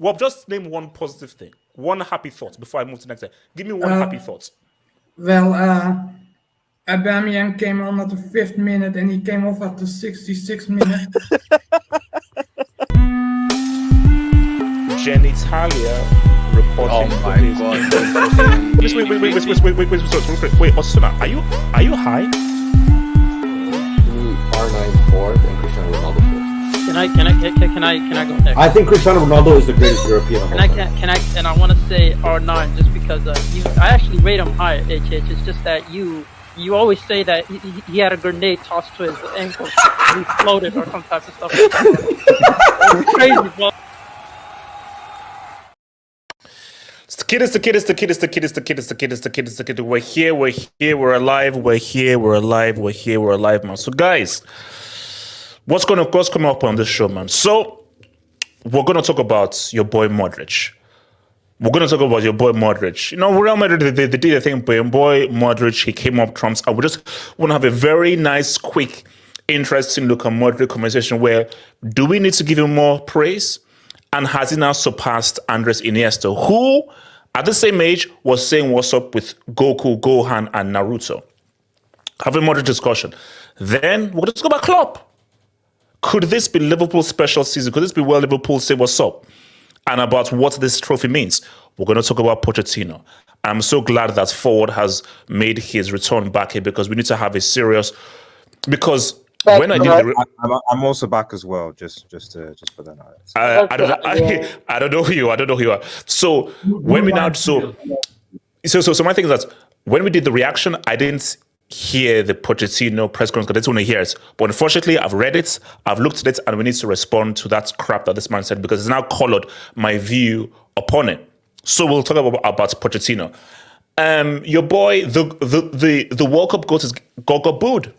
Well, just name one positive thing, one happy thought before I move to the next thing. Give me one happy thought. Well, Aubameyang came on at the 5th minute and he came off at the 66th minute. Genitalia reporting. Oh my god. Wait, Osuna, are you high? R9 fourth and Cristiano Ronaldo fifth. Can I go next? I think Cristiano Ronaldo is the greatest European. And I want to say R9 just because I actually rate him higher. It's just that you always say that he had a grenade tossed to his ankle, he floated or some type of stuff. Like that. It's crazy, bro. It's the kid. We're here, we're alive, man. So guys, what's coming up on this show, man? So we're gonna talk about your boy Modric. You know, Real Madrid, they did a thing, but your boy Modric, he came up trumps. I would just want to have a very nice, quick, interesting Luka Modric conversation where do we need to give him more praise? And has he now surpassed Andres Iniesta, who at the same age was saying what's up with Goku, Gohan, and Naruto? Have a Modric discussion. Then we're going to talk about Klopp. Could this be Liverpool's special season? Could this be where Liverpool say what's up? And about what this trophy means. We're going to talk about Pochettino. I'm so glad that Ford has made his return back here because we need to have a serious. Because when I did I'm also back as well. Just for that. I don't know who you are. So when we now so my thing is that when we did the reaction, I didn't hear the Pochettino press conference because I didn't want to hear it. But unfortunately, I've read it, I've looked at it, and we need to respond to that crap that this man said because it's now colored my view upon it. So we'll talk about Pochettino. Your boy, the World Cup goat got booed.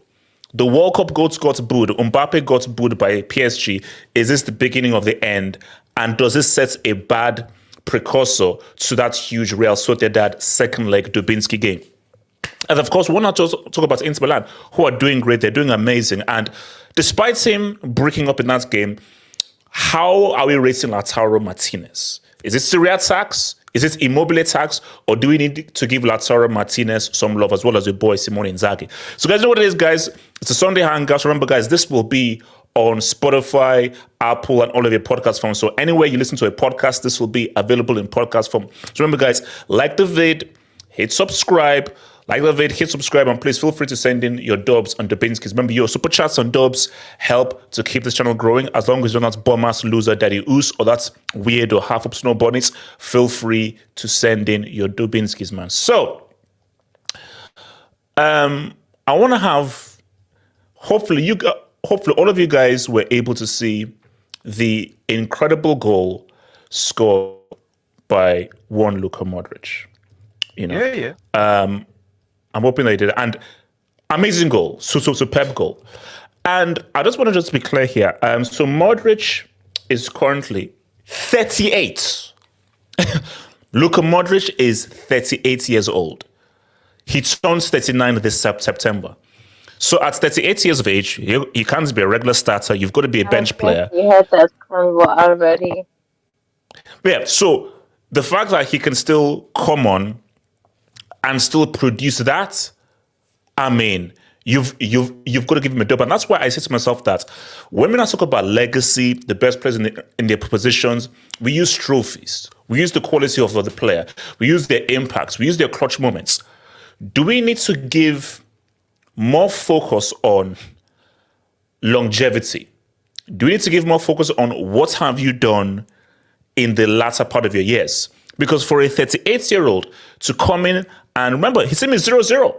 The World Cup goats got booed. Mbappe got booed by PSG. Is this the beginning of the end? And does this set a bad precursor to that huge Real Sociedad second leg Dubinsky game? And of course, we're not just talk about Inter Milan, who are doing great. They're doing amazing. And despite him breaking up in that game, how are we rating Lautaro Martinez? Is it Serie tax? Is it Immobile tax? Or do we need to give Lautaro Martinez some love as well as your boy Simone Inzaghi? So guys, you know what it is, guys? It's a Sunday Hangout. Remember, guys, this will be on Spotify, Apple, and all of your podcast forms. So anywhere you listen to a podcast, this will be available in podcast form. So remember, guys, like the vid, hit subscribe, and please feel free to send in your dubs on Dubinsky's. Remember, your super chats on dubs help to keep this channel growing. As long as you're not bum-ass loser daddy oos or that's weird or half-up snow bunnies, feel free to send in your Dubinsky's, man. So, I want to have, hopefully all of you guys were able to see the incredible goal scored by one Luka Modric. You know? Yeah. I'm hoping they did. And amazing goal. So superb goal. And I just want to be clear here. So Modric is currently 38. Luka Modric is 38 years old. He turns 39 this September. So at 38 years of age, you can't be a regular starter. You've got to be a bench player. We had that convo already. Yeah, so the fact that he can still come on and still produce that, I mean, you've got to give him a dub. And that's why I say to myself that when we now talk about legacy, the best players in their positions, we use trophies. We use the quality of the player. We use their impacts. We use their clutch moments. Do we need to give more focus on longevity? Do we need to give more focus on what have you done in the latter part of your years? Because for a 38-year-old to come in, and remember, his team is 0-0.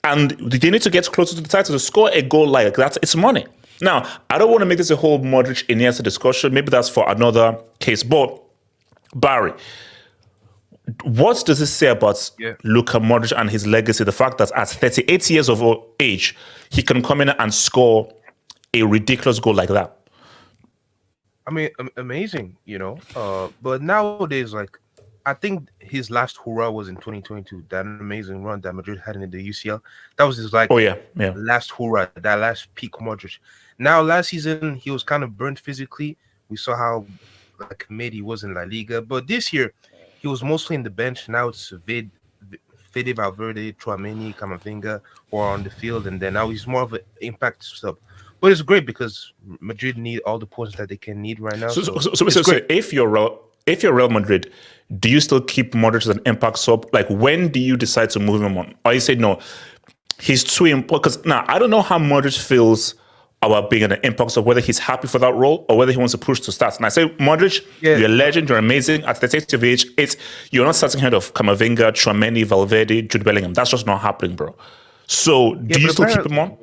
And they need to get closer to the title to score a goal like that. It's money. Now, I don't want to make this a whole Modric Iniesta discussion. Maybe that's for another case. But, Barry, what does this say about Luka Modric and his legacy? The fact that at 38 years of age, he can come in and score a ridiculous goal like that. I mean, amazing, you know. But nowadays, like, I think his last hurrah was in 2022. That amazing run that Madrid had in the UCL. That was his like Oh yeah, yeah. last hurrah, that last peak Modric. Now last season he was kind of burnt physically. We saw how like mid he was in La Liga, but this year he was mostly in the bench. Now it's Fede Valverde, Tchouaméni, Camavinga who are on the field, and then now he's more of an impact sub. But it's great because Madrid need all the points that they can need right now. So if you're Real Madrid, do you still keep Modric as an impact sub? Like, when do you decide to move him on? Or you say no, he's too important? Because now I don't know how Modric feels about being an impact sub, whether he's happy for that role or whether he wants to push to start. And I say, Modric, you're a legend, you're amazing. At the stage of age, you're not starting ahead of Camavinga, Tchouaméni, Valverde, Jude Bellingham. That's just not happening, bro. So do you still keep him on?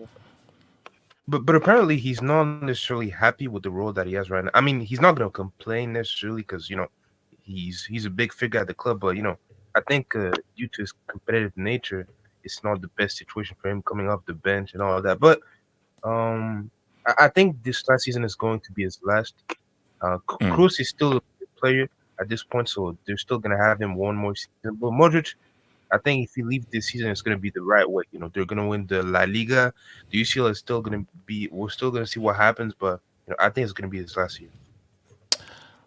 But apparently he's not necessarily happy with the role that he has right now. I mean, he's not going to complain necessarily because, you know, he's a big figure at the club. But, you know, I think due to his competitive nature, it's not the best situation for him coming off the bench and all of that. But I think this last season is going to be his last. Kroos is still a good player at this point, so they're still going to have him one more season. But Modric, I think if he leaves this season, it's going to be the right way. You know, they're going to win the La Liga. The UCL is still going to be. We're still going to see what happens, but you know, I think it's going to be his last year.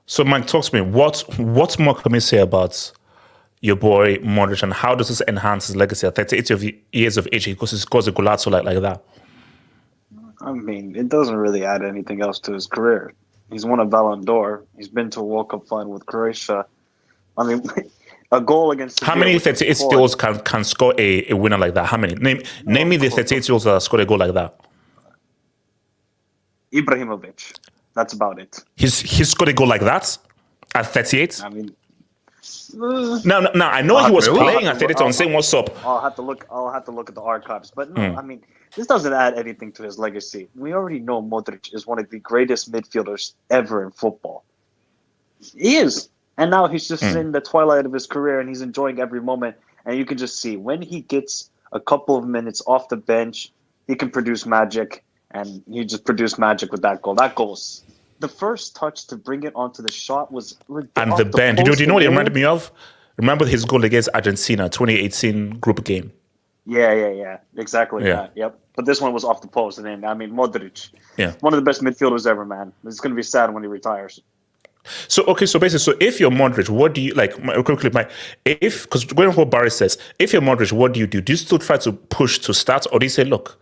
So, Mike, talk to me. What more can we say about your boy Modric, and how does this enhance his legacy at 38 years of age? Because he scores a golazo like that. I mean, it doesn't really add anything else to his career. He's won a Ballon d'Or. He's been to a World Cup final with Croatia. I mean, a goal against Sevilla. How many 38-year-olds can score a winner like that? How many? Name me the 38-year-olds that scored a goal like that. Ibrahimovic. That's about it. He scored a goal like that at 38? I mean, no, I know he was playing at 38. I'm saying what's up. I'll have to look at the archives. But no, I mean, this doesn't add anything to his legacy. We already know Modric is one of the greatest midfielders ever in football. He is. And now he's just in the twilight of his career and he's enjoying every moment. And you can just see when he gets a couple of minutes off the bench, he can produce magic. And he just produced magic with that goal. That goal was the first touch to bring it onto the shot was and the bend. Do you know what it reminded me of? Remember his goal against Argentina, 2018 group game. Yeah. Exactly. Yeah. Yep. But this one was off the post. And then, I mean, Modric, one of the best midfielders ever, man. It's going to be sad when he retires. So if you're Modric, what do you like? Quickly, because going on what Barry says, if you're Modric, what do you do? Do you still try to push to start, or do you say, look,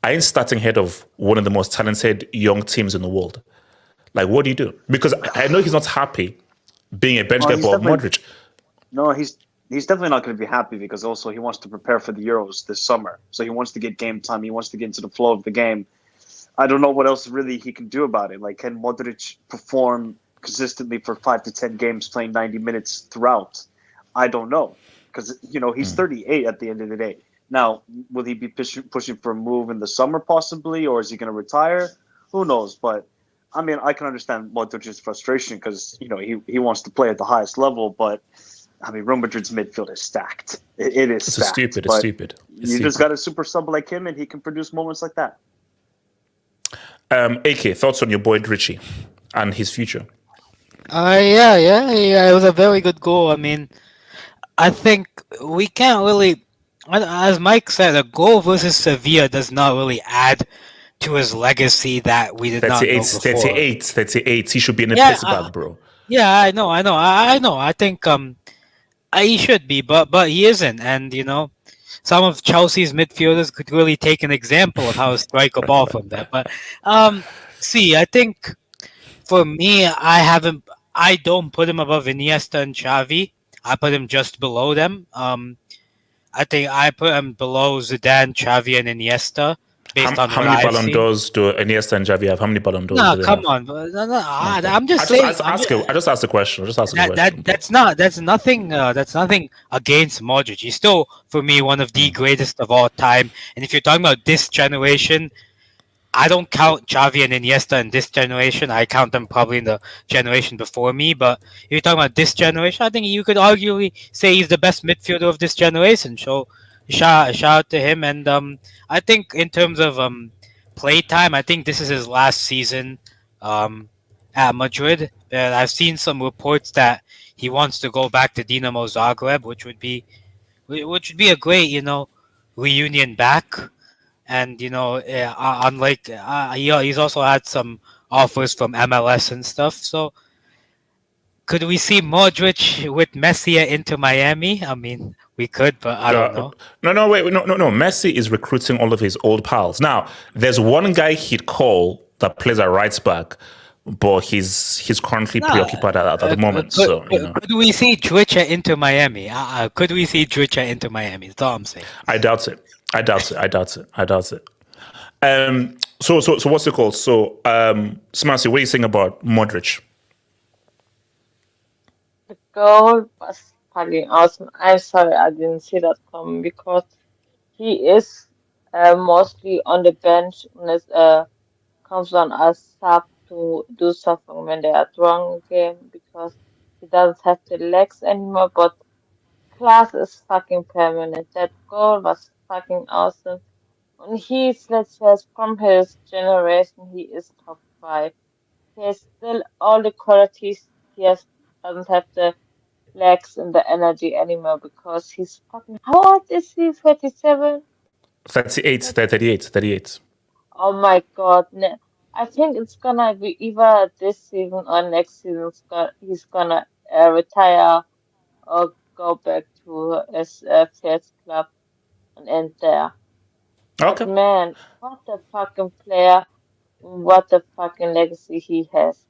I ain't starting ahead of one of the most talented young teams in the world? Like, what do you do? Because I know he's not happy being a bench guy, but Modric. No, he's definitely not going to be happy because also he wants to prepare for the Euros this summer. So he wants to get game time. He wants to get into the flow of the game. I don't know what else really he can do about it. Like, can Modric perform consistently for 5 to 10 games playing 90 minutes throughout? I don't know because, you know, he's 38 at the end of the day. Now, will he be pushing for a move in the summer possibly, or is he going to retire? Who knows? But, I mean, I can understand Modric's frustration because, you know, he wants to play at the highest level, but, I mean, Real Madrid's midfield is stacked. It is stacked. It's stupid. You just got a super sub like him, and he can produce moments like that. AK, thoughts on your boy Richie and his future? Yeah. It was a very good goal. I mean, I think we can't really... As Mike said, a goal versus Sevilla does not really add to his legacy that we did not know before. 38. He should be in a piss bag, bro. Yeah, I know. I think he should be, but he isn't. And, you know, some of Chelsea's midfielders could really take an example of how to strike a ball from that. But, I think for me, I don't put him above Iniesta and Xavi. I put him just below them. I think I put him below Zidane, Xavi, and Iniesta. How many Ballon d'Ors do Iniesta and Xavi have? How many Ballon d'Ors? No, come on. I'm just saying. I just asked the question. That's nothing. That's nothing against Modric. He's still, for me, one of the greatest of all time. And if you're talking about this generation, I don't count Xavi and Iniesta in this generation. I count them probably in the generation before me. But if you're talking about this generation, I think you could arguably say he's the best midfielder of this generation. So shout out to him. And I think in terms of play time, I think this is his last season. at Madrid. I've seen some reports that he wants to go back to Dinamo Zagreb, which would be a great, reunion back. And unlike he's also had some offers from MLS and stuff. So could we see Modric with Messi at Inter Miami? I mean, we could, but I don't know. No, wait, no. Messi is recruiting all of his old pals. Now, there's one guy he'd call that plays at right back, but he's currently preoccupied at the moment. Could we see Twitch at Inter Miami? Could we see Twitch at Inter Miami? That's all I'm saying. I doubt it. So what's it called? So, Smasi, what are you saying about Modric? The goal was fucking awesome. I'm sorry I didn't see that coming because he is mostly on the bench when it comes on as sub to do something when they are drawing a game because he doesn't have the legs anymore. But class is fucking permanent. That goal was fucking awesome. And he's, let's say, from his generation, he is top 5. He has still all the qualities. He doesn't have the legs and the energy anymore because he's fucking. How old is he? 37? 38. Oh my god. I think it's gonna be either this season or next season. He's gonna retire or go back to his first club and end there. Okay. But man, what a fucking player. What a fucking legacy he has.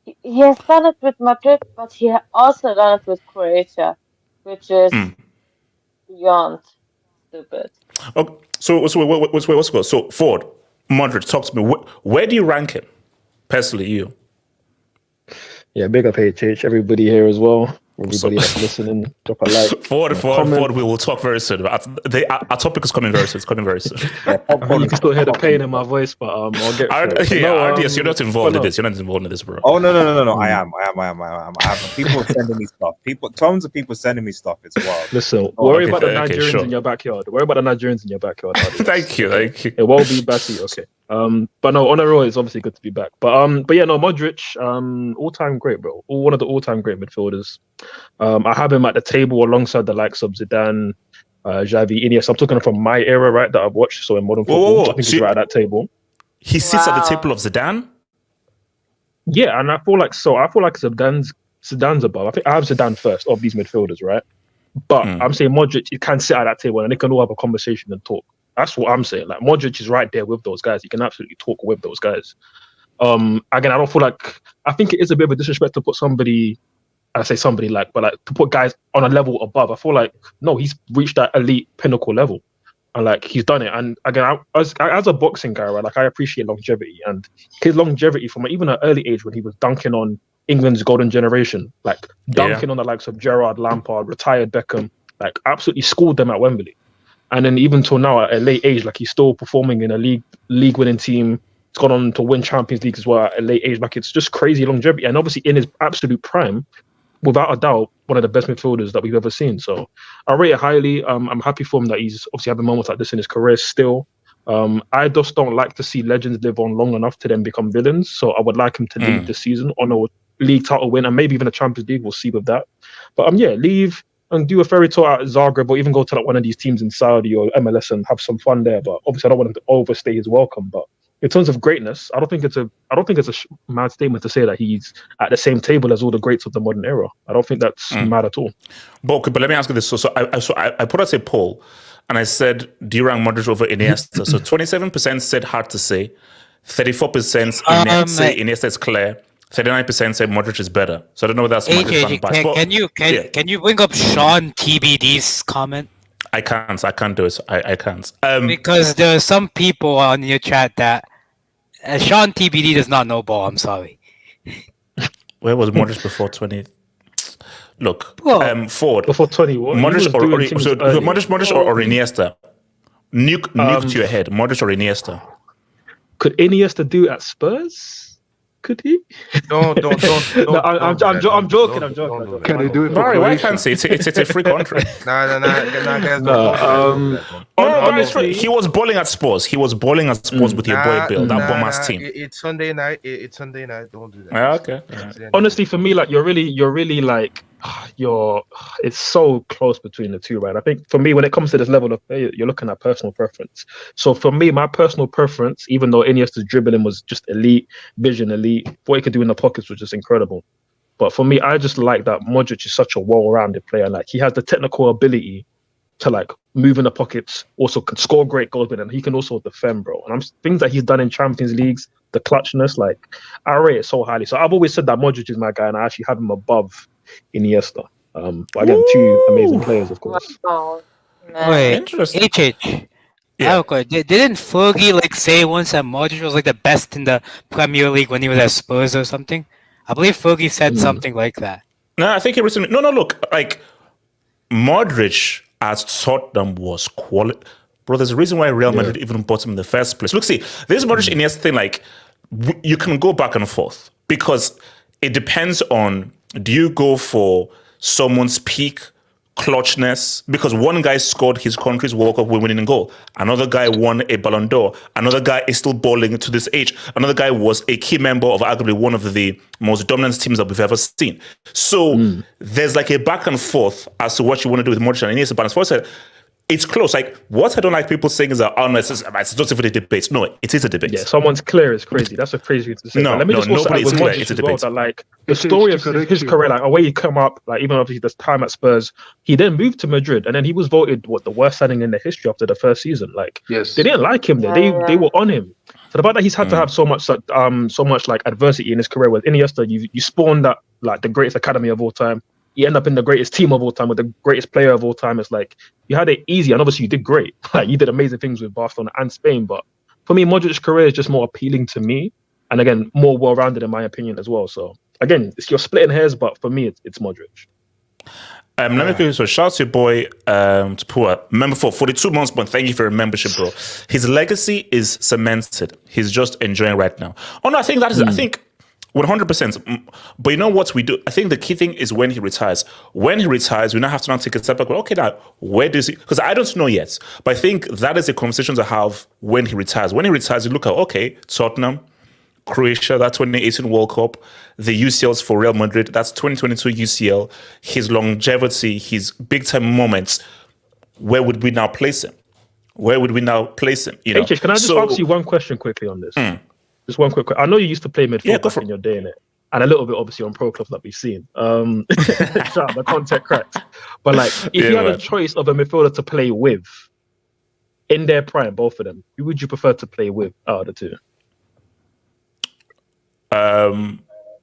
He has done it with Madrid, but he also done it with Croatia, which is beyond stupid. Okay. So what's good? So Ford, Modric, talk to me. Where do you rank him? Personally, you. Yeah, big up HH, everybody here as well. Everybody that's listening, drop a like. Ford, we will talk very soon. Our topic is coming very soon. It's coming very soon. You can still hear the pain in my voice, but I'll get through it. Yes, you're not involved in this. You're not involved in this, bro. Oh no! I am. I have people sending me stuff. Tons of people sending me stuff. It's wild. Listen, worry about the Nigerians in your backyard. Worry about the Nigerians in your backyard. Thank you. It won't be Bassi. Okay. But no, on a roll, it's obviously good to be back. But yeah, no, Modric, all-time great, bro. One of the all-time great midfielders. I have him at the table alongside the likes of Zidane, Xavi, Iniesta. I'm talking from my era, right, that I've watched. So in modern football, I think he's right at that table. He sits at the table of Zidane. Yeah, and I feel like Zidane's above. I think I have Zidane first of these midfielders, right? But I'm saying Modric, he can sit at that table and they can all have a conversation and talk. That's what I'm saying. Like Modric is right there with those guys. He can absolutely talk with those guys. Again, I don't feel like. I think it is a bit of a disrespect to put somebody. I say somebody but to put guys on a level above. I feel like no, he's reached that elite pinnacle level, and like he's done it. And again, as a boxing guy, right, like I appreciate longevity and his longevity from even an early age when he was dunking on England's golden generation, like dunking on the likes of Gerrard, Lampard, retired Beckham, like absolutely schooled them at Wembley. And then even till now, at a late age, like he's still performing in a league winning team. He's gone on to win Champions League as well at a late age. Like it's just crazy longevity. And obviously in his absolute prime, without a doubt, one of the best midfielders that we've ever seen. So I rate it highly. I'm happy for him that he's obviously having moments like this in his career still. I just don't like to see legends live on long enough to then become villains. So I would like him to leave this season on a league title win and maybe even a Champions League. We'll see with that. But yeah, leave and do a fairy tale at Zagreb or even go to like one of these teams in Saudi or MLS and have some fun there. But obviously I don't want him to overstay his welcome. But in terms of greatness, I don't think it's a mad statement to say that he's at the same table as all the greats of the modern era. I don't think that's mad at all. But let me ask you this. So I put out a poll and I said, do you rank Modric over Iniesta? So 27% said hard to say, 34% say Iniesta is clear, 39% say Modric is better. So I don't know whether that's Can you bring up Sean TBD's comment? I can't do it. I can't. Because there are some people on your chat that Sean TBD does not know ball. I'm sorry. Where was Modric before 20? Look, Ford. Before 21. Modric or Iniesta? Nuke to your head. Modric or Iniesta? Could Iniesta do at Spurs? Could he? Don't. No, I'm joking. Can they do it for Barry, why Croatia? can't say it's a free country? Nah, guys, No, don't do that, man. honestly, He was balling at Spurs. He was balling at Spurs with your boy Bill, that bomb-ass team. It's Sunday night. It's Sunday night. Don't do that. Okay. honestly, for me, like you're really like it's so close between the two, right? I think for me, when it comes to this level of play, you're looking at personal preference. So for me, my personal preference, even though Iniesta's dribbling was just elite, vision elite, what he could do in the pockets was just incredible. But for me, I just like that Modric is such a well-rounded player. Like he has the technical ability to like move in the pockets, also can score great goals, but then he can also defend, bro. And things that he's done in Champions Leagues, the clutchness, like I rate it so highly. So I've always said that Modric is my guy, and I actually have him above Iniesta. But again, two amazing players, of course. Wow. Wait, Interesting. HH. Yeah. Didn't Fergie like say once that Modric was like the best in the Premier League when he was at Spurs or something? I believe Fergie said something like that. No, I think he recently. No. Look, like Modric at Tottenham was quality. Bro, there's a reason why Real Madrid even bought him in the first place. Look, see, this Modric Iniesta thing, like you can go back and forth because it depends on, do you go for someone's peak clutchness? Because one guy scored his country's World Cup winning goal. Another guy won a Ballon d'Or. Another guy is still balling to this age. Another guy was a key member of arguably one of the most dominant teams that we've ever seen. So there's like a back and forth as to what you want to do with Modric and Iniesta. But as far as it's close. Like, what I don't like people saying is that, oh no, it's not even a debate. No, it is a debate. Yeah, someone's clear is crazy. That's a crazy thing to say. No, let me just also add with Modric it's a as well, debate. that like the story of his career, like away he come up, like even after this time at Spurs, he then moved to Madrid, and then he was voted the worst signing in the history after the first season. Like, they didn't like him there. They were on him. So the fact that he's had to have so much like adversity in his career with Iniesta, you spawned that like the greatest academy of all time. You end up in the greatest team of all time with the greatest player of all time. It's like you had it easy, and obviously you did great. Like you did amazing things with Barcelona and Spain. But for me, Modric's career is just more appealing to me, and again, more well-rounded in my opinion as well. So again, you're splitting hairs, but for me, it's Modric. Let me quickly, so shout out to your boy Tapua, member for 42 months, but thank you for your membership, bro. His legacy is cemented. He's just enjoying right now. Oh no, I think that is. I think 100%. But you know what we do? I think the key thing is when he retires. When he retires, we now have to take a step back. Okay, now where does he? Because I don't know yet, but I think that is a conversation to have when he retires. When he retires, you look at Tottenham, Croatia, that 2018 World Cup, the UCLs for Real Madrid, that's 2022 UCL, his longevity, his big time moments. Where would we now place him? You know, HH, can I just ask you one question quickly on this? Just one quick. I know you used to play midfield back in your day, innit? And a little bit obviously on pro clubs that we've seen. Shout out, the content cracked. But like, if you had a choice of a midfielder to play with in their prime, both of them, who would you prefer to play with out of the two?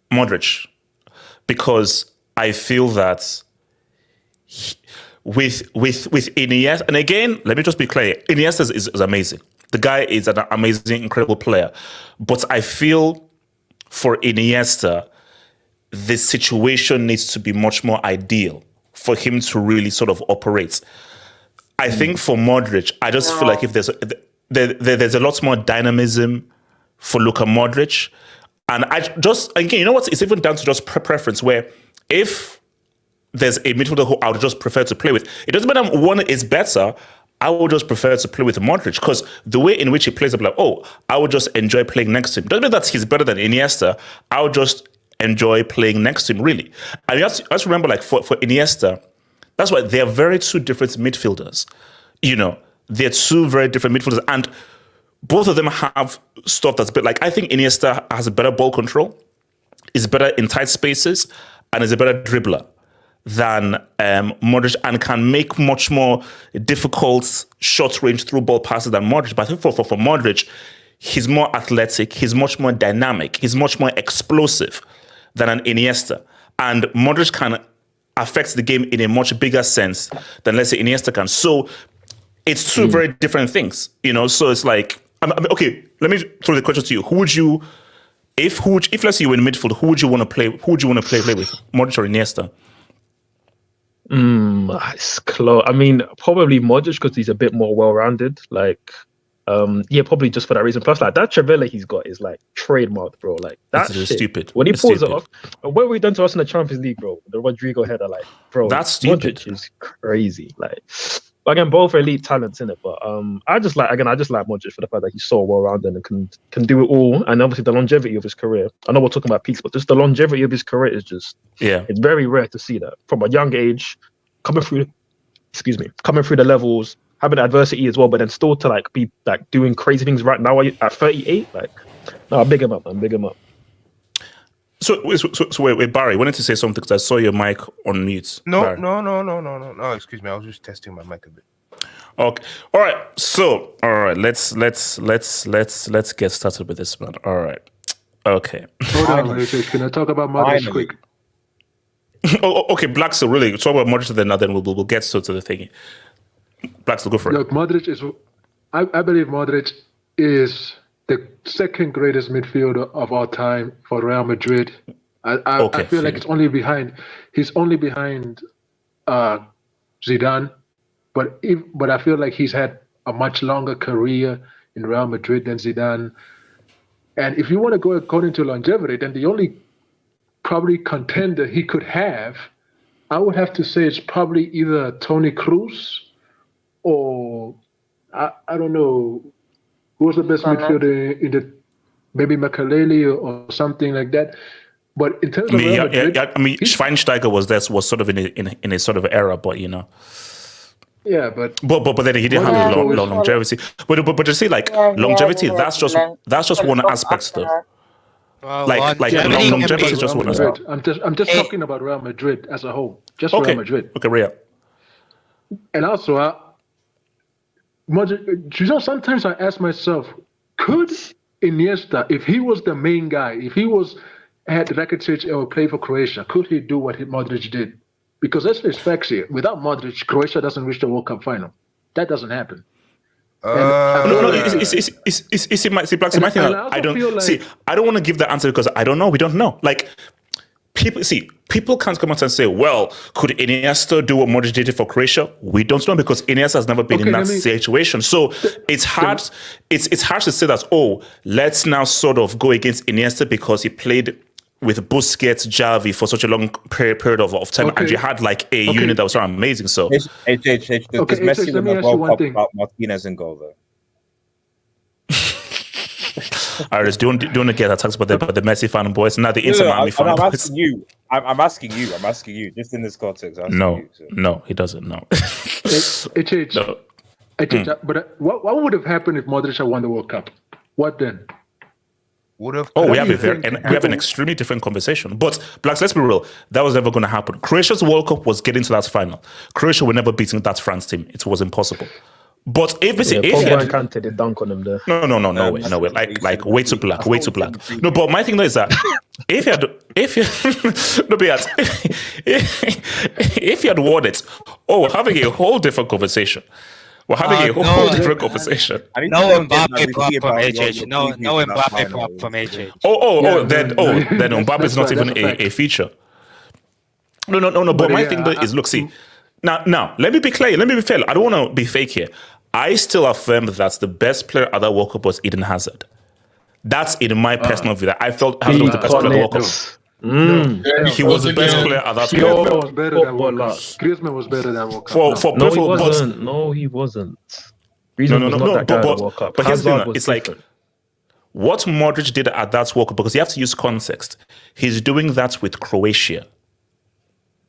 Modric, because I feel that with Iniesta, and again, let me just be clear, Iniesta is amazing. The guy is an amazing, incredible player. But I feel for Iniesta, the situation needs to be much more ideal for him to really sort of operate. I think for Modric, I just feel like if there's a lot more dynamism for Luka Modric. And I just, again, you know what? It's even down to just preference, where if there's a midfielder who I would just prefer to play with, it doesn't matter one is better, I would just prefer to play with Modric, because the way in which he plays, I'm like, I would just enjoy playing next to him. Doesn't mean that he's better than Iniesta. I would just enjoy playing next to him, really. And you have to remember, like, for Iniesta, that's why they're very two different midfielders. You know, they're two very different midfielders, and both of them have stuff that's better. Like, I think Iniesta has a better ball control, is better in tight spaces, and is a better dribbler than Modric, and can make much more difficult short-range through ball passes than Modric. But I think for Modric, he's more athletic, he's much more dynamic, he's much more explosive than an Iniesta. And Modric can affect the game in a much bigger sense than, let's say, Iniesta can. So it's two very different things, you know. So it's like, okay, let me throw the question to you. Who would you, if let's say you were in midfield, who would you want to play with? Modric or Iniesta? It's close. I mean, probably Modric, because he's a bit more well-rounded. Like, Yeah, probably just for that reason. Plus, like that Trevella he's got is like trademarked, bro. Like that's This is stupid. When he It's pulls it stupid. off, what were we done to us in the Champions League, bro? The Rodrigo header, like, bro, That's stupid. Modric is crazy. Like, but again, both elite talents in it. But I just like Modric for the fact that he's so well rounded and can do it all, and obviously the longevity of his career. I know we're talking about peaks, but just the longevity of his career is just it's very rare to see that from a young age, coming through the levels, having adversity as well, but then still to like be like doing crazy things right now at 38. Like, no, big him up, man, big him up. So wait, Barry, I wanted to say something because I saw your mic on mute. No, Barry. no. Excuse me, I was just testing my mic a bit. Okay. All right. So, all right. Let's get started with this, man. All right. Okay. Hold on, AJ. Can I talk about Modric quick? Okay, Black. So really, talk about Modric then we'll get to the thingy. Black, so go for it. Look, Modric is. I believe Modric is the second greatest midfielder of all time for Real Madrid. I feel like he's only behind Zidane, but I feel like he's had a much longer career in Real Madrid than Zidane. And if you want to go according to longevity, then the only probably contender he could have, I would have to say it's probably either Toni Kroos or I don't know who was the best midfielder in the maybe Makaleli or something like that. But in terms of Real Madrid, Schweinsteiger was sort of in a sort of era, but you know. Yeah, but then he didn't have long longevity. But you see, like longevity, that's just one aspect, though. Well, longevity is just one aspect. I'm just talking about Real Madrid as a whole, just Real Madrid. Okay, Real. And also, sometimes I ask myself, could Iniesta, if he was the main guy, if he had Rakitic or played for Croatia, could he do what Modric did? Because let's face facts here. Without Modric, Croatia doesn't reach the World Cup final. That doesn't happen. My thing. I don't want to give the answer because I don't know. We don't know. Like people can't come out and say, "Well, could Iniesta do what Modric did for Croatia?" We don't know because Iniesta has never been in that situation. So it's hard. It's hard to say that. Oh, let's now sort of go against Iniesta because he played with Busquets, Xavi for such a long period of time, and you had like a unit that was so amazing. So, does Messi win the World Cup without Martinez in goal, though? Iris, do you want to get attacked by the Messi fan boys? Not the Inter Miami fan boys. I'm asking you, just in this context. No, he doesn't. No. But what would have happened if Modric had won the World Cup? What then? We have an extremely different conversation. But Blacks, let's be real, that was never going to happen. Croatia's World Cup was getting to that final. Croatia were never beating that France team. It was impossible. But if Kante did dunk on him there. No way. Like way too black. No, but my thing though is that if you had won it, having a whole different conversation. We're having a whole different conversation. No Mbappe prop from HH. No Mbappe prop from HH. Then Mbappe is not even a feature. No. But my thing though is, look, see, now let me be clear. Let me be fair. I don't want to be fake here. I still affirm that the best player at that World Cup was Eden Hazard. That's in my personal view. I felt Hazard was the best player at the World Cup. He was the best player at that World Cup. Griezmann was better than World Cup. No, he wasn't. But here's the thing, it's like what Modric did at that World Cup, because you have to use context. He's doing that with Croatia.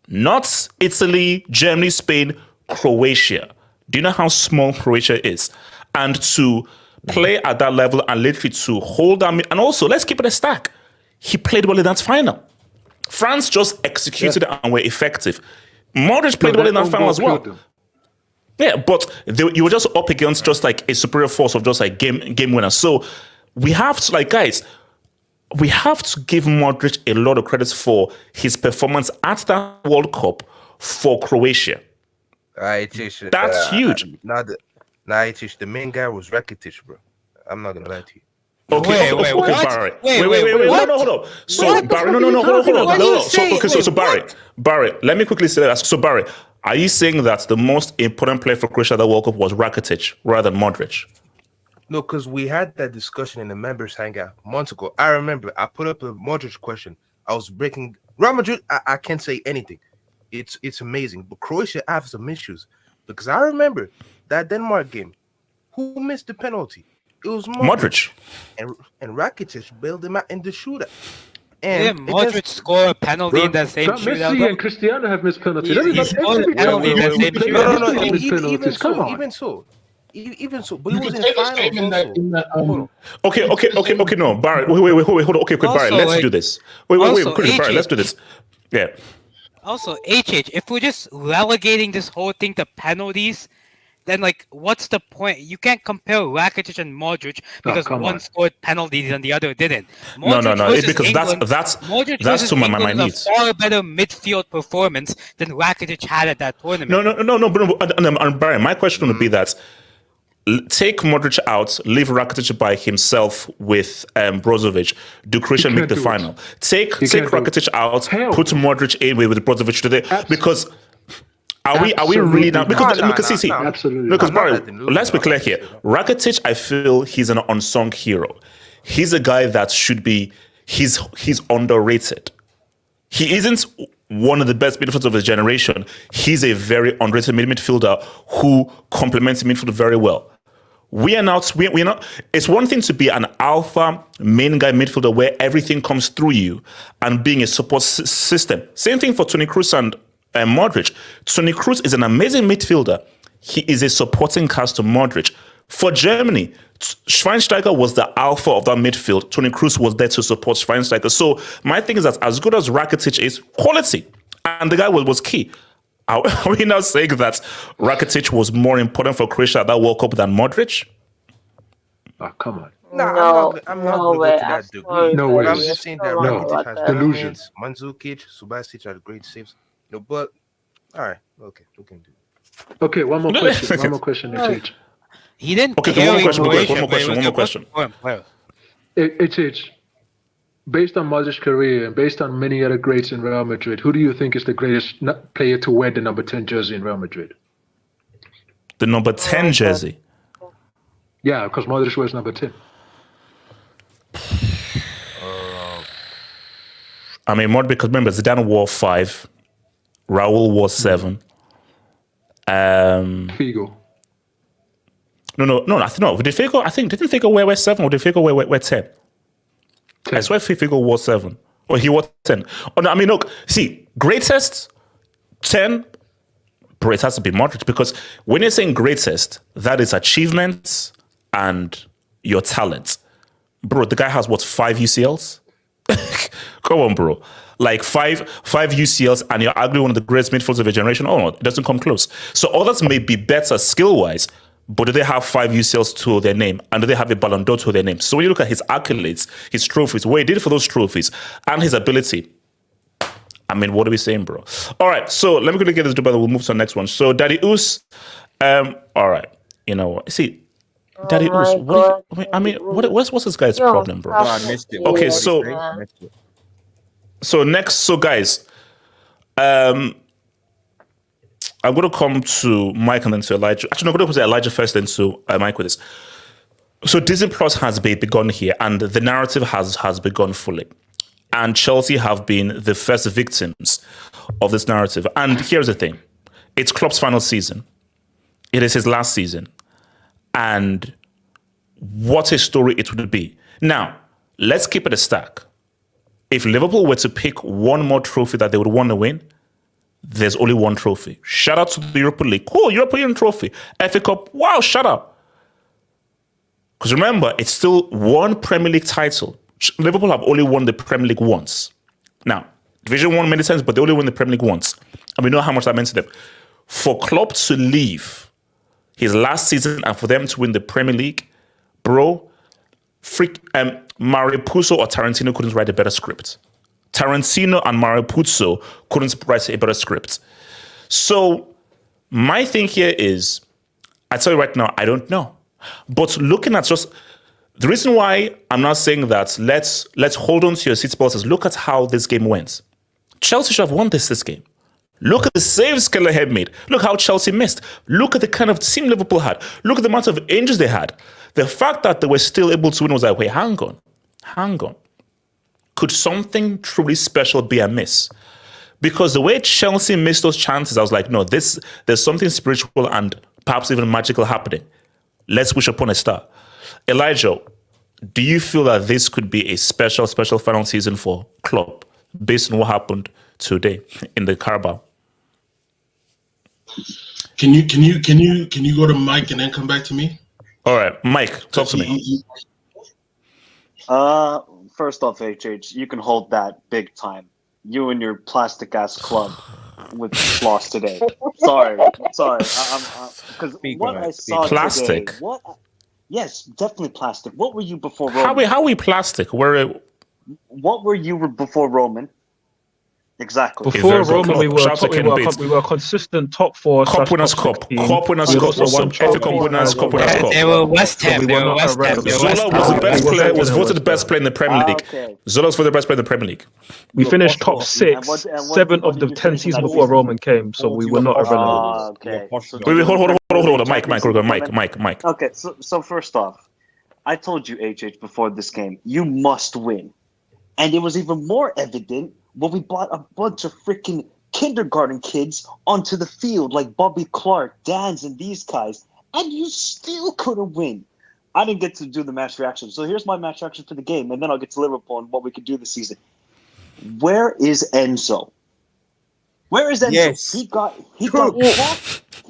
Not Italy, Germany, Spain, Croatia. Do you know how small Croatia is? And to play at that level and literally to hold them, and also, let's keep it a stack. He played well in that final. France just executed it and were effective. Modric played well in that final as well. Yeah, but you were just up against just like a superior force of just like game winners. So we have to, like, guys, we have to give Modric a lot of credit for his performance at that World Cup for Croatia. That's huge. The main guy was Rakitic, bro. I'm not gonna lie to you. Okay, Barry. Wait, no, hold on. So Barry, no. So Barry, let me quickly say that. So Barry, are you saying that the most important player for Croatia at the World Cup was Rakitic rather than Modric? No, because we had that discussion in the members hangout months ago. I remember I put up a Modric question. I was breaking Real Madrid. I can't say anything. It's amazing, but Croatia have some issues because I remember that Denmark game. Who missed the penalty? It was Modric. And Rakitic bailed him out in the shootout. And Modric score a penalty in that same shootout. Messi and Cristiano have missed penalties. He scored a penalty in that same shootout. Even so, but he was in finals. Okay, no, Barry, wait, hold on. Okay, quick, Barry, let's do this. Wait, quick, Barry, let's do this. Yeah. Also, if we're just relegating this whole thing to penalties, then like, what's the point? You can't compare Rakitic and Modric because one scored penalties and the other didn't. No, because England, that's to my needs. A far better midfield performance than Rakitic had at that tournament. No, Barry, my question would be that take Modric out, leave Rakitic by himself with Brozovic. Do Croatia make the final? Take Rakitic out, put Modric in with Brozovic today because. Are we really now? Because absolutely. Because Barry, let's be clear here. Rakitic, I feel he's an unsung hero. He's a guy that should be. He's underrated. He isn't one of the best midfielders of his generation. He's a very underrated midfielder who complements the midfield very well. We're not. It's one thing to be an alpha main guy midfielder where everything comes through you and being a support system. Same thing for Toni Kroos and Modric. Toni Kroos is an amazing midfielder. He is a supporting cast to Modric. For Germany, Schweinsteiger was the alpha of that midfield. Toni Kroos was there to support Schweinsteiger. So my thing is that as good as Rakitic is, quality. And the guy was key. Are we now saying that Rakitic was more important for Croatia at that World Cup than Modric? Oh, come on. No, I'm not going to go to that degree. No way. I'm just saying that Rakitic has delusions. Mandzukic, Subasic had great saves. No, but all right, okay, we can do it. Okay, one more question. HH. He didn't. Okay, one more question. HH. Based on Modric's career and based on many other greats in Real Madrid, who do you think is the greatest player to wear the number 10 jersey in Real Madrid? The number 10 jersey? Yeah, because Modric wears number 10. I mean, Modric, because remember, Zidane wore 5. Raul wore 7. Figo. No. Did Figo? I think didn't Figo wear 7 or did Figo wear 10? 10. I swear Figo wore 7 or he wore 10. Oh no, I mean look, see, greatest 10, bro, it has to be Modric because when you're saying greatest, that is achievements and your talent, bro. The guy has what 5 UCLs? Come on, bro. Like five UCLs, and you're arguing one of the greatest midfielders of a generation. Oh, no, it doesn't come close. So others may be better skill-wise, but do they have 5 UCLs to their name? And do they have a Ballon d'Or to their name? So when you look at his accolades, his trophies, what he did for those trophies, and his ability, I mean, what are we saying, bro? All right, so let me quickly get this done, we'll move to the next one. So Daddy Us, all right, you know what? See, Daddy Us, what's this guy's problem, bro? I missed it. Okay, so next, guys, I'm going to come to Mike and then to Elijah. Actually, I'm going to go to Elijah first, then to Mike with this. So Disney Plus has begun here, and the narrative has begun fully. And Chelsea have been the first victims of this narrative. And here's the thing. It's Klopp's final season. It is his last season. And what a story it would be. Now, let's keep it a stack. If Liverpool were to pick one more trophy that they would want to win, there's only one trophy. Shout out to the Europa League. Cool, European trophy. FA Cup, wow, shout out. Because remember, it's still one Premier League title. Liverpool have only won the Premier League once. Now, Division 1 many times, but they only won the Premier League once. And we know how much that meant to them. For Klopp to leave his last season and for them to win the Premier League, bro, Mario Puzo or Tarantino couldn't write a better script. Tarantino and Mario Puzo couldn't write a better script. So my thing here is, I tell you right now, I don't know. But looking at just the reason why I'm not saying that let's hold on to your seat belts is look at how this game went. Chelsea should have won this game. Look at the saves Kelleher made. Look how Chelsea missed. Look at the kind of team Liverpool had. Look at the amount of injuries they had. The fact that they were still able to win was like, wait, hang on. Could something truly special be amiss? Because the way Chelsea missed those chances, I was like, no, there's something spiritual and perhaps even magical happening. Let's wish upon a star. Elijah, do you feel that this could be a special final season for Klopp based on what happened today in the Carabao? Can you go to Mike and then come back to me? All right, Mike, talk to me. First off, HH, you can hold that big time. You and your plastic ass club with lost today. Sorry. Because what I saw plastic. Today, yes, definitely plastic. What were you before Roman? How are we plastic? What were you before Roman? Exactly. Before Roman, we were consistent top 4. Cup winners cup. Cup winners cup. FA Cup winners, Cup winners cup. They were West Ham. Zola was the best player. Was voted the best player in the Premier League. Okay. Zola was voted the best player in the Premier League. We finished top 6, 7 of the 10 seasons before Roman came, so we were not irrelevant. Okay. Wait, hold on. Mike. Okay, so first off, I told you, HH, before this game, you must win. And it was even more evident when we brought a bunch of freaking kindergarten kids onto the field, like Bobby Clark, Dans, and these guys, and you still couldn't win. I didn't get to do the match reaction, so here's my match reaction for the game, and then I'll get to Liverpool and what we could do this season. Where is Enzo? Where is Enzo? Yes. He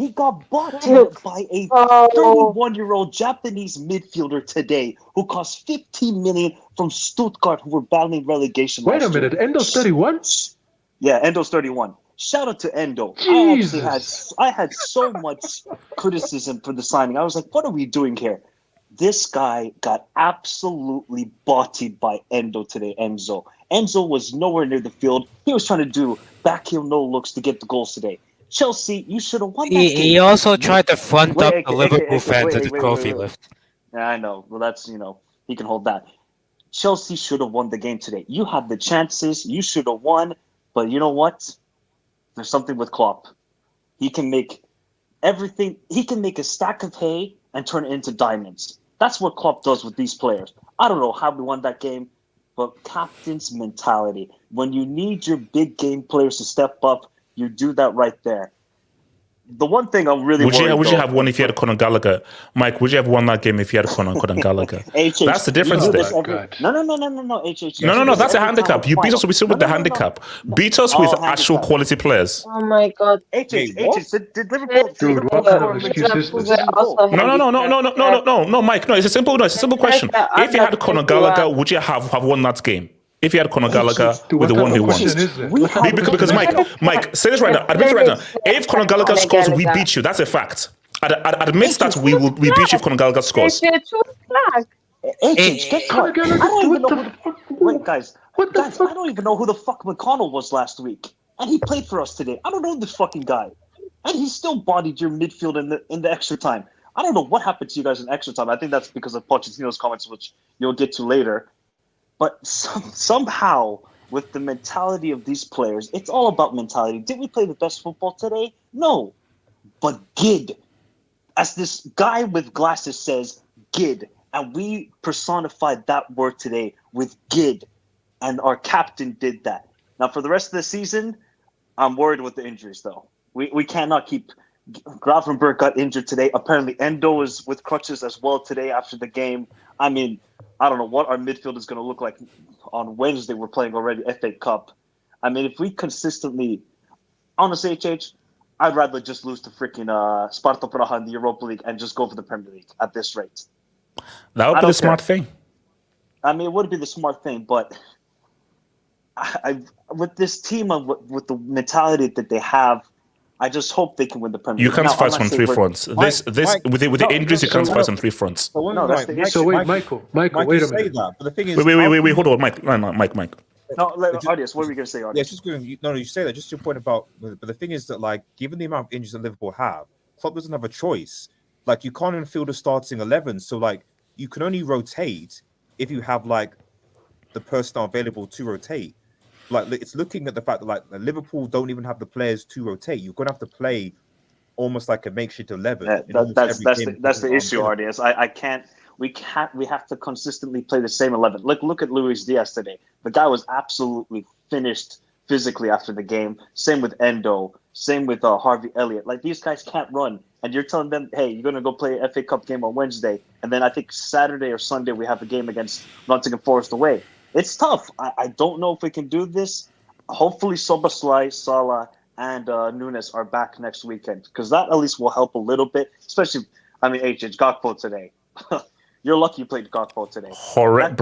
got bought by a 31-year-old Japanese midfielder today who cost 15 million from Stuttgart, who were battling relegation. Wait a minute, Endo's 31? Yeah, Endo's 31. Shout out to Endo. I had so much criticism for the signing. I was like, what are we doing here? This guy got absolutely botted by Endo today, Enzo. Enzo was nowhere near the field. He was trying to do backheel no looks to get the goals today. Chelsea, you should have won that game. He also tried to front up the Liverpool fans at the trophy lift. Yeah, I know. Well, that's, he can hold that. Chelsea should have won the game today. You had the chances. You should have won. But you know what? There's something with Klopp. He can make everything. He can make a stack of hay and turn it into diamonds. That's what Klopp does with these players. I don't know how we won that game, but captain's mentality. When you need your big game players to step up, you do that right there. The one thing I'm really would you have won if you had Conor Gallagher? Mike, would you have won that game if you had Conor Gallagher? That's the difference there. No, HH. No, that's a handicap. You beat us with the handicap. Beat us with actual quality players. Oh my God. HH, did Liverpool... Dude, what kind of excuse is this? No, Mike, no, it's a simple question. If you had Conor Gallagher, would you have won that game? If you had Conor Gallagher with the 1v1s. Because Mike, say this right now. Admit it right now. If Conor Gallagher scores, we beat you. That's a fact. Admit that we beat you if Conor Gallagher scores. Wait, guys, I don't even know who the fuck McConnell was last week. And he played for us today. I don't know this fucking guy. And he still bodied your midfield in the extra time. I don't know what happened to you guys in extra time. I think that's because of Pochettino's comments, which you'll get to later. But somehow, with the mentality of these players, it's all about mentality. Did we play the best football today? No. But gid. As this guy with glasses says, gid. And we personified that word today with gid. And our captain did that. Now, for the rest of the season, I'm worried with the injuries, though. We cannot keep... Gravenberg got injured today. Apparently, Endo is with crutches as well today after the game. I mean... I don't know what our midfield is going to look like on Wednesday. We're playing already FA Cup. I mean, if we consistently, honestly, HH, I'd rather just lose to freaking Sparta Praha in the Europa League and just go for the Premier League at this rate. That would be the smart thing. I mean, it would be the smart thing, but with this team, with the mentality that they have, I just hope they can win the Premier League. You can't fight on three fronts. With the injuries, you can't fight on three fronts. So wait, Michael, wait a minute. That, but the thing is, wait, hold on, Mike. No. Audience, what were you going to say, Audience? Yeah, you say that. Just your point about, but the thing is that, like, given the amount of injuries that Liverpool have, Klopp doesn't have a choice. Like, you can't infield a starting 11, so like, you can only rotate if you have like the personnel available to rotate. Like, it's looking at the fact that like Liverpool don't even have the players to rotate. You're gonna have to play almost like a makeshift 11. That's the issue, audience. I can't. we have to consistently play the same 11. Look at Luis Diaz today. The guy was absolutely finished physically after the game. Same with Endo. Same with Harvey Elliott. Like, these guys can't run, and you're telling them, hey, you're gonna go play an FA Cup game on Wednesday, and then I think Saturday or Sunday we have a game against Nottingham Forest away. It's tough. I don't know if we can do this. Hopefully, Soboslai, Salah, and Nunes are back next weekend, because that at least will help a little bit. Especially, I mean, Gakpo today. You're lucky you played Gakpo today. Horrend,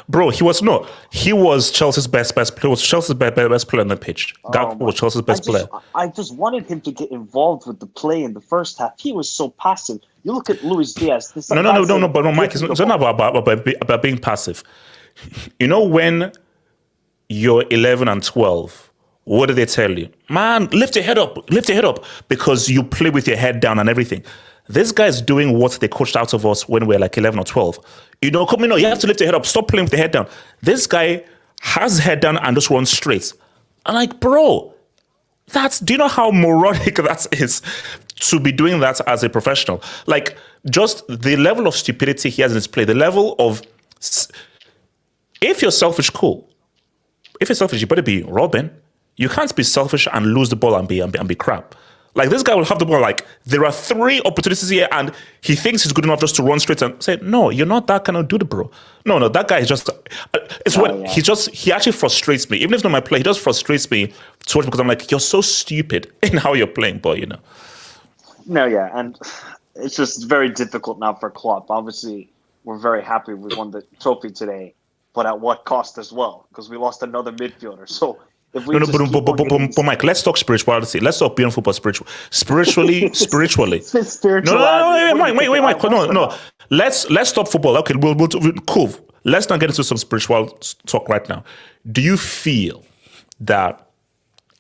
bro. He was Chelsea's best player. He was Chelsea's best player on the pitch. Gakpo was Chelsea's best player. I just wanted him to get involved with the play in the first half. He was so passive. You look at Luis Diaz. But Mike, it's not about being passive. You know, when you're 11 and 12, what do they tell you? Man, lift your head up, because you play with your head down and everything. This guy's doing what they coached out of us when we were like 11 or 12. You know, you have to lift your head up. Stop playing with the head down. This guy has his head down and just runs straight. I'm like, bro, do you know how moronic that is to be doing that as a professional? Like, just the level of stupidity he has in his play, the level of, if you're selfish, cool. If you're selfish, you better be Robin. You can't be selfish and lose the ball and be crap. Like, this guy will have the ball, like, there are 3 opportunities here, and he thinks he's good enough just to run straight and say, no, you're not that kind of dude, bro. No, that guy is just, he actually frustrates me. Even if it's not my play, he just frustrates me to watch, because I'm like, you're so stupid in how you're playing, boy, you know. No, yeah, and it's just very difficult now for Klopp. Obviously, we're very happy we won the trophy today, but at what cost as well? Because we lost another midfielder, so... But Mike, let's talk spirituality. Let's talk beyond football spiritually. No, Mike. No. Let's stop football. Okay, we'll cool. Let's not get into some spiritual talk right now. Do you feel that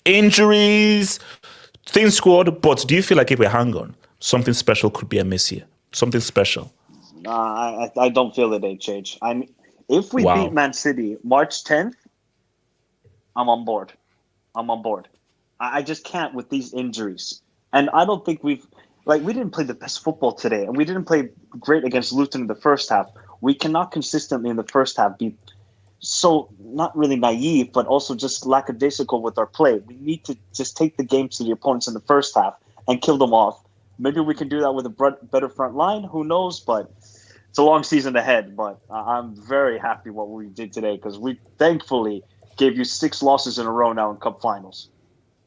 injuries, things squad, but do you feel like if we hang on, something special could be amiss here? Something special? I don't feel it, HH. I mean, if we beat Man City March 10th, I'm on board. I just can't with these injuries. And I don't think we didn't play the best football today, and we didn't play great against Luton in the first half. We cannot consistently in the first half be so not really naive, but also just lackadaisical with our play. We need to just take the game to the opponents in the first half and kill them off. Maybe we can do that with a better front line. Who knows? But it's a long season ahead. But I'm very happy what we did today, because we thankfully gave you 6 losses in a row now in cup finals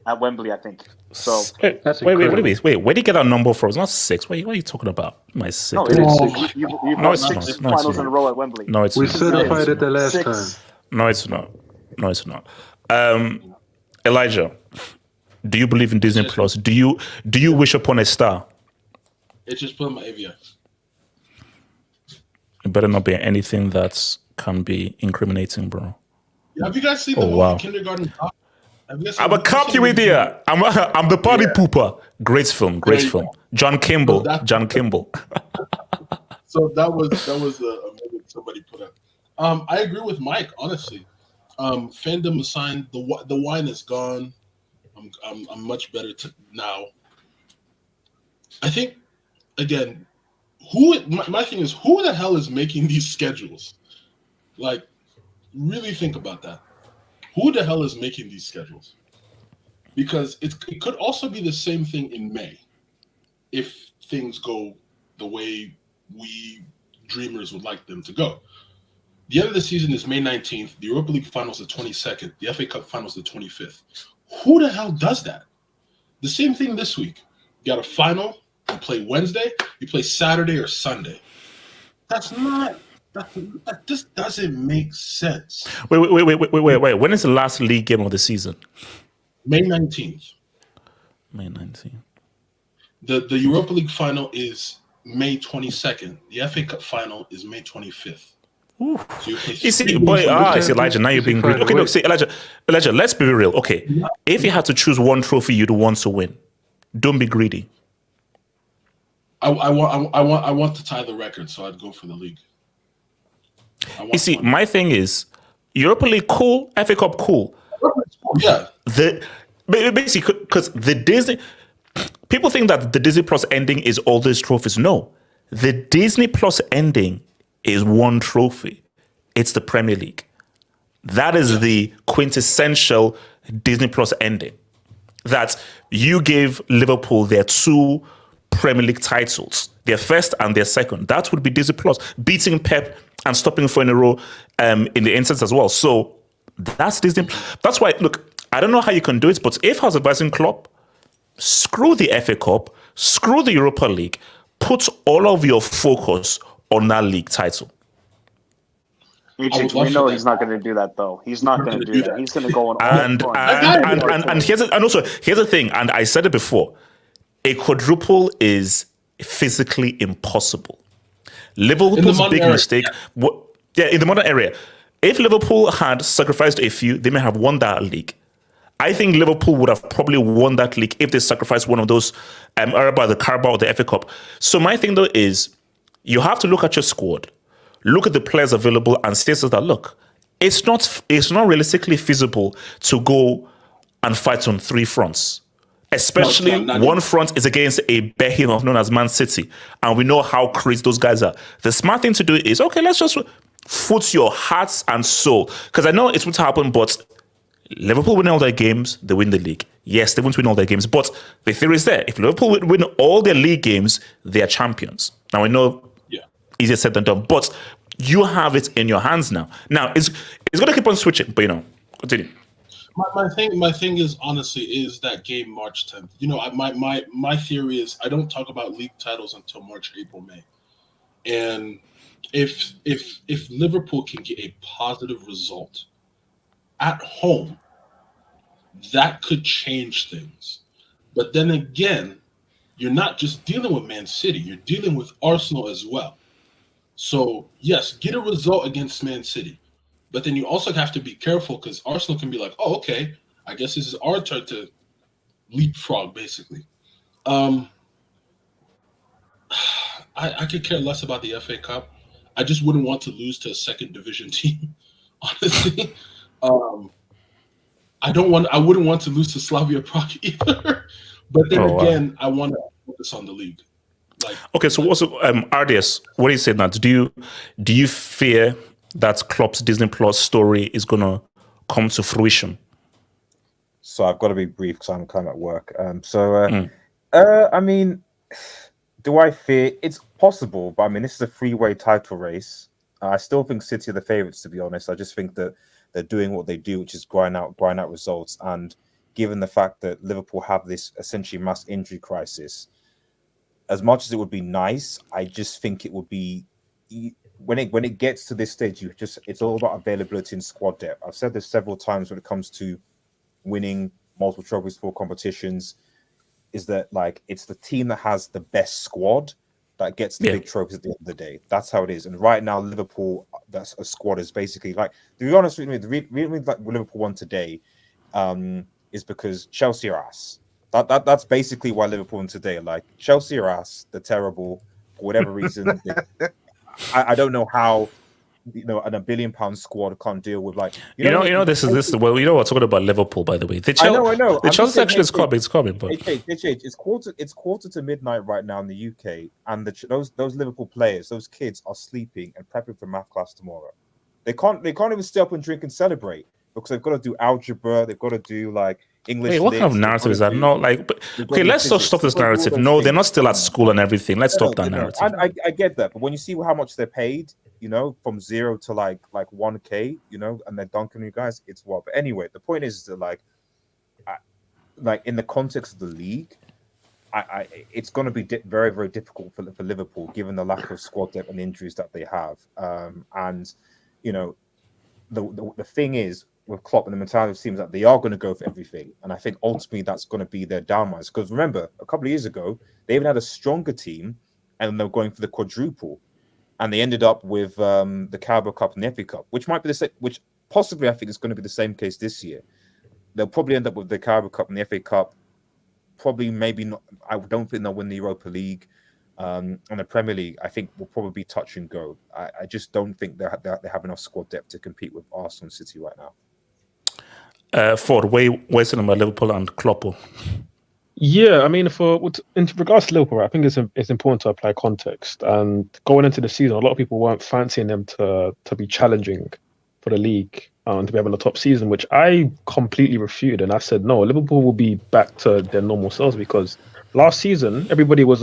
at Wembley, I think. So wait, where did you get that number from? It's not 6. What are you talking about? My 6. No, it is 6. You've won 6 finals in a row at Wembley. No, it's we not. certified it the last time. No, it's not. Elijah, do you believe in Disney Plus? Do you wish upon a star? It's just put my AVX. It better not be anything that can be incriminating, bro. Have you guys seen the movie Kindergarten Cop? I'm a cop, you idiot. I'm the party pooper. Great film. John Kimball. So that was a movie somebody put up. I agree with Mike, honestly. Fandom aside, the wine is gone. I'm much better now. I think, again, my thing is, who the hell is making these schedules? Like, really think about that. Who the hell is making these schedules? Because it could also be the same thing in May if things go the way we dreamers would like them to go. The end of the season is May 19th. The Europa League finals the 22nd. The FA Cup finals the 25th. Who the hell does that? The same thing this week. You got a final. You play Wednesday. You play Saturday or Sunday. That just doesn't make sense. Wait. When is the last league game of the season? May 19th. May 19th. The Europa League final is May 22nd. The FA Cup final is May 25th. So you see, Elijah, now you're being greedy. Okay, no, see, Elijah, let's be real. Okay, if you had to choose one trophy you'd want to win, don't be greedy. I want to tie the record, so I'd go for the league. You see, my thing is Europa League cool, FA Cup cool. Yeah. Basically, because the Disney people think that the Disney Plus ending is all these trophies. No, The Disney Plus ending is one trophy. It's the Premier League. That is the quintessential Disney Plus ending. That you gave Liverpool their 2 Premier League titles, their first and their second. That would be Disney Plus, beating Pep and stopping 4 in a row in the instance as well. So that's Disney. That's why, look, I don't know how you can do it, but if I was advising Klopp, screw the FA Cup, screw the Europa League, put all of your focus on that league title. We know he's not going to do that, though. He's not going to do that. He's going to go on all And here's the thing, and I said it before, a quadruple is physically impossible. Liverpool's big mistake, in the modern era, if Liverpool had sacrificed a few, they may have won that league. I think Liverpool would have probably won that league if they sacrificed one of those, either the Carabao or the FA Cup. So my thing, though, is you have to look at your squad, look at the players available, and say that, look, it's not realistically feasible to go and fight on 3 fronts. Especially one front is against a behemoth known as Man City. And we know how crazy those guys are. The smart thing to do is, okay, let's just put your hearts and soul. Because I know it's going to happen, but Liverpool win all their games, they win the league. Yes, they won't win all their games, but the theory is there. If Liverpool win all their league games, they are champions. Now, I know easier said than done, but you have it in your hands now. Now, it's going to keep on switching, but, continue. My thing is, honestly, is that game March 10th. My theory is I don't talk about league titles until March, April, May. And if Liverpool can get a positive result at home, that could change things. But then again, you're not just dealing with Man City, you're dealing with Arsenal as well. So, yes, get a result against Man City. But then you also have to be careful because Arsenal can be like, oh, okay, I guess this is our turn to leapfrog, basically. I could care less about the FA Cup. I just wouldn't want to lose to a second division team, honestly. I wouldn't want to lose to Slavia Prague either. But then again, I want to focus on the league. Okay, so also RDS, what do you say now? Do you fear that Klopp's Disney Plus story is going to come to fruition? So I've got to be brief because I'm kind of at work. I mean, do I fear? It's possible, but I mean, this is a 3-way title race. I still think City are the favourites, to be honest. I just think that they're doing what they do, which is grind out results. And given the fact that Liverpool have this essentially mass injury crisis, as much as it would be nice, I just think it would be when it gets to this stage, it's all about availability and squad depth. I've said this several times when it comes to winning multiple trophies for competitions, is that it's the team that has the best squad that gets the big trophies at the end of the day. That's how it is. And right now, Liverpool, that's a squad is basically to be honest with me, the reason Liverpool won today is because Chelsea are ass. That's basically why Liverpool won today. Chelsea are ass. They're terrible for whatever reason. I don't know how an £1 billion squad can't deal with we're talking about Liverpool, by the way. I know. The Chelsea section is coming, but it's quarter to midnight right now in the UK, and those Liverpool players, those kids are sleeping and prepping for math class tomorrow. They can't even stay up and drink and celebrate because they've got to do algebra, they've got to do English. Wait, what kind of narrative is that? No, let's just stop this narrative. No, they're not still at school and everything. Let's stop that narrative. I get that, but when you see how much they're paid, from 0 to like 1K, and they're dunking you guys, it's what. But anyway, the point is that in the context of the league, it's going to be very, very difficult for Liverpool given the lack of squad depth and injuries that they have. The thing is, with Klopp and the mentality of teams that they are going to go for everything. And I think ultimately that's going to be their downrise. Because remember, a couple of years ago, they even had a stronger team and they were going for the quadruple. And they ended up with the Carabao Cup and the FA Cup, which might be the same, which possibly I think is going to be the same case this year. They'll probably end up with the Carabao Cup and the FA Cup. Probably, maybe not. I don't think they'll win the Europa League. And the Premier League, I think, will probably be touch and go. I just don't think they have enough squad depth to compete with Arsenal and City right now. Ford, where's it about Liverpool and Klopp? Yeah, I mean, in regards to Liverpool, I think it's important to apply context. And going into the season, a lot of people weren't fancying them to be challenging for the league and to be having a top season, which I completely refuted. And I said, no, Liverpool will be back to their normal selves because last season everybody was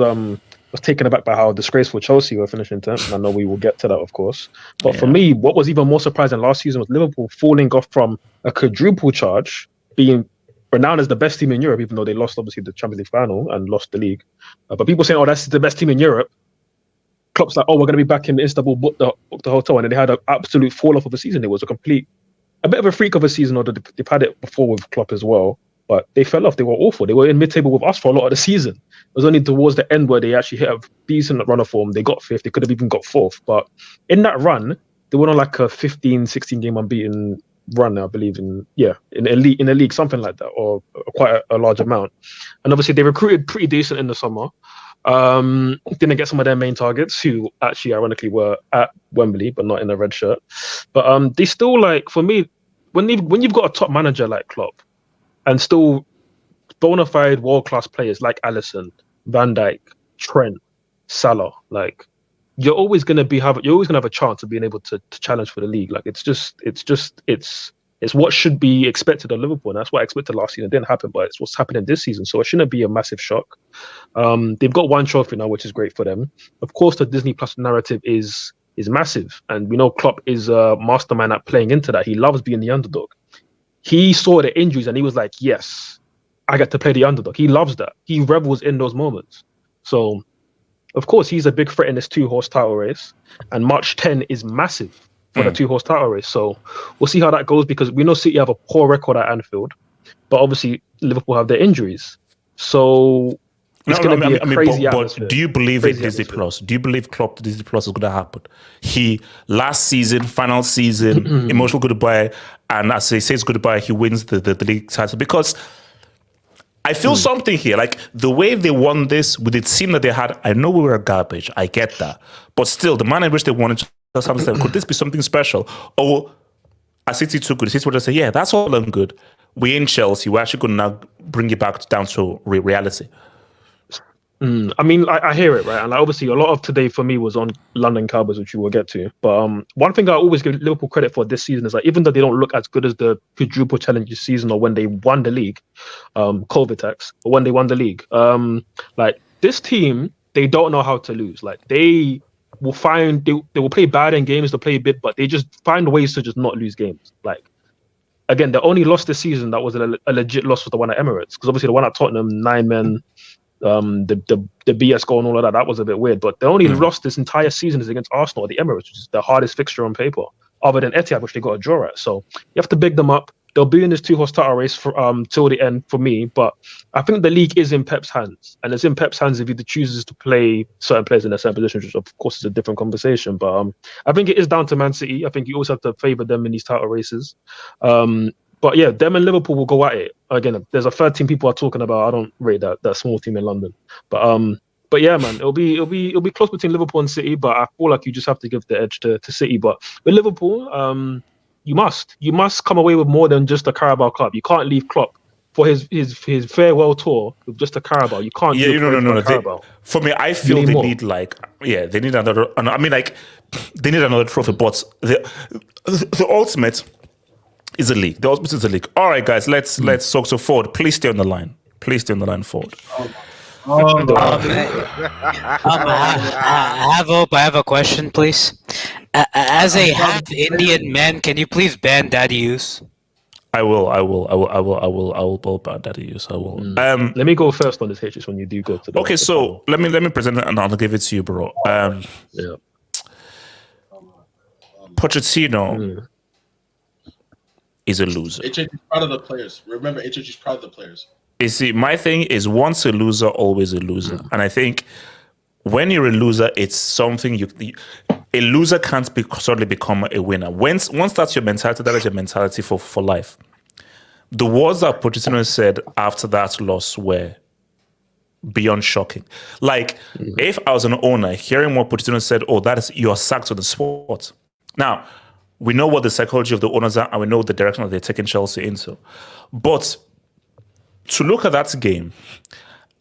taken aback by how disgraceful Chelsea were finishing 10th. And I know we will get to that, of course. But for me, what was even more surprising last season was Liverpool falling off from a quadruple charge, being renowned as the best team in Europe, even though they lost obviously the Champions League final and lost the league. But people saying, "Oh, that's the best team in Europe." Klopp's like, "Oh, we're going to be back in Istanbul, book the hotel," and then they had an absolute fall off of a season. It was a bit of a freak of a season. Or they've had it before with Klopp as well, but they fell off. They were awful. They were in mid-table with us for a lot of the season. It was only towards the end where they actually hit a decent run of form. They got fifth. They could have even got fourth. But in that run, they went on like a 15, 16 game unbeaten run, I believe, in a league, something like that, or quite a large amount. And obviously they recruited pretty decent in the summer. Didn't get some of their main targets, who actually ironically were at Wembley but not in a red shirt. But they still, like, for me, when you've got a top manager like Klopp and still bona fide world-class players like Alisson, Van Dijk, Trent, Salah, like, you're always gonna have a chance of being able to challenge for the league. Like, it's what should be expected of Liverpool, and that's what I expected last season. It didn't happen, but it's what's happening this season. So it shouldn't be a massive shock. They've got one trophy now, which is great for them. Of course, the Disney Plus narrative is massive, and we know Klopp is a mastermind at playing into that. He loves being the underdog. He saw the injuries and he was like, "Yes, I get to play the underdog." He loves that. He revels in those moments. So, of course, he's a big threat in this 2-horse title race, and March 10 is massive for the 2-horse title race. So we'll see how that goes, because we know City have a poor record at Anfield, but obviously Liverpool have their injuries. So it's going to be a crazy atmosphere. But do you believe in Disney Plus? Do you believe Klopp Disney Plus is going to happen? Last season, final season, emotional goodbye, and as he says goodbye, he wins the league title, because I feel something here. Like, the way they won this with the team that they had, I know we were garbage. I get that. But still, the manner in which they won it, could this be something special? Or as City too good, City would just say, yeah, that's all and good. We're in Chelsea. We're actually going to now bring it back down to reality. I mean, I hear it, right? And like, obviously, a lot of today for me was on London Cowboys, which we will get to. But one thing I always give Liverpool credit for this season is, like, even though they don't look as good as the quadruple challenge season or when they won the league, COVID tax, or when they won the league, like, this team, they don't know how to lose. Like, they will they will play bad in games, they'll play a bit, but they just find ways to just not lose games. Like, again, the only loss this season that was a legit loss was the one at Emirates, because obviously the one at Tottenham, 9 men. The BS goal and all of that was a bit weird, but the only loss this entire season is against Arsenal at the Emirates, which is the hardest fixture on paper, other than Etihad, which they got a draw at. So you have to big them up. They'll be in this 2-horse title race for till the end for me, but I think the league is in Pep's hands, and it's in Pep's hands if he chooses to play certain players in their certain positions, which of course is a different conversation. But I think it is down to Man City. I think you also have to favour them in these title races. But yeah, them and Liverpool will go at it. Again, there's a third team people are talking about. I don't rate that small team in London. But yeah, man, it'll be close between Liverpool and City. But I feel like you just have to give the edge to City. But with Liverpool, you must come away with more than just a Carabao Cup. You can't leave Klopp for his farewell tour with just a Carabao. You can't. Yeah, no. For me, I feel they need they need another. I mean, like, they need another trophy. But the ultimate is a league. The ultimate is a league. All right, guys, let's talk. So Ford, please stay on the line. Ford. I have a question, please. As a half Indian man, can you please ban daddy use? I will ban daddy use. I will. Let me go first on this, Hitches, when you do go to the. Okay, so let me present it and I'll give it to you, bro. Pochettino is a loser. HH is proud of the players. Remember, HH is proud of the players. You see, my thing is, once a loser, always a loser. And I think when you're a loser, it's something a loser can't suddenly become a winner. Once that's your mentality, that is your mentality for life. The words that Pochettino said after that loss were beyond shocking. Like, if I was an owner, hearing what Pochettino said, you're sacked on the spot. Now, we know what the psychology of the owners are, and we know the direction that they're taking Chelsea into. But to look at that game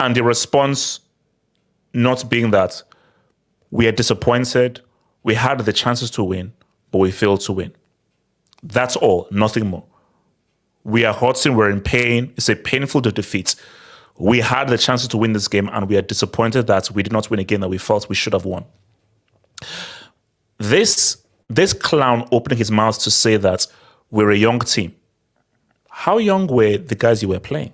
and the response not being that we are disappointed, we had the chances to win, but we failed to win. That's all, nothing more. We are hurting, we're in pain. It's a painful defeat. We had the chances to win this game, and we are disappointed that we did not win a game that we felt we should have won. This clown opening his mouth to say that we're a young team. How young were the guys you were playing?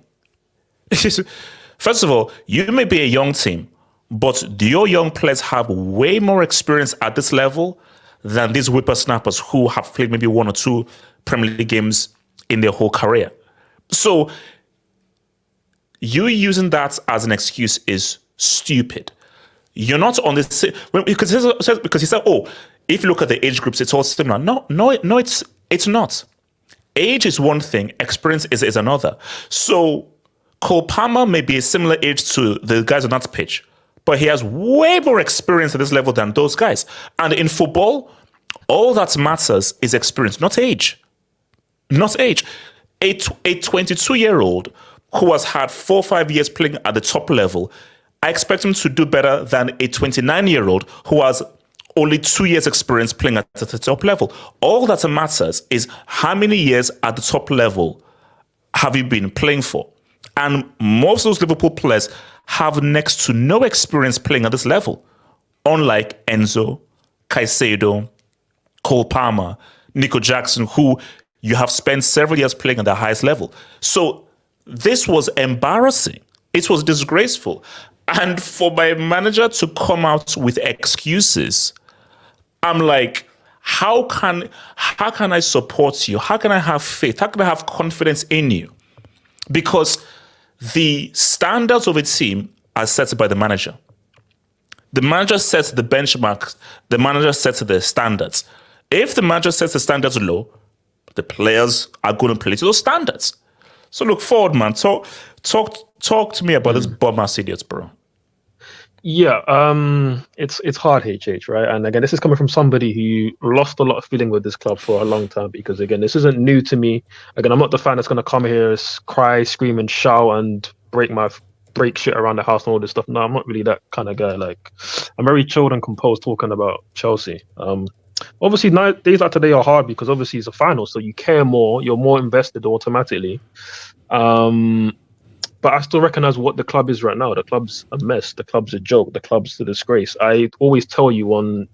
First of all, you may be a young team, but your young players have way more experience at this level than these whippersnappers who have played maybe 1 or 2 Premier League games in their whole career. So you using that as an excuse is stupid. You're not on this because he said, "Oh, if you look at the age groups, it's all similar." No, it's not. Age is one thing, experience is another. So Cole Palmer may be a similar age to the guys on that pitch, but he has way more experience at this level than those guys. And in football, all that matters is experience, not age. Not age. A 22-year-old who has had 4 or 5 years playing at the top level, I expect him to do better than a 29-year-old who has only 2 years experience playing at the top level. All that matters is how many years at the top level have you been playing for? And most of those Liverpool players have next to no experience playing at this level, unlike Enzo, Caicedo, Cole Palmer, Nico Jackson, who you have spent several years playing at the highest level. So this was embarrassing. It was disgraceful. And for my manager to come out with excuses, I'm like, how can I support you? How can I have faith? How can I have confidence in you? Because the standards of a team are set by the manager. The manager sets the benchmarks. The manager sets the standards. If the manager sets the standards low, the players are going to play to those standards. So look forward, man. Talk to me about this bum-ass idiots, bro. Yeah, it's hard, HH, right? And again, this is coming from somebody who lost a lot of feeling with this club for a long time, because again, this isn't new to me. Again, I'm not the fan that's going to come here, cry, scream, and shout and break shit around the house and all this stuff. No, I'm not really that kind of guy. Like, I'm very chilled and composed talking about Chelsea. Obviously, days like today are hard because obviously it's a final, so you care more, you're more invested automatically. But I still recognize what the club is right now. The club's a mess. The club's a joke. The club's a disgrace. I always tell you on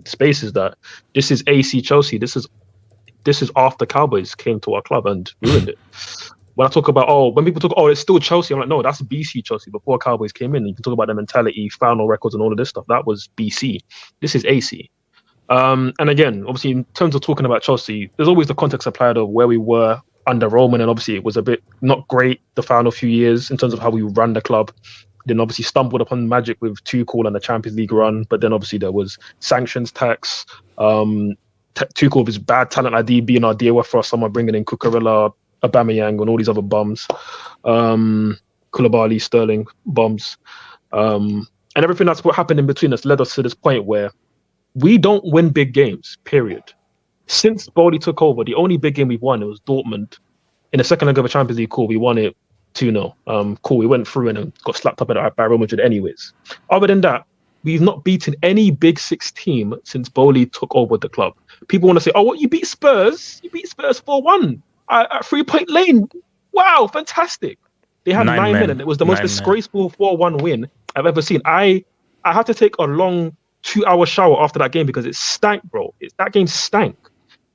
spaces that this is AC Chelsea. This is after Cowboys came to our club and ruined it. When I talk about, when people talk, it's still Chelsea, I'm like, no, that's BC Chelsea before Cowboys came in. You can talk about the mentality, final records and all of this stuff. That was BC. This is AC. And again, obviously, in terms of talking about Chelsea, there's always the context applied of where we were under Roman, and obviously it was a bit not great the final few years in terms of how we ran the club. Then obviously stumbled upon magic with Tuchel and the Champions League run, but then obviously there was sanctions tax, Tuchel with his bad talent ID being our deal for us, someone bringing in Cucurella, Aubameyang and all these other bums, Koulibaly, Sterling, bums, and everything that's what happened in between us led us to this point where we don't win big games, period. Since Bowley took over, the only big game we've won, it was Dortmund. In the second leg of a Champions League, cool, we won it 2-0. Cool, we went through and got slapped up by Real Madrid anyways. Other than that, we've not beaten any Big Six team since Bowley took over the club. People want to say, you beat Spurs? You beat Spurs 4-1 at 3 Point Lane. Wow, fantastic. They had 9 men, and it was the most disgraceful 4-1 win I've ever seen. I had to take a long 2-hour shower after that game because it stank, bro. That game stank.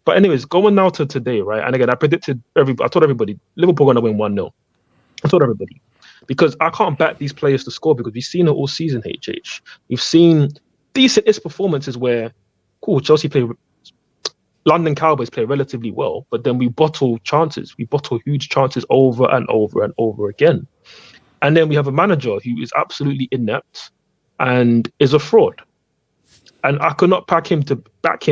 But anyways, going now to today, right? And again, I told everybody, Liverpool going to win 1-0. I told everybody. Because I can't back these players to score because we've seen it all season, HH. We've seen decent-ish performances where, cool, London Cowboys play relatively well, but then we bottle chances. We bottle huge chances over and over and over again. And then we have a manager who is absolutely inept and is a fraud. And I could not back him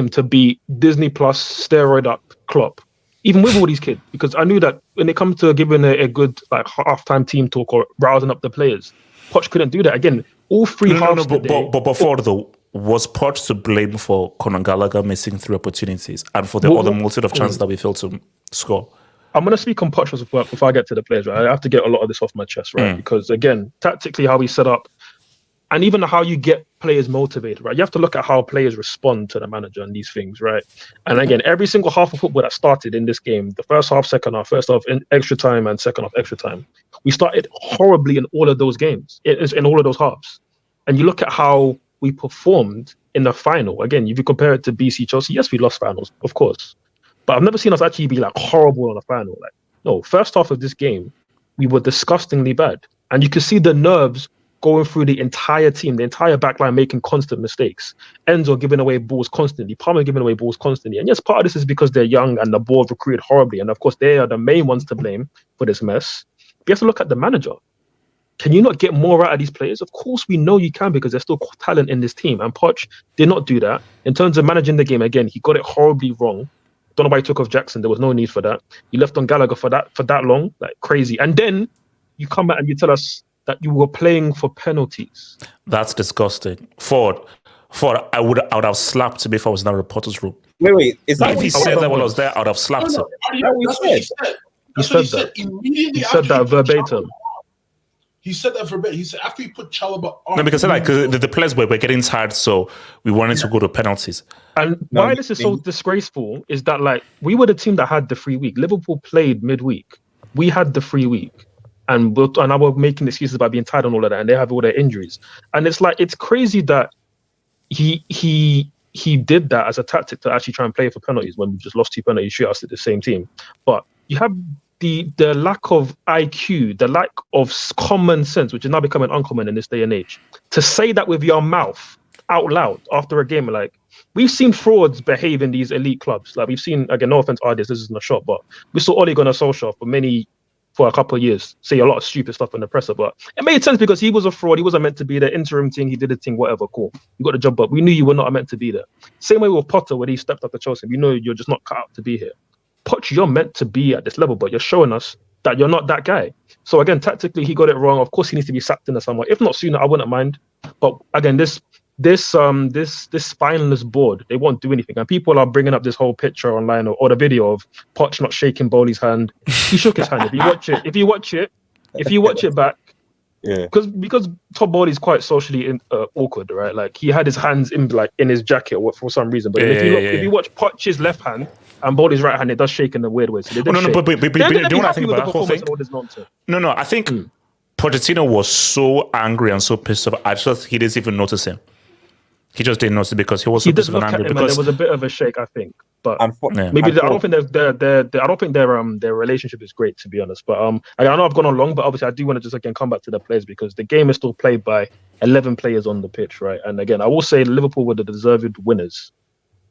to be Disney Plus steroid up Klopp, even with all these kids, because I knew that when it comes to giving a good like halftime team talk or rousing up the players, Poch couldn't do that. Again, all three halves. But before though, was Poch to blame for Conor Gallagher missing 3 opportunities and for the other multitude of chances that we failed to score? I'm gonna speak on Pochettino before I get to the players. Right, I have to get a lot of this off my chest, right? Because again, tactically, how we set up, and even how you get players motivated, right? You have to look at how players respond to the manager and these things, right? And again, every single half of football that started in this game, the first half, second half, first half in extra time, and second half extra time, we started horribly in all of those games, in all of those halves. And you look at how we performed in the final. Again, if you compare it to BC Chelsea, yes, we lost finals, of course. But I've never seen us actually be like horrible on a final. Like, no, first half of this game, we were disgustingly bad. And you can see the nerves going through the entire team, the entire backline making constant mistakes. Enzo giving away balls constantly, Palmer giving away balls constantly. And yes, part of this is because they're young and the board recruited horribly. And of course, they are the main ones to blame for this mess. But you have to look at the manager. Can you not get more out of these players? Of course, we know you can because there's still talent in this team. And Poch did not do that. In terms of managing the game, again, he got it horribly wrong. Don't know why he took off Jackson. There was no need for that. He left on Gallagher for that long, like crazy. And then you come back and you tell us that you were playing for penalties. That's disgusting. Ford, I would have slapped him if I was in that reporter's room. Wait, is that if he said that when I was there, I would have slapped him. That's what he said. That's what he said immediately. He said that verbatim. He said that verbatim. He said after he put Chalobah on. No, because the players were getting tired, so we wanted to go to penalties. And why this is so disgraceful is that like we were the team that had the free week. Liverpool played midweek. We had the free week. And I were making excuses about being tired and all of that, and they have all their injuries. And it's like it's crazy that he did that as a tactic to actually try and play for penalties when we just lost 2 penalty shootouts to the same team. But you have the lack of IQ, the lack of common sense, which is now becoming uncommon in this day and age, to say that with your mouth out loud after a game. Like we've seen frauds behave in these elite clubs. Like we've seen, again, no offense, this isn't a shot, but we saw Ole Gunnar Solskjaer for a couple of years say a lot of stupid stuff in the presser, but it made sense because he was a fraud. He wasn't meant to be the interim thing. He did a thing, whatever, cool. You got the job, but we knew you were not meant to be there. Same way with Potter when he stepped up to Chelsea. We know you're just not cut out to be here. Poch, you're meant to be at this level, but you're showing us that you're not that guy. So again, tactically, he got it wrong. Of course, he needs to be sacked in there somewhere. If not sooner, I wouldn't mind. But again, this spineless board, they won't do anything. And people are bringing up this whole picture online or the video of Poch not shaking Bowley's hand. He shook his hand. If you watch it back, yeah, because Todd Bowley's quite socially awkward, right? Like he had his hands in his jacket for some reason. But if you watch Poch's left hand and Bowley's right hand, it does shake in a weird way. So they but you know what I think about that whole thing? No, I think Pochettino was so angry and so pissed off. I just he didn't even notice him. He just didn't notice it because he was so pissed and angry. Because there was a bit of a shake, I think. But maybe I don't think their relationship is great, to be honest. But I know I've gone on long, but obviously I do want to just again come back to the players because the game is still played by 11 players on the pitch, right? And again, I will say Liverpool were the deserved winners.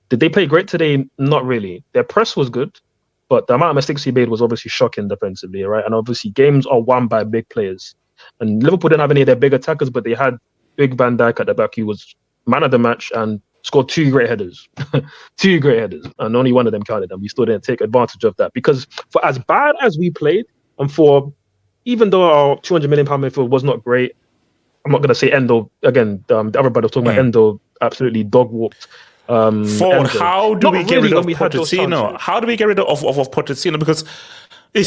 Did they play great today? Not really. Their press was good, but the amount of mistakes he made was obviously shocking defensively, right? And obviously games are won by big players. And Liverpool didn't have any of their big attackers, but they had Big Van Dijk at the back, who was man of the match and scored 2 great headers. 2 great headers. And only one of them counted, and we still didn't take advantage of that. Because for as bad as we played, and for even though our £200 million midfield was not great, I'm not going to say Endo again. The other brother was talking about Endo absolutely dog walked. How do we get rid of Pochettino? How do we get rid of Pochettino? Because do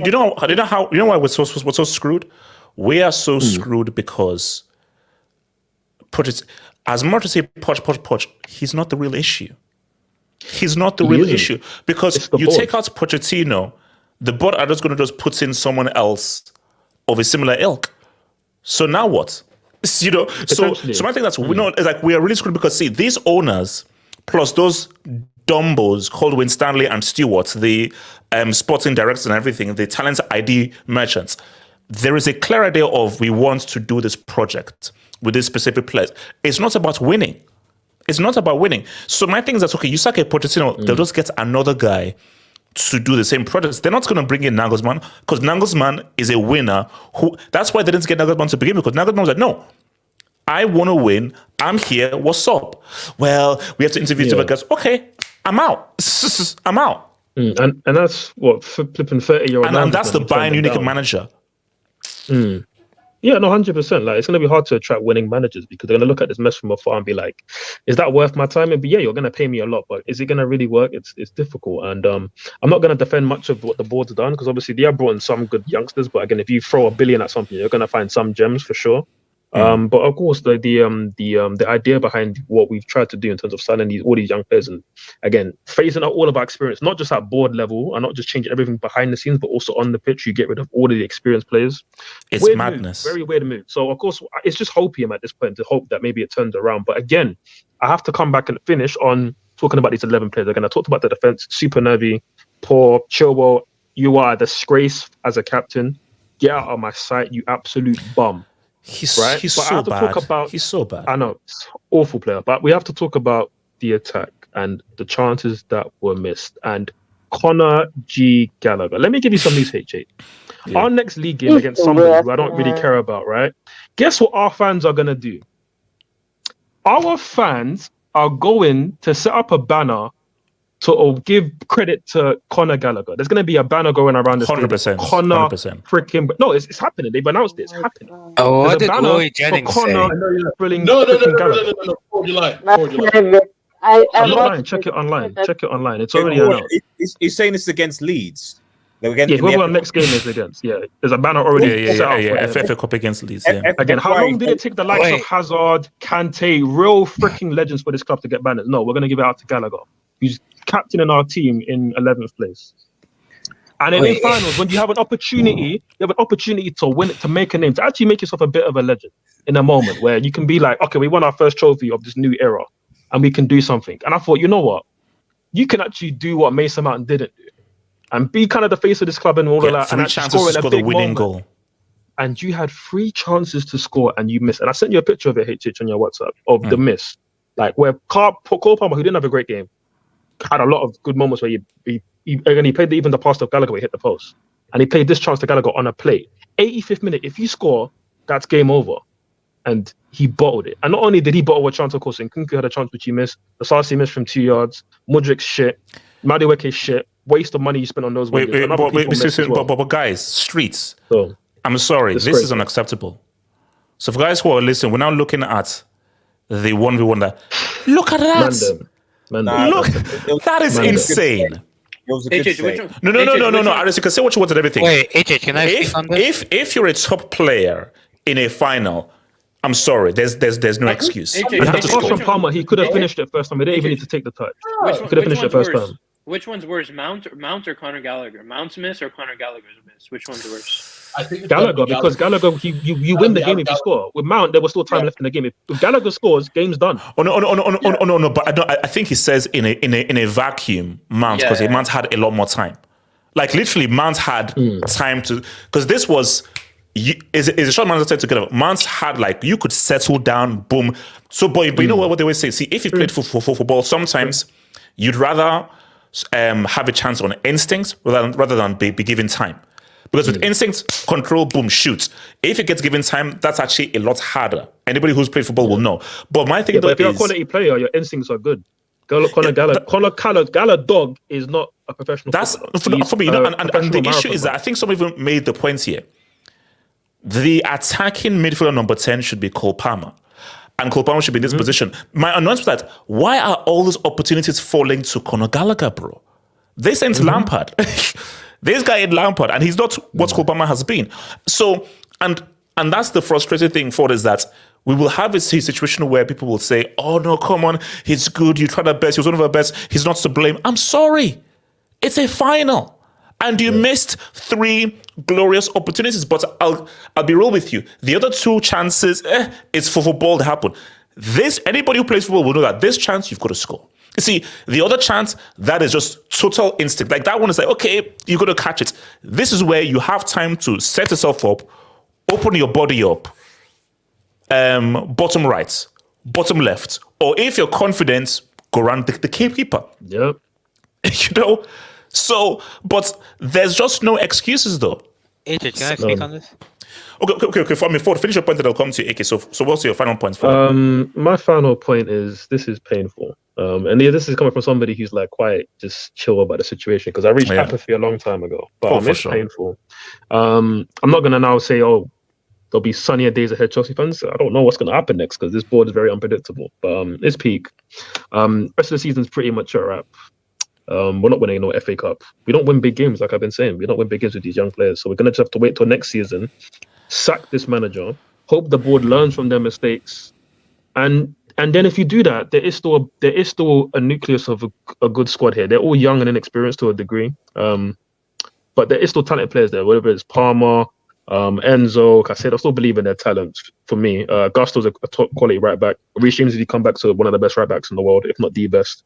you know why we're so screwed? We are so screwed because as much as say Poch, he's not the real issue. He's not the real issue because you take out Pochettino, the board are just going to just put in someone else of a similar ilk. So now what? So my thing that's we are really screwed because see these owners plus those dumbos called Wayne Stanley and Stewart, the sporting directors and everything, the talent ID merchants. There is a clear idea of we want to do this project with this specific players. It's not about winning. It's not about winning. So my thing is that okay, you sack a Pochettino, they'll just get another guy to do the same projects. They're not going to bring in Nagelsmann because Nagelsmann is a winner. That's why they didn't get Nagelsmann to begin with, because Nagelsmann was like, no, I want to win. I'm here. What's up? Well, we have to interview the guys. Okay, I'm out. I'm out. And that's what flipping 30-year-old. And that's the Bayern Munich manager. Yeah, Yeah, no, 100%. Like, it's going to be hard to attract winning managers because they're going to look at this mess from afar and be like, "Is that worth my time?" And be, yeah, you're going to pay me a lot, but is it going to really work? It's difficult. And I'm not going to defend much of what the board's done because obviously they have brought in some good youngsters. But again, if you throw $1 billion at something, you're going to find some gems for sure. But of course, the idea behind what we've tried to do in terms of signing all these young players and again phasing out all of our experience, not just at board level and not just changing everything behind the scenes, but also on the pitch, you get rid of all of the experienced players. It's weird madness. Move, very weird move. So of course, it's just hopium at this point to hope that maybe it turns around. But again, I have to come back and finish on talking about these 11 players. Again, I talked about the defense, super nervy, poor, Chilwell. You are a disgrace as a captain. Get out of my sight, you absolute bum. He's so bad. He's so bad. I know, it's awful player. But we have to talk about the attack and the chances that were missed. And Conor G. Gallagher. Let me give you some news, H8. Yeah. Our next league game against somebody who I don't really care about, right? Guess what our fans are going to do? Our fans are going to set up a banner to give credit to Conor Gallagher. There's going to be a banner going around the 100%. Conor freaking... No, it's happening. They've announced it. It's happening. Oh, what did Roy Jennings say? No. You're lying. I'm not lying. Check it online. It's already announced. He's saying it's against Leeds. Whoever our next game is against. Yeah, there's a banner already set up. Yeah. FA Cup against Leeds. Yeah. Again, how long did it take the likes of Hazard, Kante, real freaking legends for this club to get banners? No, we're going to give it out to Gallagher, who's captaining our team in 11th place. And then in finals, when you have an opportunity, to win it, to make a name, to actually make yourself a bit of a legend in a moment where you can be like, okay, we won our first trophy of this new era and we can do something. And I thought, you know what? You can actually do what Mason Mount didn't do and be kind of the face of this club and all of that. 3 chances to score the winning goal. And you had 3 chances to score and you missed. And I sent you a picture of it, HH, on your WhatsApp, of the miss. Like where Cole Palmer, who didn't have a great game, had a lot of good moments where he played even the pass to Gallagher where he hit the post. And he played this chance to Gallagher on a plate. 85th minute, if you score, that's game over. And he bottled it. And not only did he bottle a chance, of course, Nkunku had a chance which he missed. The Sarsi missed from 2 yards. Modric shit. Madueke shit. Waste of money you spent on those wingers. But guys, streets. So, I'm sorry, this is unacceptable. So for guys who are listening, we're now looking at the 1v1 that. Look at that. Look, that is insane. No. Aris, you can say what you want and everything. Wait, AJ, can I speak on this? If you're a top player in a final, I'm sorry, there's no excuse. From Palmer, he could have finished it first time. He didn't even need to take the touch. He could have finished it first time. Which one's worse, Mount or Conor Gallagher? Mount's miss or Conor Gallagher's miss? Which one's worse? I think Gallagher, because Gallagher, you win the game if you score. With Mount, there was still time left in the game. If Gallagher scores, game's done. No. But I think he says in a vacuum, Mount, because Mount had a lot more time. Like literally, Mount had time to, because this was. Is a short Mount time together. Mount had like you could settle down, boom. So, but you know what they always say. See, if you played for football, sometimes you'd rather have a chance on instincts rather than be given time. Because with instincts, control, boom, shoot. If it gets given time, that's actually a lot harder. Anybody who's played football will know. But my thing though if you're a quality player, your instincts are good. Conor Gallagher dog is not a professional. That's for me. And the issue is that I think some of them made the point here. The attacking midfielder number 10 should be Cole Palmer. And Cole Palmer should be in this position. My annoyance was that, why are all these opportunities falling to Conor Gallagher, bro? They sent Lampard. This guy in Lampard, and he's not what Cole Palmer has been. So, and that's the frustrating thing for us, that we will have a situation where people will say, oh no, come on, he's good, you tried our best, he was one of our best, he's not to blame. I'm sorry. It's a final. And you missed 3 glorious opportunities. But I'll be real with you. The other 2 chances, it's for football to happen. Anybody who plays football will know that this chance, you've got to score. You see, the other chance, that is just total instinct. Like that one is like, okay, you've got to catch it. This is where you have time to set yourself up, open your body up, bottom right, bottom left. Or if you're confident, go around the keeper. Yep. You know? So, but there's just no excuses though. AJ, can I speak on this? Okay. For finish your point, that I'll come to you. Okay, so what's your final point for? My final point is this is painful. And this is coming from somebody who's like quite just chill about the situation, because I reached apathy a long time ago. But it's painful. I'm not gonna now say, oh, there'll be sunnier days ahead, Chelsea fans. I don't know what's going to happen next because this board is very unpredictable. But it's peak. Rest of the season's pretty much a wrap. We're not winning no FA Cup. We don't win big games, like I've been saying. We don't win big games with these young players. So we're going to just have to wait till next season, sack this manager, hope the board learns from their mistakes, and then if you do that, there is still a nucleus of a good squad here. They're all young and inexperienced to a degree, but there is still talented players there. Whether it's Palmer, Enzo, Caicedo, I still believe in their talent. For me, Gusto's a top quality right back. Reece James, if he come back to one of the best right backs in the world, if not the best.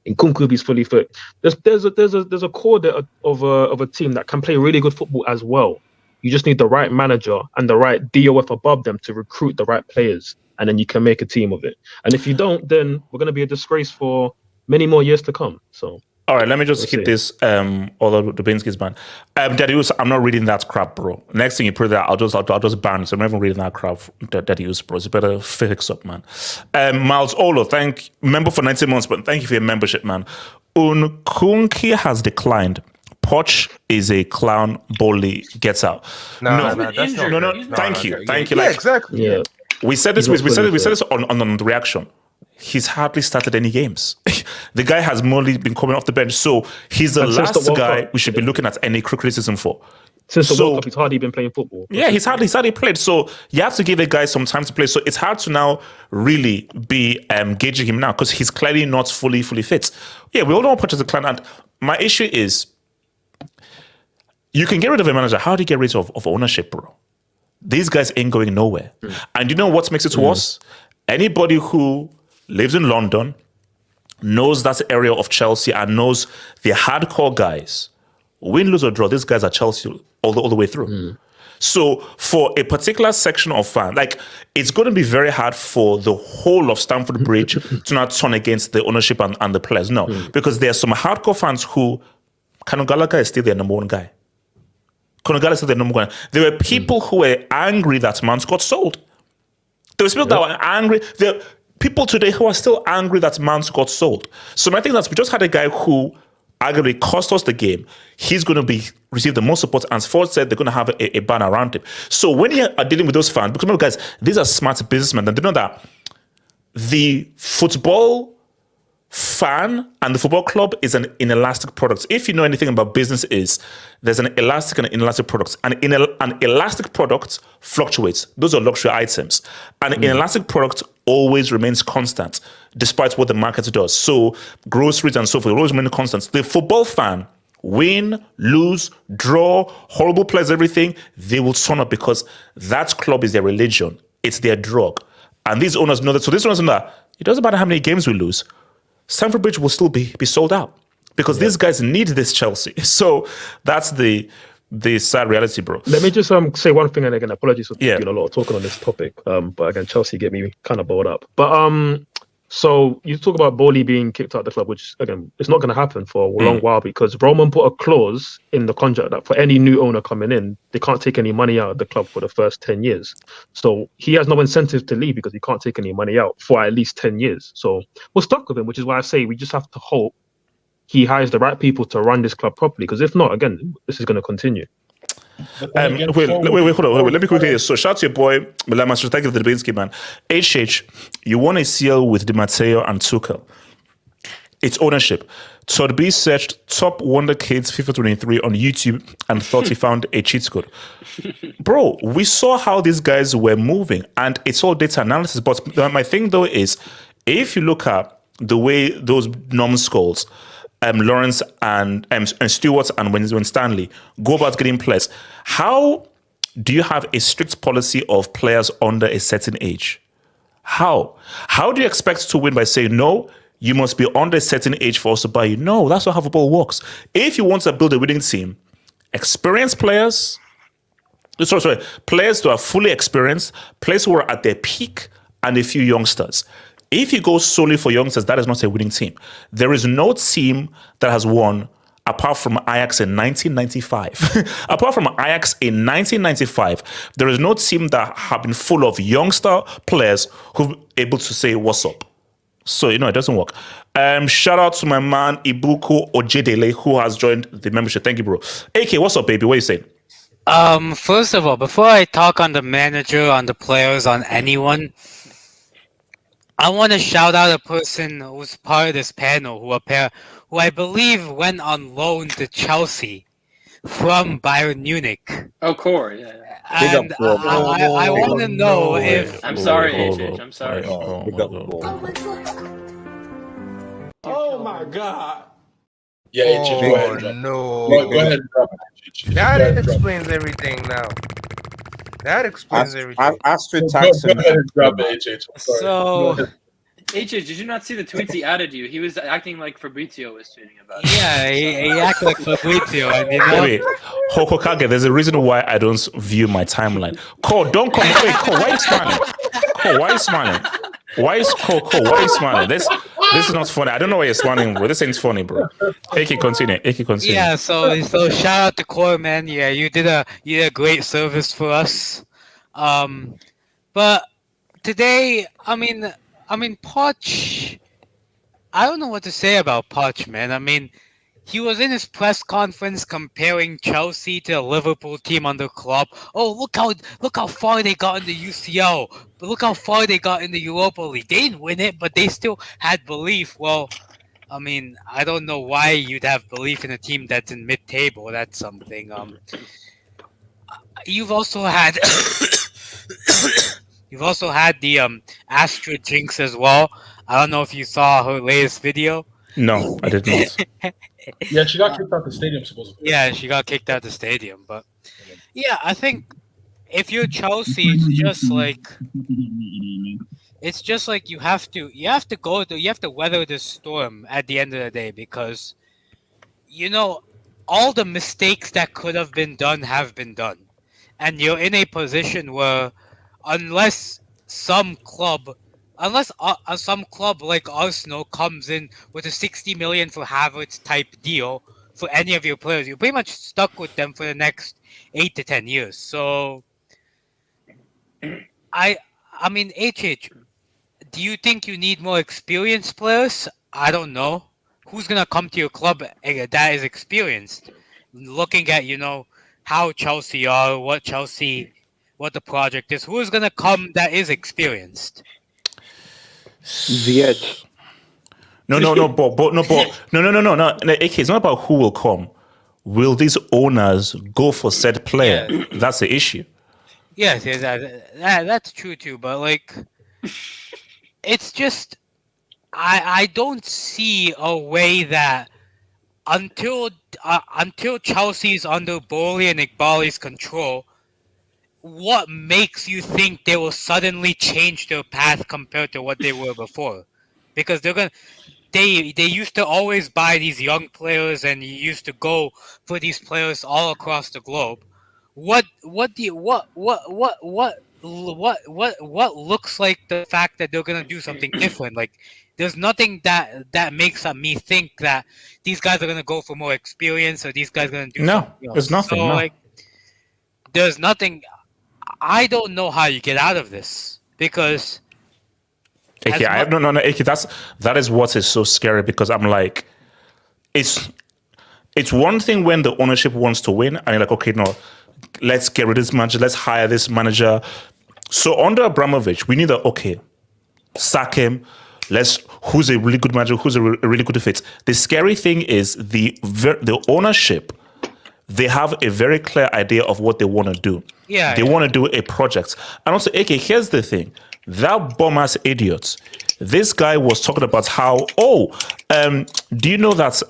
In Nkunku, he's fully fit. There's a core there of a team that can play really good football as well. You just need the right manager and the right DOF above them to recruit the right players, and then you can make a team of it. And if you don't, then we're going to be a disgrace for many more years to come. So. All right, let me just hit this. Although the Binsky's ban, Daddy, I'm not reading that crap, bro. Next thing you put that, I'll just ban. So I'm not even reading that crap, Daddy, bro. You better fix up, man. Miles Olo, member for 19 months, but thank you for your membership, man. Nkunku has declined. Poch is a clown. Bolly gets out. No. Thank you. Yeah, exactly. Yeah. We said this. We said this on the reaction. He's hardly started any games. The guy has mostly been coming off the bench, so he's the last guy we should be looking at any criticism for. Since the World Cup, he's hardly been playing football. Yeah, he's hardly played. So you have to give the guy some time to play. So it's hard to now really be gauging him now because he's clearly not fully fit. Yeah, we all know Poch as a clown. And my issue is, you can get rid of a manager. How do you get rid of ownership, bro? These guys ain't going nowhere. And you know what makes it worse? Anybody who lives in London, knows that area of Chelsea and knows the hardcore guys, win, lose or draw, these guys are Chelsea all the way through. So for a particular section of fans, like, it's going to be very hard for the whole of Stamford Bridge to not turn against the ownership and the players. No, because there are some hardcore fans who, Gallagher is still their number one guy. Gallagher is still their number one. There were people who were angry that Mount got sold. There were people that were angry. There people today who are still angry that Mount got sold. So my thing is that we just had a guy who arguably cost us the game. He's going to receive the most support, and Ford said they're going to have a ban around him. So when you are dealing with those fans, because remember, guys, these are smart businessmen, and they know that the football fan and the football club is an inelastic product. If you know anything about business, there's an elastic and inelastic products. And an elastic product fluctuates. Those are luxury items. And an inelastic product always remains constant, despite what the market does. So groceries and so forth always remain constant. The football fan, win, lose, draw, horrible players, everything, they will turn up because that club is their religion. It's their drug. And these owners know that. So these owners know that it doesn't matter how many games we lose, Stamford Bridge will still be sold out because these guys need this Chelsea. So that's the sad reality, bro. Let me just say one thing, and again, apologies for doing a lot of talking on this topic. But again, Chelsea get me kind of bored up. But so you talk about Bowley being kicked out of the club, which again, it's not going to happen for a long while because Roman put a clause in the contract that for any new owner coming in, they can't take any money out of the club for the first 10 years. So he has no incentive to leave because he can't take any money out for at least 10 years. So we're stuck with him, which is why I say we just have to hope he hires the right people to run this club properly. Because if not, again, this is going to continue. Wait, hold on. Let me quickly do this. So shout out to your boy, Milamaster. Thank you for the Dubinsky, man. HH, you won a CL with Di Matteo and Tuchel. It's ownership. Todd B searched top Wonder Kids FIFA 23 on YouTube and thought he found a cheat code. Bro, we saw how these guys were moving, and it's all data analysis. But my thing, though, is if you look at the way those numbskulls, Lawrence and Stewart and when Stanley go about getting players, how do you have a strict policy of players under a certain age? How do you expect to win by saying, no, you must be under a certain age for us to buy you? No, that's not how football works. If you want to build a winning team, experienced players, players who are fully experienced, players who are at their peak, and a few youngsters. If you go solely for youngsters, that is not a winning team. There is no team that has won apart from Ajax in 1995. Apart from Ajax in 1995, there is no team that have been full of youngster players who are able to say, what's up? So, it doesn't work. Shout out to my man, Ibuku Ojedele, who has joined the membership. Thank you, bro. AK, what's up, baby? What are you saying? First of all, before I talk on the manager, on the players, on anyone, I want to shout out a person who's part of this panel who I believe went on loan to Chelsea from Bayern Munich. Oh, Core. Yeah. Big up, And Core, man. I want to know if I'm sorry, hold HH. up. I'm sorry. Oh Big my up, God. Core. Oh my God. Yeah, HH, go ahead and Oh drop. no! Go ahead and drop it, HH. Go That ahead and drop it. explains everything now. That explains everything. Astrid Go Taxon. ahead and drop it, HH. I'm sorry. Go so. ahead. HH, did you not see the tweets he added you? He was acting like Fabrizio was tweeting about it. Yeah, he acted like Fabrizio, and you know. Wait, Hokokage, there's a reason why I don't view my timeline. Cole, don't come. Wait, Cole, why are you smiling? Cole, why are you smiling? Why is Cole, why are you smiling? This is not funny. I don't know why you're smiling, bro. This ain't funny, bro. AK, continue. Yeah, so shout out to Core, man. Yeah, you did a great service for us. But today, I mean, Poch. I don't know what to say about Poch, man. I mean, he was in his press conference comparing Chelsea to the Liverpool team under Klopp. Oh, look how far they got in the UCL, but look how far they got in the Europa League. They didn't win it, but they still had belief. Well, I mean, I don't know why you'd have belief in a team that's in mid-table. That's something. You've also had the Astra Jinx as well. I don't know if you saw her latest video. No, I did not. Yeah, she got kicked out the stadium, supposedly. Yeah, she got kicked out the stadium. But yeah, I think if you're Chelsea, it's just like you have to weather the storm at the end of the day, because you know all the mistakes that could have been done have been done, and you're in a position where unless some club like Arsenal comes in with a 60 million for Havertz type deal for any of your players, you're pretty much stuck with them for the next 8 to 10 years. So I mean, HH, do you think you need more experienced players? I don't know. Who's gonna come to your club that is experienced? Looking at how Chelsea are, what the project is. Who is gonna come that is experienced? Ziyech. No. AK, it's not about who will come. Will these owners go for said player? Yeah. That's the issue. Yes, that's true too. But like, it's just I don't see a way that until Chelsea's under Bowley and Iqbali's control, what makes you think they will suddenly change their path compared to what they were before? Because they used to always buy these young players, and you used to go for these players all across the globe. What looks like the fact that they're gonna do something different? Like, there's nothing that makes me think that these guys are gonna go for more experience, or these guys are gonna do something else. There's nothing. So, No. like, there's nothing. I don't know how you get out of this, because AK, AK, that is what is so scary, because I'm like, it's one thing when the ownership wants to win and you're like, okay, no, let's get rid of this manager, let's hire this manager. So under Abramovich, we knew that, okay, sack him. Who's a really good manager, who's a really good fit. The scary thing is the ownership, they have a very clear idea of what they want to do. They want to do a project. And also, AK, here's the thing. That bum-ass idiot, this guy was talking about how, do you know that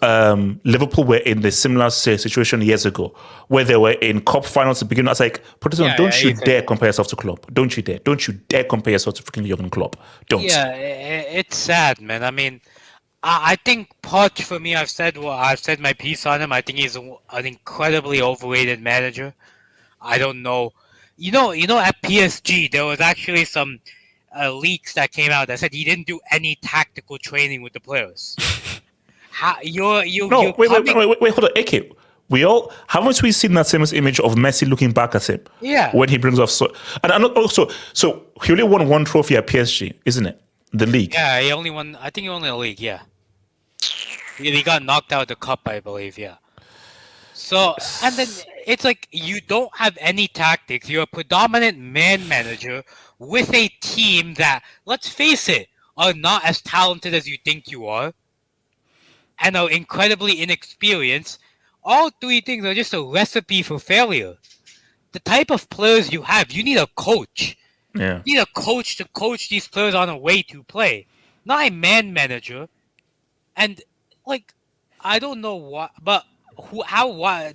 Liverpool were in the similar situation years ago, where they were in cup finals to begin? I was like, Pochettino, don't you dare compare yourself to Klopp. Don't you dare. Don't you dare compare yourself to freaking Jurgen Klopp. Don't. Yeah, it's sad, man. I mean, I think Poch, for me, I've said my piece on him. I think he's an incredibly overrated manager. I don't know. You know, at PSG, there was actually some leaks that came out that said he didn't do any tactical training with the players. Wait, hold on, AK. Haven't we seen that famous image of Messi looking back at him? Yeah. When he brings off, so he only won one trophy at PSG, isn't it? The league. Yeah, he only won. I think he won the league. Yeah. He got knocked out of the cup, I believe. Yeah. So, and then it's like you don't have any tactics. You're a predominant man manager with a team that, let's face it, are not as talented as you think you are, and are incredibly inexperienced. All three things are just a recipe for failure. The type of players you have, you need a coach. Yeah. You need a coach to coach these players on a way to play, not a man manager. And like, I don't know what, but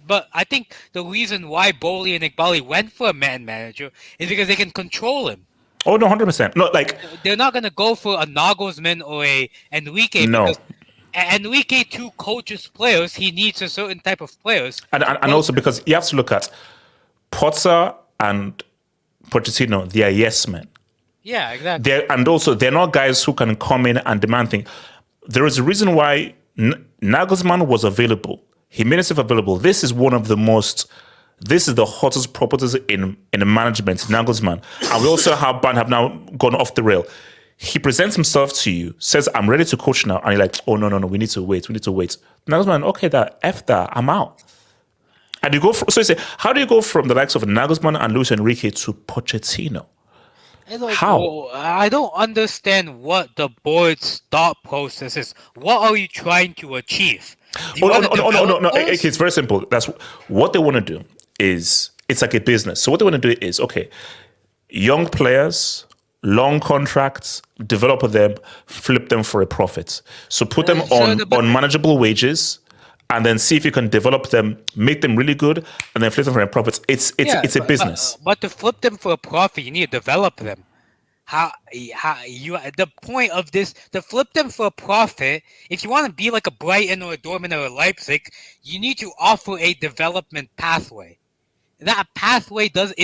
but I think the reason why Bowley and Iqbali went for a man manager is because they can control him. Oh no, 100%. No, like They're not gonna go for a Nagelsmann or a Enrique no. because Enrique too coaches players. He needs a certain type of players. And also because you have to look at Potter and Pochettino, they are yes men. Yeah, exactly. They're not guys who can come in and demand things. There is a reason why Nagelsmann was available. He made himself available. This is the hottest properties in management, Nagelsmann. And we also have now gone off the rail. He presents himself to you, says, I'm ready to coach now. And you're like, oh, no, we need to wait. Nagelsmann, okay, F that, I'm out. And you go how do you go from the likes of Nagelsmann and Luis Enrique to Pochettino? How? I don't understand what the board's thought process is. What are you trying to achieve? No. It's very simple. That's what they want to do. It's like a business. So what they want to do is, okay, young players, long contracts, develop them, flip them for a profit. So put them on manageable wages, and then see if you can develop them, make them really good, and then flip them for a profit. It's a business. But to flip them for a profit, you need to develop them. The point of this, to flip them for a profit, if you want to be like a Brighton or a Dortmund or a Leipzig, you need to offer a development pathway. That pathway doesn't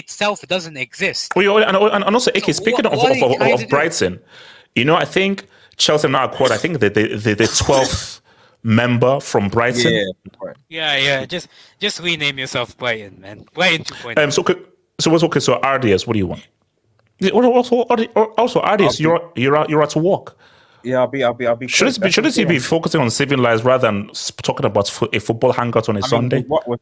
exist. And also, Ike, speaking of Brighton, I think Chelsea now acquired, I think the 12th member from Brighton. Yeah. Just rename yourself Brighton, man. Brighton 2.0. So RDS, what do you want? Also, RDS, you're at work. Yeah, I'll be. Shouldn't he be focusing on saving lives rather than talking about a football hangout on a Sunday? With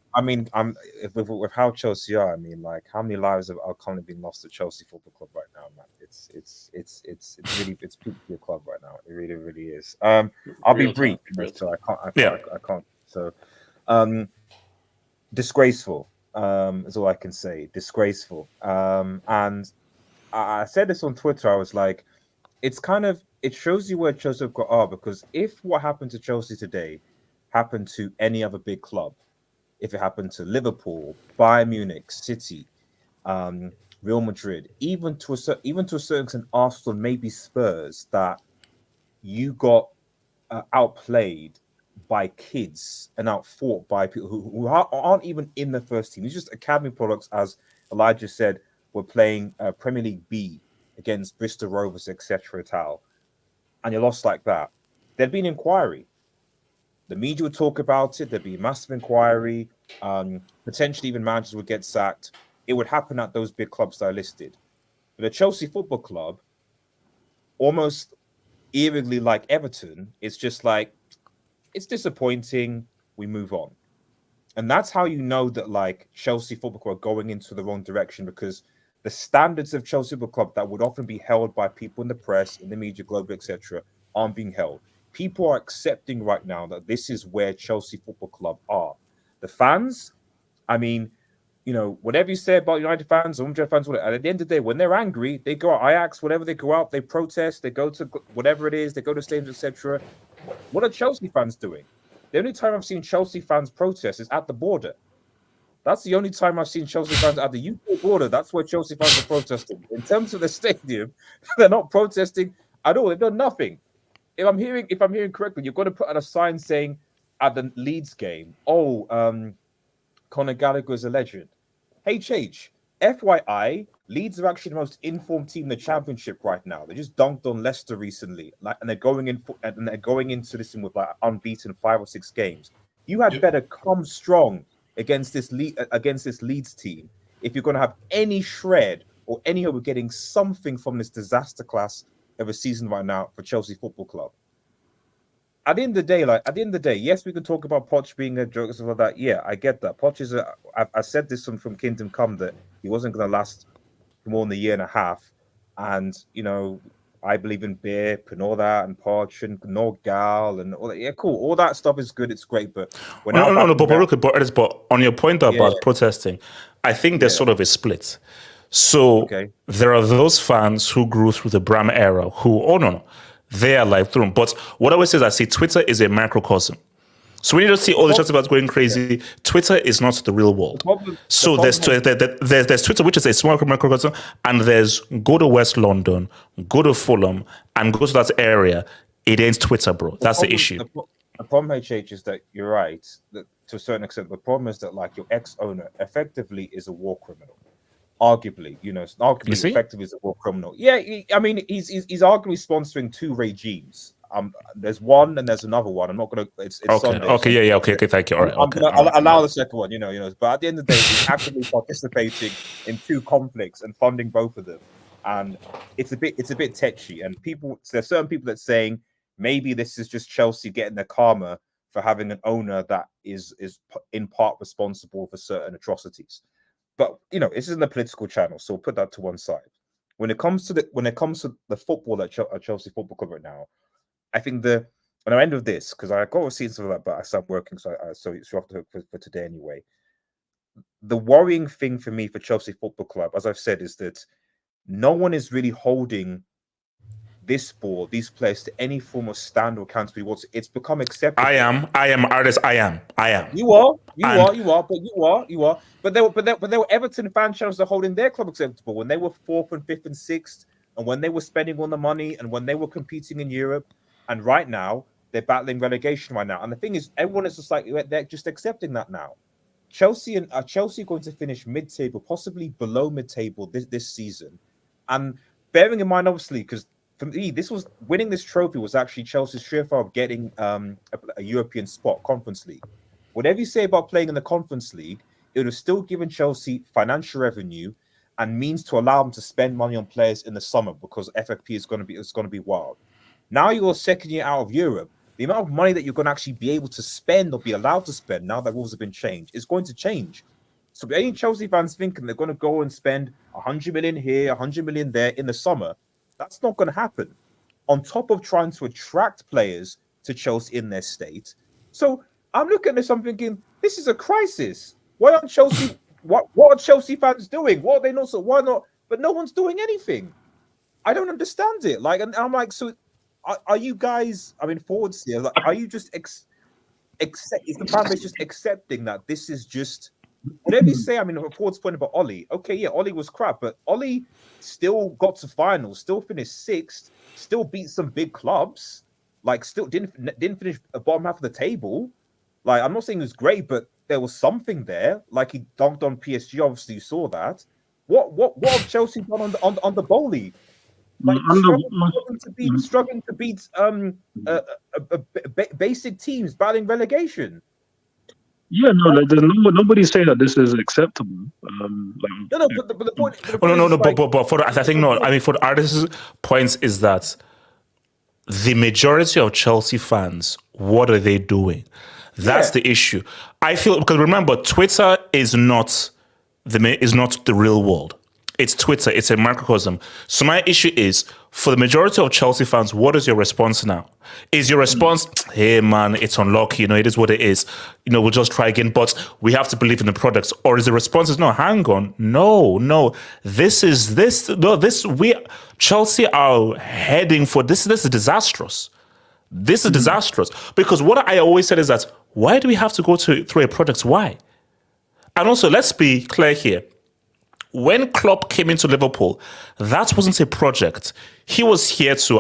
how Chelsea are, like how many lives are currently being lost at Chelsea Football Club right now, man? It's really peak for your club right now. It really, really is. I'll be brief, so I can't. So, disgraceful. Is all I can say. Disgraceful. And I said this on Twitter. I was like, it shows you where Chelsea are, because if what happened to Chelsea today happened to any other big club, if it happened to Liverpool, Bayern Munich, City, Real Madrid, even to a certain extent Arsenal, maybe Spurs, that you got outplayed by kids and outfought by people who aren't even in the first team. It's just academy products, as Elijah said. We're playing Premier League B against Bristol Rovers, etc. And you lost like that. There'd be an inquiry. The media would talk about it. There'd be a massive inquiry. Potentially even managers would get sacked. It would happen at those big clubs that I listed. But the Chelsea Football Club, almost eerily like Everton, it's just like, it's disappointing. We move on. And that's how you know that like Chelsea Football Club are going into the wrong direction, because the standards of Chelsea Football Club that would often be held by people in the press, in the media, global, etc., aren't being held. People are accepting right now that this is where Chelsea Football Club are. The fans, whatever you say about United fans or Madrid fans, at the end of the day, when they're angry, they go out, Ajax, whatever, they go out, they protest, they go to whatever it is, they go to stadiums, etc. What are Chelsea fans doing? The only time I've seen Chelsea fans protest is at the border. That's the only time I've seen Chelsea fans at the UK border. That's where Chelsea fans are protesting. In terms of the stadium, they're not protesting at all. They've done nothing. If I'm hearing correctly, you've got to put out a sign saying at the Leeds game, Conor Gallagher is a legend. HH, FYI, Leeds are actually the most informed team in the Championship right now. They just dunked on Leicester recently, and they're going into this with like unbeaten 5 or 6 games. You had better come strong against this Leeds team if you're going to have any shred or any hope of getting something from this disaster class of a season right now for Chelsea Football Club. at the end of the day, yes, we can talk about Poch being a joke and stuff like that. Yeah, I get that. Poch is I said this from Kingdom Come that he wasn't going to last for more than a year and a half. And, I believe in beer and all that, and Poch and Norgal and all that. Yeah, cool. All that stuff is good. It's great. But but on your point about protesting, I think there's sort of a split. So there are those fans who grew through the Bram era who, they are like through. But what I always say is I see Twitter is a microcosm. So when you just see all the Chelsea fans going crazy, Twitter is not the real world. So there's Twitter, which is a small microcosm, and there's go to West London, go to Fulham, and go to that area. It ain't Twitter, bro. That's the issue. The problem, HH, is that you're right. That to a certain extent, the problem is that your ex-owner effectively is a war criminal. Arguably, effectively is a war criminal. Yeah, he's arguably sponsoring two regimes. There's one and there's another one. I'm not gonna. It's Sunday. Okay. Thank you. All right. I'll allow the second one. But at the end of the day, he's actively participating in two conflicts and funding both of them, and it's a bit tetchy. And there's certain people that saying maybe this is just Chelsea getting their karma for having an owner that is in part responsible for certain atrocities. But this isn't a political channel, so we'll put that to one side. When it comes to the football at Chelsea Football Club right now, I think on the end of this, because I got to see some of that, but I stopped working, so you're off the hook for today anyway. The worrying thing for me for Chelsea Football Club, as I've said, is that no one is really holding these players to any form of standard or accountability. It's become acceptable. I am artist. I am. You are. But there were Everton fan channels that are holding their club acceptable when they were 4th and 5th and 6th, and when they were spending all the money, and when they were competing in Europe. And right now, they're battling relegation right now. And the thing is, everyone is just like, they're just accepting that now. Chelsea are going to finish mid-table, possibly below mid-table this season. And bearing in mind, obviously, because for me, winning this trophy was actually Chelsea's surefire of getting a European spot, Conference League. Whatever you say about playing in the Conference League, it would have still given Chelsea financial revenue and means to allow them to spend money on players in the summer, because FFP is going to be wild. Now you're second year out of Europe. The amount of money that you're going to actually be able to spend or be allowed to spend now that rules have been changed is going to change. So any Chelsea fans thinking they're going to go and spend 100 million here, 100 million there in the summer, that's not going to happen. On top of trying to attract players to Chelsea in their state. So I'm looking at this, I'm thinking, this is a crisis. Why aren't Chelsea? What are Chelsea fans doing? What are they not? So why not? But no one's doing anything. I don't understand it. And I'm like, so are you guys? I mean, forwards here. Like, are you just is the fan base just accepting that this is just whatever you say? I mean, forwards point about Ollie. Okay, yeah, Ollie was crap, but Ollie still got to finals, still finished 6th, still beat some big clubs. Still didn't finish the bottom half of the table. I'm not saying it was great, but there was something there. He dunked on PSG. Obviously, you saw that. What have Chelsea done on the bowl league? Struggling to beat basic teams, battling relegation. Yeah, there's nobody's saying that this is acceptable. But the point. For the artists' points is that the majority of Chelsea fans, what are they doing? That's the issue. I feel, because remember, Twitter is not the real world. It's Twitter. It's a microcosm. So my issue is, for the majority of Chelsea fans, what is your response now? Is your response, hey man, it's unlucky, it is what it is. We'll just try again, but we have to believe in the products. Or is the response no, hang on, no, Chelsea are heading for this. This is disastrous. This is disastrous. Because what I always said is that, why do we have to go through a product? Why? And also, let's be clear here. When Klopp came into Liverpool, that wasn't a project. He was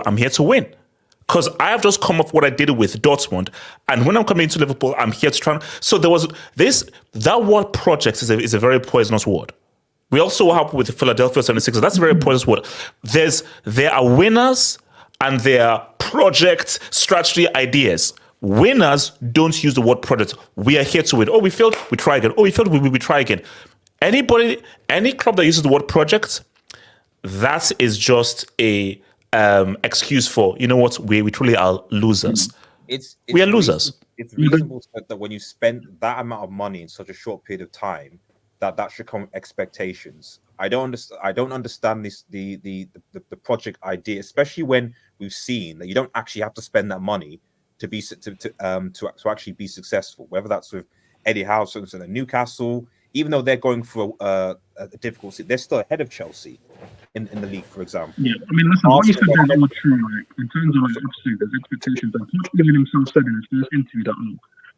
I'm here to win. Because I have just come off what I did with Dortmund. And when I'm coming into Liverpool, I'm here to try. So there was that word project is a very poisonous word. We also have with the Philadelphia 76ers. That's a very poisonous word. There are winners and there are project strategy ideas. Winners don't use the word project. We are here to win. Oh, we failed, we try again. Oh, we failed, we try again. Any club that uses the word project, that is just a excuse for, we truly are losers. we are losers. It's reasonable to think that when you spend that amount of money in such a short period of time, that should come expectations. I don't understand the project idea, especially when we've seen that you don't actually have to spend that money to actually be successful. Whether that's with Eddie Howe, for instance, at Newcastle, even though they're going through a difficult, they're still ahead of Chelsea in the league, for example. Yeah, I mean, listen, what you said there is all true. Like, in terms of like, obviously, there's expectations. And Pochettino himself said in his first interview that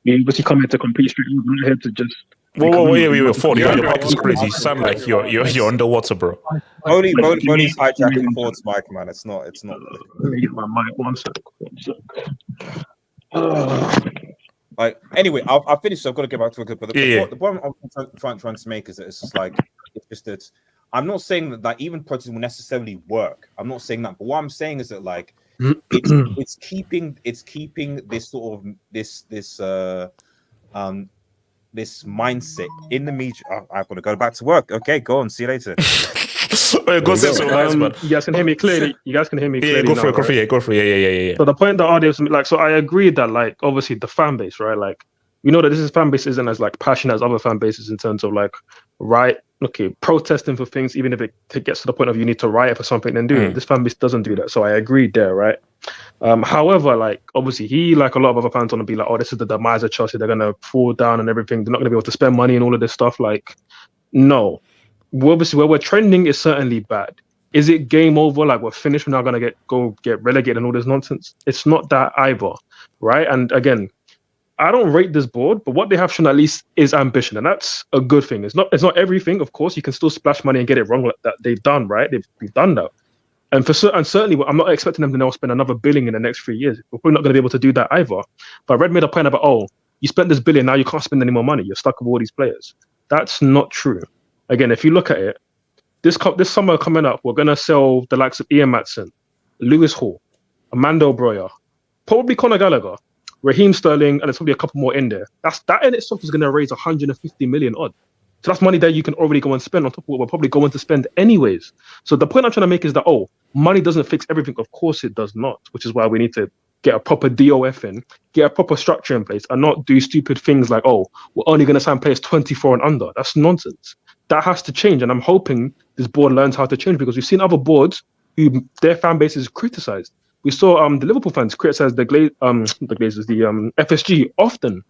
we obviously come here to compete straight. We're not here to just. Whoa, Ford, your mic is crazy. You sound like you're underwater, bro. Boney's hijacking Ford's mic, man. It's not. Let me get my mic. One sec. Like, anyway, I'll finish. So I've got to get back to it. But the point I'm trying to make is that it's just like that. I'm not saying that even Pochettino will necessarily work. I'm not saying that. But what I'm saying is that like it's keeping this sort of this mindset in the media. I've got to go back to work. Okay, go on. See you later. Go say so nice, man. You guys can hear me clearly. Yeah, go for it. Yeah. So the point that audience, like, so I agree that, like, obviously the fan base, right? Like, we know that this fan base isn't as like passionate as other fan bases in terms of like, protesting for things, even if it gets to the point of you need to riot for something, then do it. This fan base doesn't do that. So I agree there, right? However, like, obviously he, like a lot of other fans, want to be like, oh, this is the demise of Chelsea. They're going to fall down and everything. They're not going to be able to spend money and all of this stuff. Like, obviously where we're trending is certainly bad. Is it game over? Like, we're finished, we're now going to get relegated and all this nonsense? It's not that either, right? And again, I don't rate this board, but what they have shown at least is ambition, and that's a good thing. It's not everything, of course. You can still splash money and get it wrong, like that they've done, right? They've done that, and certainly, I'm not expecting them to now spend another billion in the next 3 years. We're probably not going to be able to do that either. But Red made a point about, you spent this billion, now you can't spend any more money. You're stuck with all these players. That's not true. Again, if you look at it, this summer coming up, we're going to sell the likes of Ian Maatson, Lewis Hall, Amando Breuer, probably Conor Gallagher, Raheem Sterling, and there's probably a couple more in there. That in itself is going to raise 150 million odd. So that's money that you can already go and spend on top of what we're probably going to spend anyways. So the point I'm trying to make is that, money doesn't fix everything. Of course it does not, which is why we need to get a proper DOF in, get a proper structure in place, and not do stupid things like, we're only going to sign players 24 and under. That's nonsense. That has to change, and I'm hoping this board learns how to change, because we've seen other boards who their fan base is criticized. We saw the Liverpool fans criticize the Glazers, the FSG often,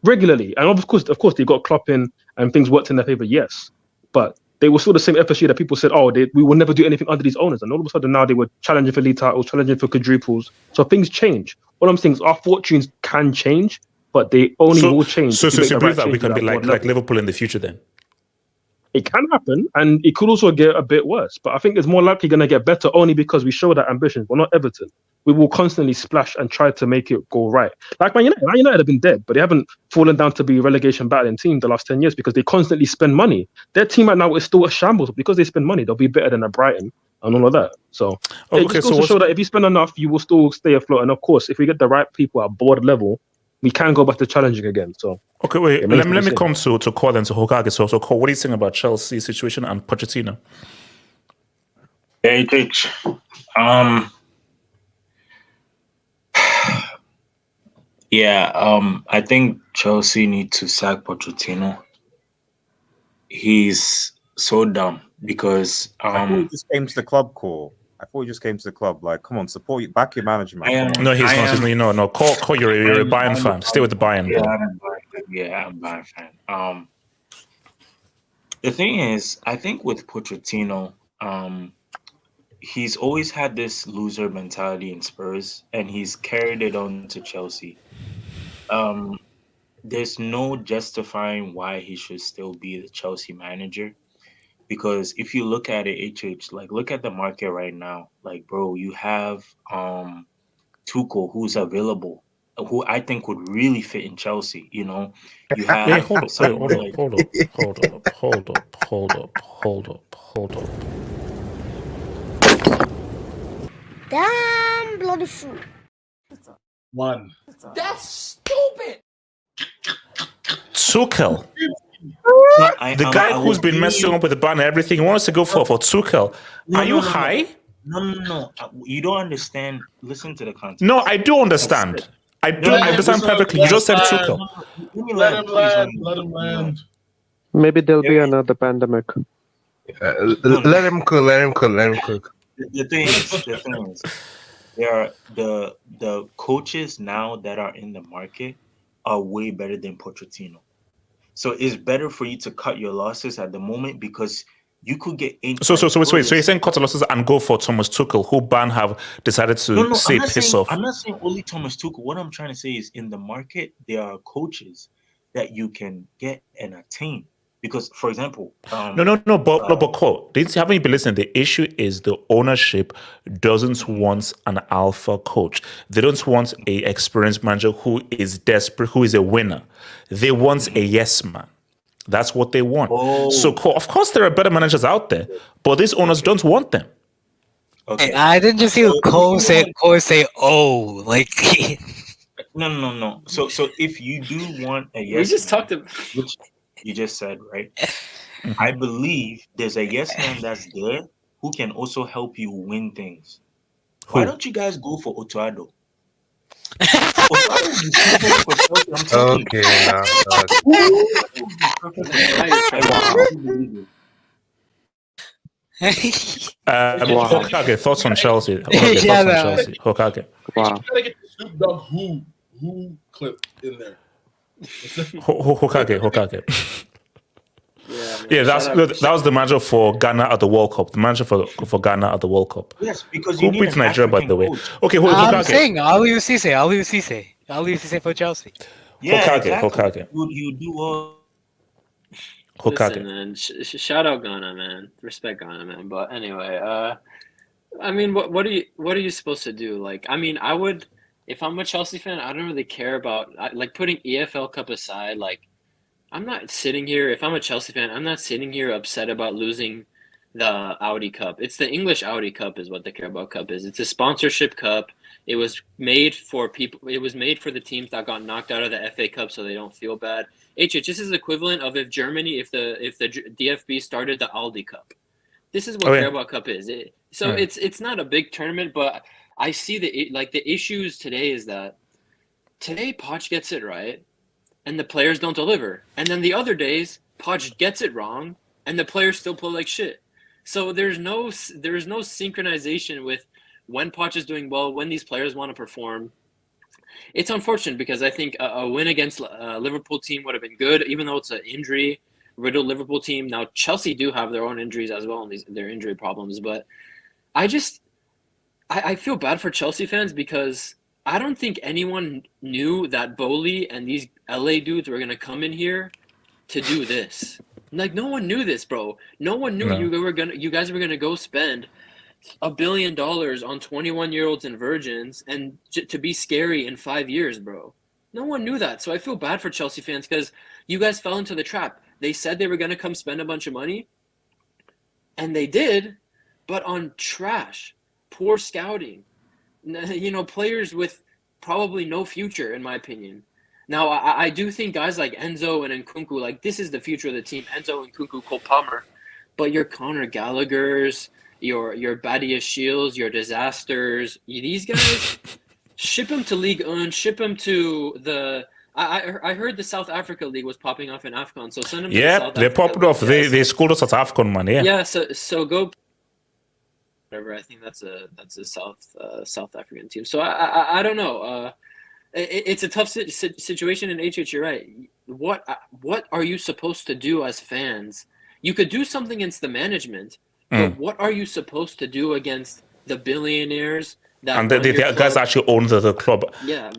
regularly, and of course they got Klopp in and things worked in their favor. Yes, but they were still the same FSG that people said, we will never do anything under these owners, and all of a sudden now they were challenging for league titles, challenging for quadruples. So things change. All I'm saying is our fortunes can change, but they only will change. So you believe that we can be like Liverpool in the future then? It can happen, and it could also get a bit worse. But I think it's more likely going to get better only because we show that ambition. We're not Everton. We will constantly splash and try to make it go right. Like Man United have been dead, but they haven't fallen down to be a relegation battling team the last 10 years because they constantly spend money. Their team right now is still a shambles. Because they spend money, they'll be better than a Brighton and all of that. So it just goes to show that if you spend enough, you will still stay afloat. And of course, if we get the right people at board level, we can go back to challenging again. So wait. Let me come to Cole and to Hokage. So Cole, what do you think about Chelsea's situation and Pochettino? I think Chelsea need to sack Pochettino. He's so dumb because I thought he just came to the club, Cole. Like, come on, support you, back your manager, man. No, he's not. No. Cole, you're a Bayern fan. Stay with the Bayern. I'm a Bayern fan. The thing is, I think with Pochettino, he's always had this loser mentality in Spurs, and he's carried it on to Chelsea. There's no justifying why he should still be the Chelsea manager. Because if you look at it, like, look at the market right now. Like, bro, you have Tuchel, who's available, who I think would really fit in Chelsea. You know, you have. Hey, hold up. Damn bloody fool. One. That's stupid. Tuchel. The guy who's been messing up with the banner, everything, wants to go for Tuchel. Are you high? No. You don't understand. Listen to the context. No, I do understand. I understand perfectly. You just said Tuchel. Let him land. Let him land. Maybe there'll be another pandemic. Let him cook. Let him cook. Let him cook. The thing is, there are the coaches now that are in the market are way better than Pochettino. So it's better for you to cut your losses at the moment because you could get into. So wait. So you're saying cut the losses and go for Thomas Tuchel, who Bayern have decided to say piss off? I'm not saying only Thomas Tuchel. What I'm trying to say is in the market there are coaches that you can get and attain. Because, for example, but Cole, haven't you been listening? The issue is the ownership doesn't want an alpha coach. They don't want a experienced manager who is desperate, who is a winner. They want a yes man. That's what they want. So, of course, there are better managers out there, but these owners don't want them. Okay. I didn't just hear Cole say, "Oh," like. No. So if you do want a yes, we just talked about. Which you just said, right? I believe there's a yes man that's there who can also help you win things. Why don't you guys go for Otuado? Okay, Hokage, thoughts on Chelsea? Hokage. Wow. You gotta get the Snoop Dogg who clip in there. Hokage. Yeah, that was the manager for Ghana at the World Cup. The manager for Ghana at the World Cup. Yes, because who beat Nigeria, by the way. Okay, I'm saying Aliou Cisse for Chelsea. Yeah, Hokage. You do all. Listen, man. Shout out Ghana, man. Respect Ghana, man. But anyway, I mean, what are you supposed to do? Like, I mean, I would, if I'm a Chelsea fan, I don't really care about like putting EFL Cup aside. Like, I'm not sitting here. If I'm a Chelsea fan, I'm not sitting here upset about losing the Audi Cup. It's the English Audi Cup, is what the Carabao Cup is. It's a sponsorship cup. It was made for people. It was made for the teams that got knocked out of the FA Cup, so they don't feel bad. This is equivalent of if Germany, if the DFB started the Aldi Cup. This is what Carabao Cup is. It's not a big tournament, but I see the issues today is that today Poch gets it right, and the players don't deliver, and then the other days Poch gets it wrong, and the players still play like shit. So there's no synchronization with when Poch is doing well, when these players want to perform. It's unfortunate because I think a win against a Liverpool team would have been good, even though it's an injury-riddled Liverpool team. Now, Chelsea do have their own injuries as well, and their injury problems. But I feel bad for Chelsea fans because I don't think anyone knew that Bowley and these LA dudes were going to come in here to do this. Like, no one knew this, bro. No one knew you guys were going to go spend $1 billion on 21-year-olds and virgins and to be scary in 5 years, bro. No one knew that. So I feel bad for Chelsea fans because you guys fell into the trap. They said they were going to come spend a bunch of money, and they did, but on trash, poor scouting, players with probably no future, in my opinion. Now, I do think guys like Enzo and Nkunku, like, this is the future of the team. Enzo, Nkunku, Cole Palmer. But your Conor Gallagher's, your Badia Shields, your Disasters, these guys, ship them to Ligue 1, ship them to the... I heard the South Africa League was popping off in AFCON, so send them to the South they're popping off. They scored us at AFCON, man, yeah. Yeah, so go... Whatever, I think that's a South African team. So I don't know. It's a tough situation in HH. You're right. What are you supposed to do as fans? You could do something against the management, but what are you supposed to do against the billionaires? And the guys actually own the club,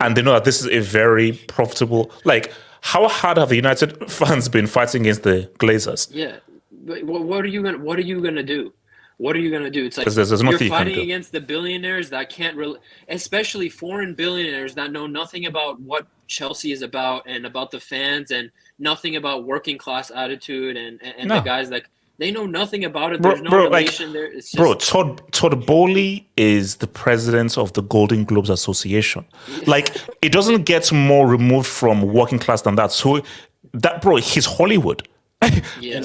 and they know that this is a very profitable. Like, how hard have the United fans been fighting against the Glazers? Yeah, but what are you gonna do? What are you going to do? It's like there's you're fighting against the billionaires that can't especially foreign billionaires that know nothing about what Chelsea is about and about the fans and nothing about working class attitude and the guys that they know nothing about it. There's no relation there. It's just... Todd Bowley is the president of the Golden Globes Association. Like, it doesn't get more removed from working class than that. So he's Hollywood.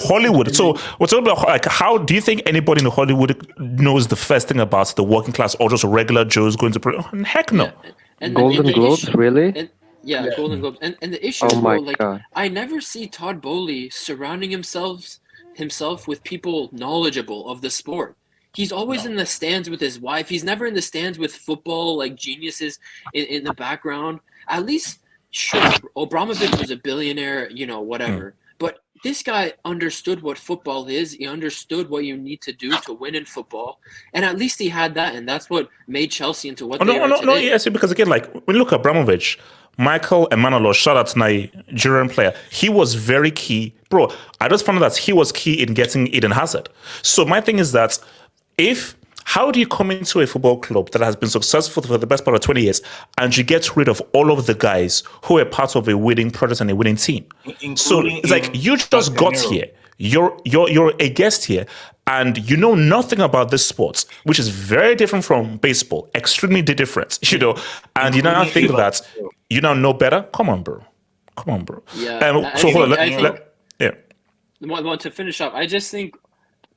Hollywood. So we're talking about, like, how do you think anybody in Hollywood knows the first thing about the working class or just regular Joes going to play? Heck no. And Golden the Globes, issue, really? and yeah, Golden Globes. And the issue Oh is, bro, my like god. I never see Todd Bowley surrounding himself with people knowledgeable of the sport. He's always in the stands with his wife. He's never in the stands with football like geniuses in the background. At least, sure, Abramovich was a billionaire, whatever. But this guy understood what football is. He understood what you need to do to win in football. And at least he had that. And that's what made Chelsea into what they are today. Yes, because again, like when you look at Abramovich, Michael Emanuel, shout out to Nigerian player, he was very key. Bro, I just found out that he was key in getting Eden Hazard. So my thing is that how do you come into a football club that has been successful for the best part of 20 years and you get rid of all of the guys who are part of a winning project and a winning team? So it's like you just got here. You're a guest here and you know nothing about this sport, which is very different from baseball, extremely different, and you now think that you now know better? Come on, bro. Yeah. So hold on. Well, to finish up, I just think,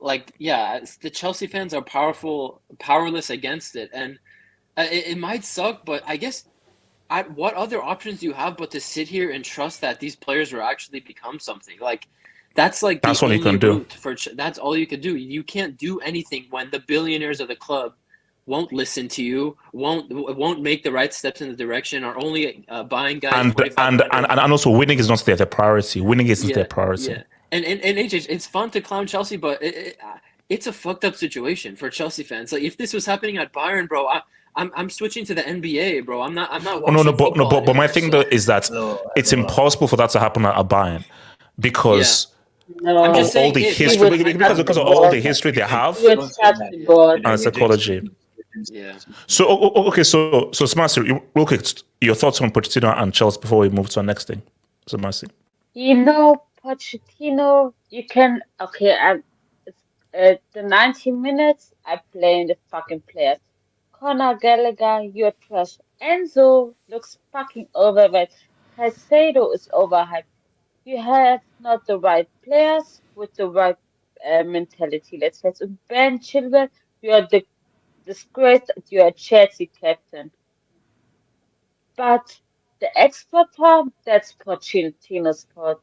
the Chelsea fans are powerless against it. And it might suck, but I guess what other options do you have but to sit here and trust that these players will actually become something? That's all you can do. That's all you can do. You can't do anything when the billionaires of the club won't listen to you, won't make the right steps in the direction, are only buying guys. And also winning is not their priority. Winning isn't their priority. Yeah. And AJ, it's fun to clown Chelsea, but it's a fucked up situation for Chelsea fans. Like if this was happening at Bayern, bro, I'm switching to the NBA, bro. I'm not. But my thing though is that it's impossible for that to happen at Bayern because. No, of all the history, because of all the history they have and psychology. Yeah. So okay, so Smasi, real quick, your thoughts on Pochettino and Chelsea before we move to our next thing. So Smasi. Pochettino, you can the 90 minutes I play in the fucking players. Conor Gallagher, you're trash. Enzo looks fucking overrated. Caicedo is overhyped. You have not the right players with the right mentality. Let's say Ben Chilwell, you are the disgrace that you are Chelsea captain. But the expert part, that's Pochettino's fault.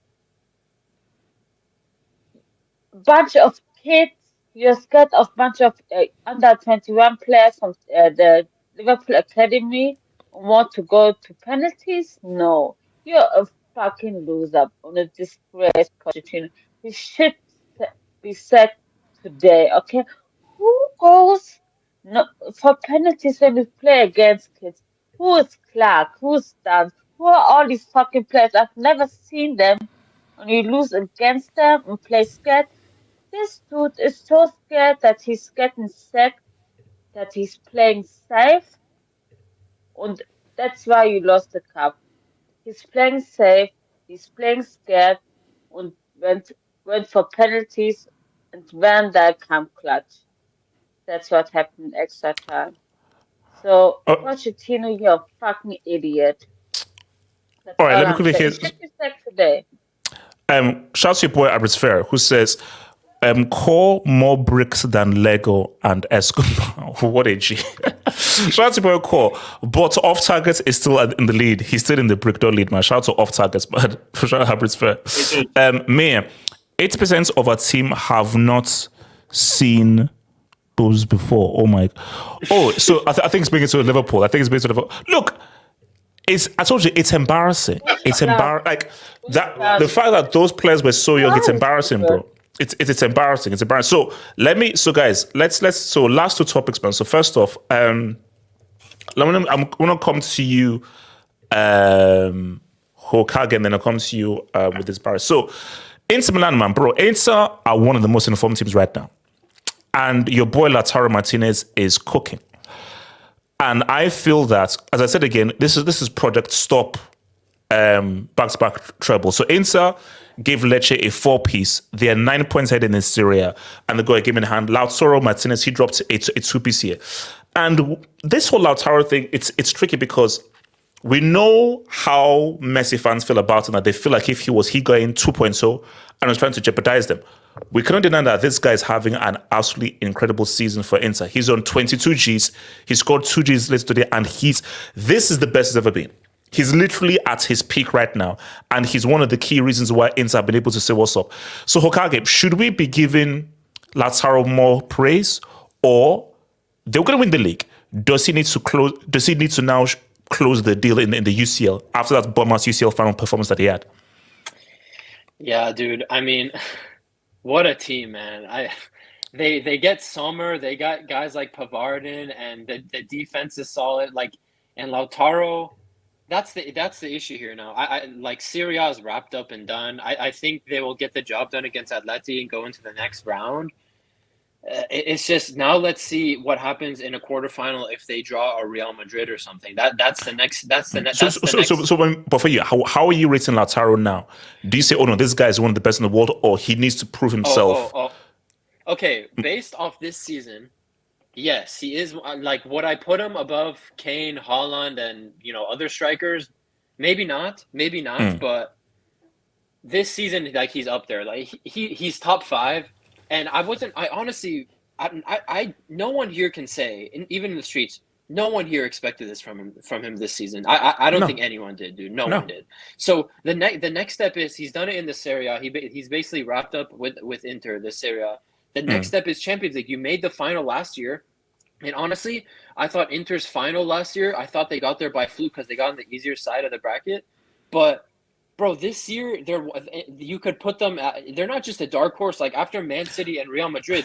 Bunch of kids, you're scared of bunch of under 21 players from the Liverpool Academy want to go to penalties? No. You're a fucking loser on a disgrace, Pochettino. You should be sacked today, okay? Who goes for penalties when you play against kids? Who is Clark? Who's Dan? Who are all these fucking players? I've never seen them. When you lose against them and play scared, this dude is so scared that he's getting sacked, that he's playing safe, and that's why you lost the cup. He's playing safe, he's playing scared, and went for penalties, and when that come clutch. That's what happened extra time. So, Pochettino, you're a fucking idiot. That's all right, let me I'm quickly saying. hear. You should be sacked today. Shout out to your boy Abrisfair, who says, core more bricks than Lego and Escobar. What a G. Shout out to your boy Core. But off targets is still in the lead. He's still in the brick door lead, man. Shout out to off targets, but shout out to Abrisfair. Mayor, 80% of our team have not seen those before. Oh my. Oh, so I think it's bringing to Liverpool. Look, I told you, it's embarrassing. It's embarrassing. Like that, the fact that those players were so young, it's embarrassing, bro. It's embarrassing. It's embarrassing. So guys, let's last two topics, man. So first off, I'm gonna come to you, Hokage, and then I'll come to you with this bar. So Inter Milan, man, bro. Inter are one of the most informed teams right now, and your boy Lautaro Martinez is cooking. And I feel that, as I said again, this is Project Stop back-to-back treble. So Inter gave Lecce a 4-piece. They are 9 points ahead in the Serie, and they got a game in hand. Lautaro Martinez, he dropped a 2-piece here. And this whole Lautaro thing, it's tricky because we know how Messi fans feel about him, that they feel like if he got in 2.0 and was trying to jeopardize them. we cannot deny that this guy is having an absolutely incredible season for Inter. He's on 22 Gs. He scored 2 Gs later today, and this is the best he's ever been. He's literally at his peak right now, and he's one of the key reasons why Inter have been able to say what's up. So, Hokage, should we be giving Lautaro more praise, or they're going to win the league? Does he need to now close the deal in the UCL after that Bournemouth UCL final performance that he had? Yeah, dude. I mean, what a team, man. They get Sommer, they got guys like Pavard in, and the defense is solid. And Lautaro, that's the issue here now. I like Serie A is wrapped up and done. I think they will get the job done against Atleti and go into the next round. It's just now let's see what happens in a quarterfinal if they draw a Real Madrid or something. That's the next. But for you, how are you rating Lautaro now? Do you say, oh no, this guy is one of the best in the world, or he needs to prove himself? Okay, based off this season, yes, he is. Like, would I put him above Kane, Haaland, and other strikers? Maybe not. But this season, like, he's up there. Like he's top 5. And no one here can say, even in the streets, no one here expected this from him this season. I don't think anyone did, dude. No one did. So the next step is he's done it in the Serie A. He's basically wrapped up with Inter, the Serie A. The next step is Champions League. You made the final last year. And honestly, I thought Inter's final last year, I thought they got there by fluke because they got on the easier side of the bracket. But bro, this year you could put them. They're not just a dark horse. Like after Man City and Real Madrid,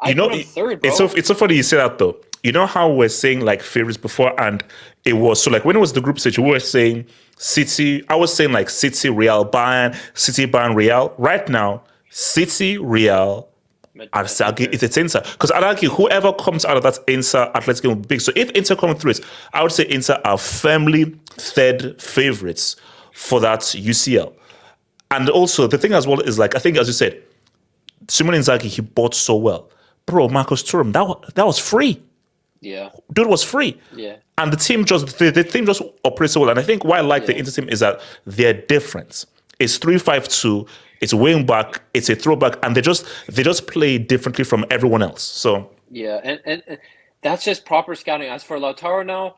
I put them third, bro. It's so funny you say that though. You know how we're saying like favorites before, and it was so like when it was the group stage, we were saying City. I was saying like City, Real, Bayern, City, Bayern, Real. Right now, City, Real, and Sagi, it's Inter. Because I'd argue whoever comes out of that Inter Athletic game will be big. So if Inter come through it, I would say Inter are firmly third favorites for that UCL. And also, the thing as well is, like, I think, as you said, SImone Inzaghi, he bought so well. Bro, Marcus Thuram, that was free. Yeah. Dude was free. Yeah. And the team just operates so well. And I think why I like the Inter team is that they're different. It's 3-5-2, it's wing back, it's a throwback, and they just play differently from everyone else. So yeah, and that's just proper scouting. As for Lautaro now,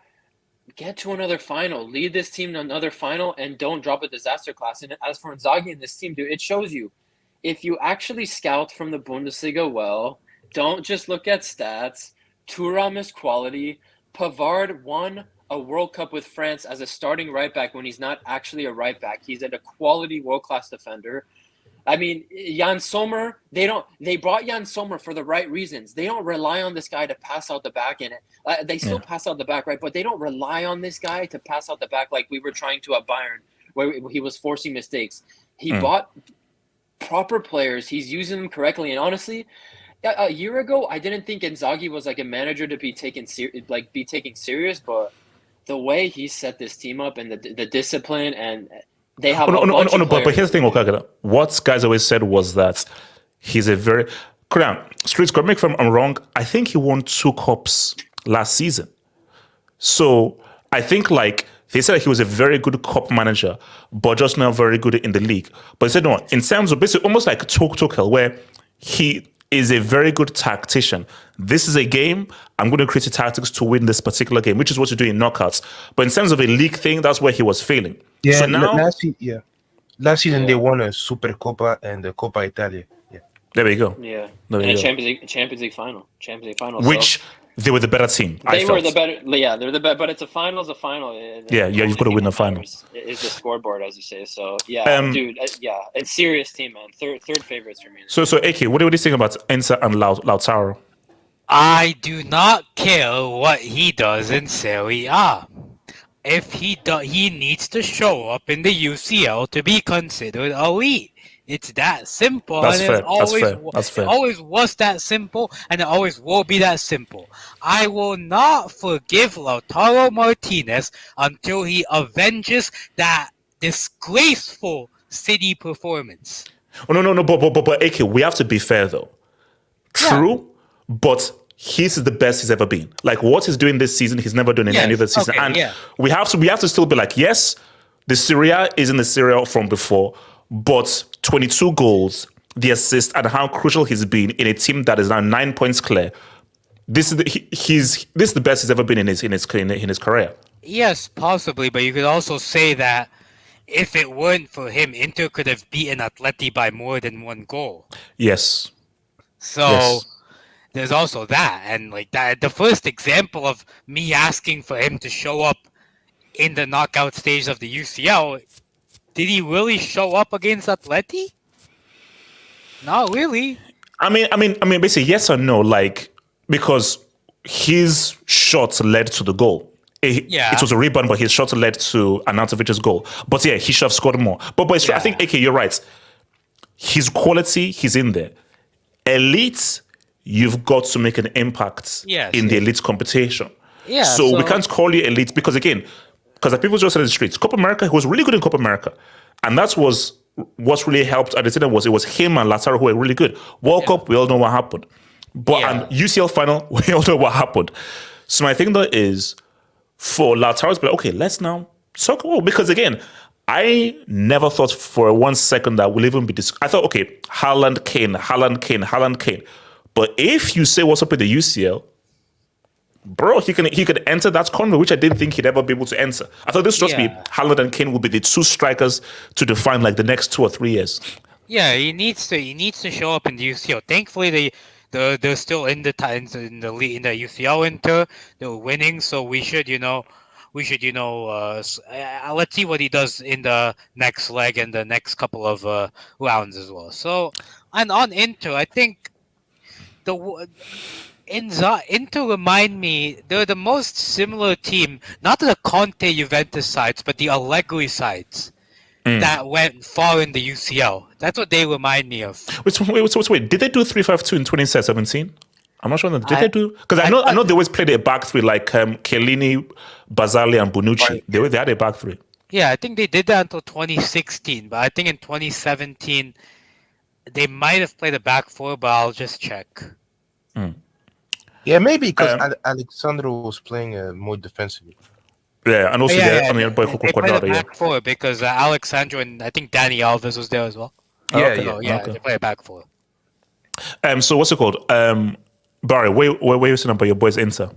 get to another final, lead this team to another final, and don't drop a disaster class. And as for Inzaghi and this team, dude, it shows you if you actually scout from the Bundesliga well, don't just look at stats. Thuram is quality. Pavard won a World Cup with France as a starting right back when he's not actually a right back. He's a quality world-class defender. I mean, Jan Sommer, they brought Jan Sommer for the right reasons. They don't rely on this guy to pass out the back in it. They still pass out the back, right? But they don't rely on this guy to pass out the back like we were trying to at Bayern, where he was forcing mistakes. He bought proper players. He's using them correctly. And honestly, a year ago, I didn't think Inzaghi was like a manager to be taken serious, but the way he set this team up and the discipline, and they have but here's the thing, Okagara. What guys always said was that he's a very Streets, correct me if I'm wrong. I think he won 2 cups last season. So I think like they said he was a very good cup manager, but just not very good in the league. But they said no, in terms of basically almost like Tuchel, where he is a very good tactician. This is a game. I'm going to create tactics to win this particular game, which is what you do in knockouts. But in terms of a league thing, that's where he was failing. Yeah, so now, last season they won a Supercoppa and the Coppa Italia. Yeah, there we go. Yeah, and Champions League final, which they were the better team. They were the better. Yeah, they're the better. But it's a final. Yeah, you've got to win the final. Is the scoreboard, as you say. So yeah, dude. Yeah, it's serious team, man. Third favorites for me. So AK, what do you think about Inter and Lautaro? I do not care what he does in Serie A. If he needs to show up in the UCL to be considered elite. It's that simple. That's fair. That's fair. It always was that simple, and it always will be that simple. I will not forgive Lautaro Martinez until he avenges that disgraceful City performance. Oh, no. But AK, we have to be fair, though. True, but he's the best he's ever been. Like, what he's doing this season, he's never done in any other season. We have to still be like, yes, the Serie isn't the Serie from before, but 22 goals, the assist, and how crucial he's been in a team that is now 9 points clear. This is the best he's ever been in his career. Yes, possibly, but you could also say that if it weren't for him, Inter could have beaten Atleti by more than 1 goal. Yes. So Yes. there's also that, and like that, the first example of me asking for him to show up in the knockout stage of the UCL, did he really show up against Atleti? Not really. I mean, basically, yes or no, like, because his shot led to the goal. It was a rebound, but his shot led to Arnautovic's goal. But yeah, he should have scored more. But I think, AK, you're right. His quality, he's in there. Elite, you've got to make an impact in the elite competition. Yeah, so we can't call you elite because, again, because the people just said in the streets, Copa America, he was really good in Copa America. And that was what really helped Argentina was it was him and Lautaro who were really good. World Cup, we all know what happened. But and UCL final, we all know what happened. So my thing though is for Lautaro's, but okay, let's now talk about, because again, I never thought for 1 second that we'll even be I thought, okay, Haaland, Kane. But if you say what's up with the UCL, bro, he could enter that corner, which I didn't think he'd ever be able to enter. I thought this would just be Haaland and Kane will be the 2 strikers to define like the next 2 or 3 years. Yeah, he needs to show up in the UCL. Thankfully, they're still in the UCL Inter. They're winning, so we should let's see what he does in the next leg and the next couple of rounds as well. So, and on Inter, I think Inter remind me, they're the most similar team, not to the Conte Juventus sides, but the Allegri sides that went far in the UCL. That's what they remind me of. Wait, did they do 3-5-2 in 2017? I'm not sure. Did they do? Because I know they always played a back three like Chiellini, Basali, and Bonucci. Right. They had a back three. Yeah, I think they did that until 2016, but I think in 2017 they might have played a back four, but I'll just check. Yeah, maybe because Alexandro was playing more defensively. Yeah, and also they played a back four because Alexandro and I think Dani Alves was there as well. They play a back four. So what's it called? Barry, where you saying about your boys Inter?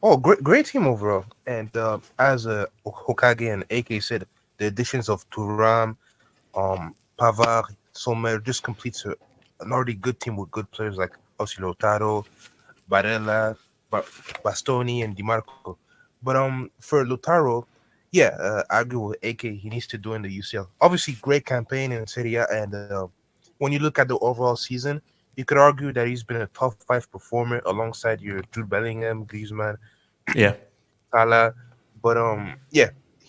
Oh, great team overall. And as Hokage and AK said, the additions of Thuram, Pavard, Sommer just completes an already good team with good players like obviously Lautaro, Barella, Bastoni, and Di Marco. But for Lautaro, I agree with AK. He needs to do in the UCL. Obviously, great campaign in Serie, and when you look at the overall season, you could argue that he's been a top 5 performer alongside your Jude Bellingham, Griezmann, Salah. But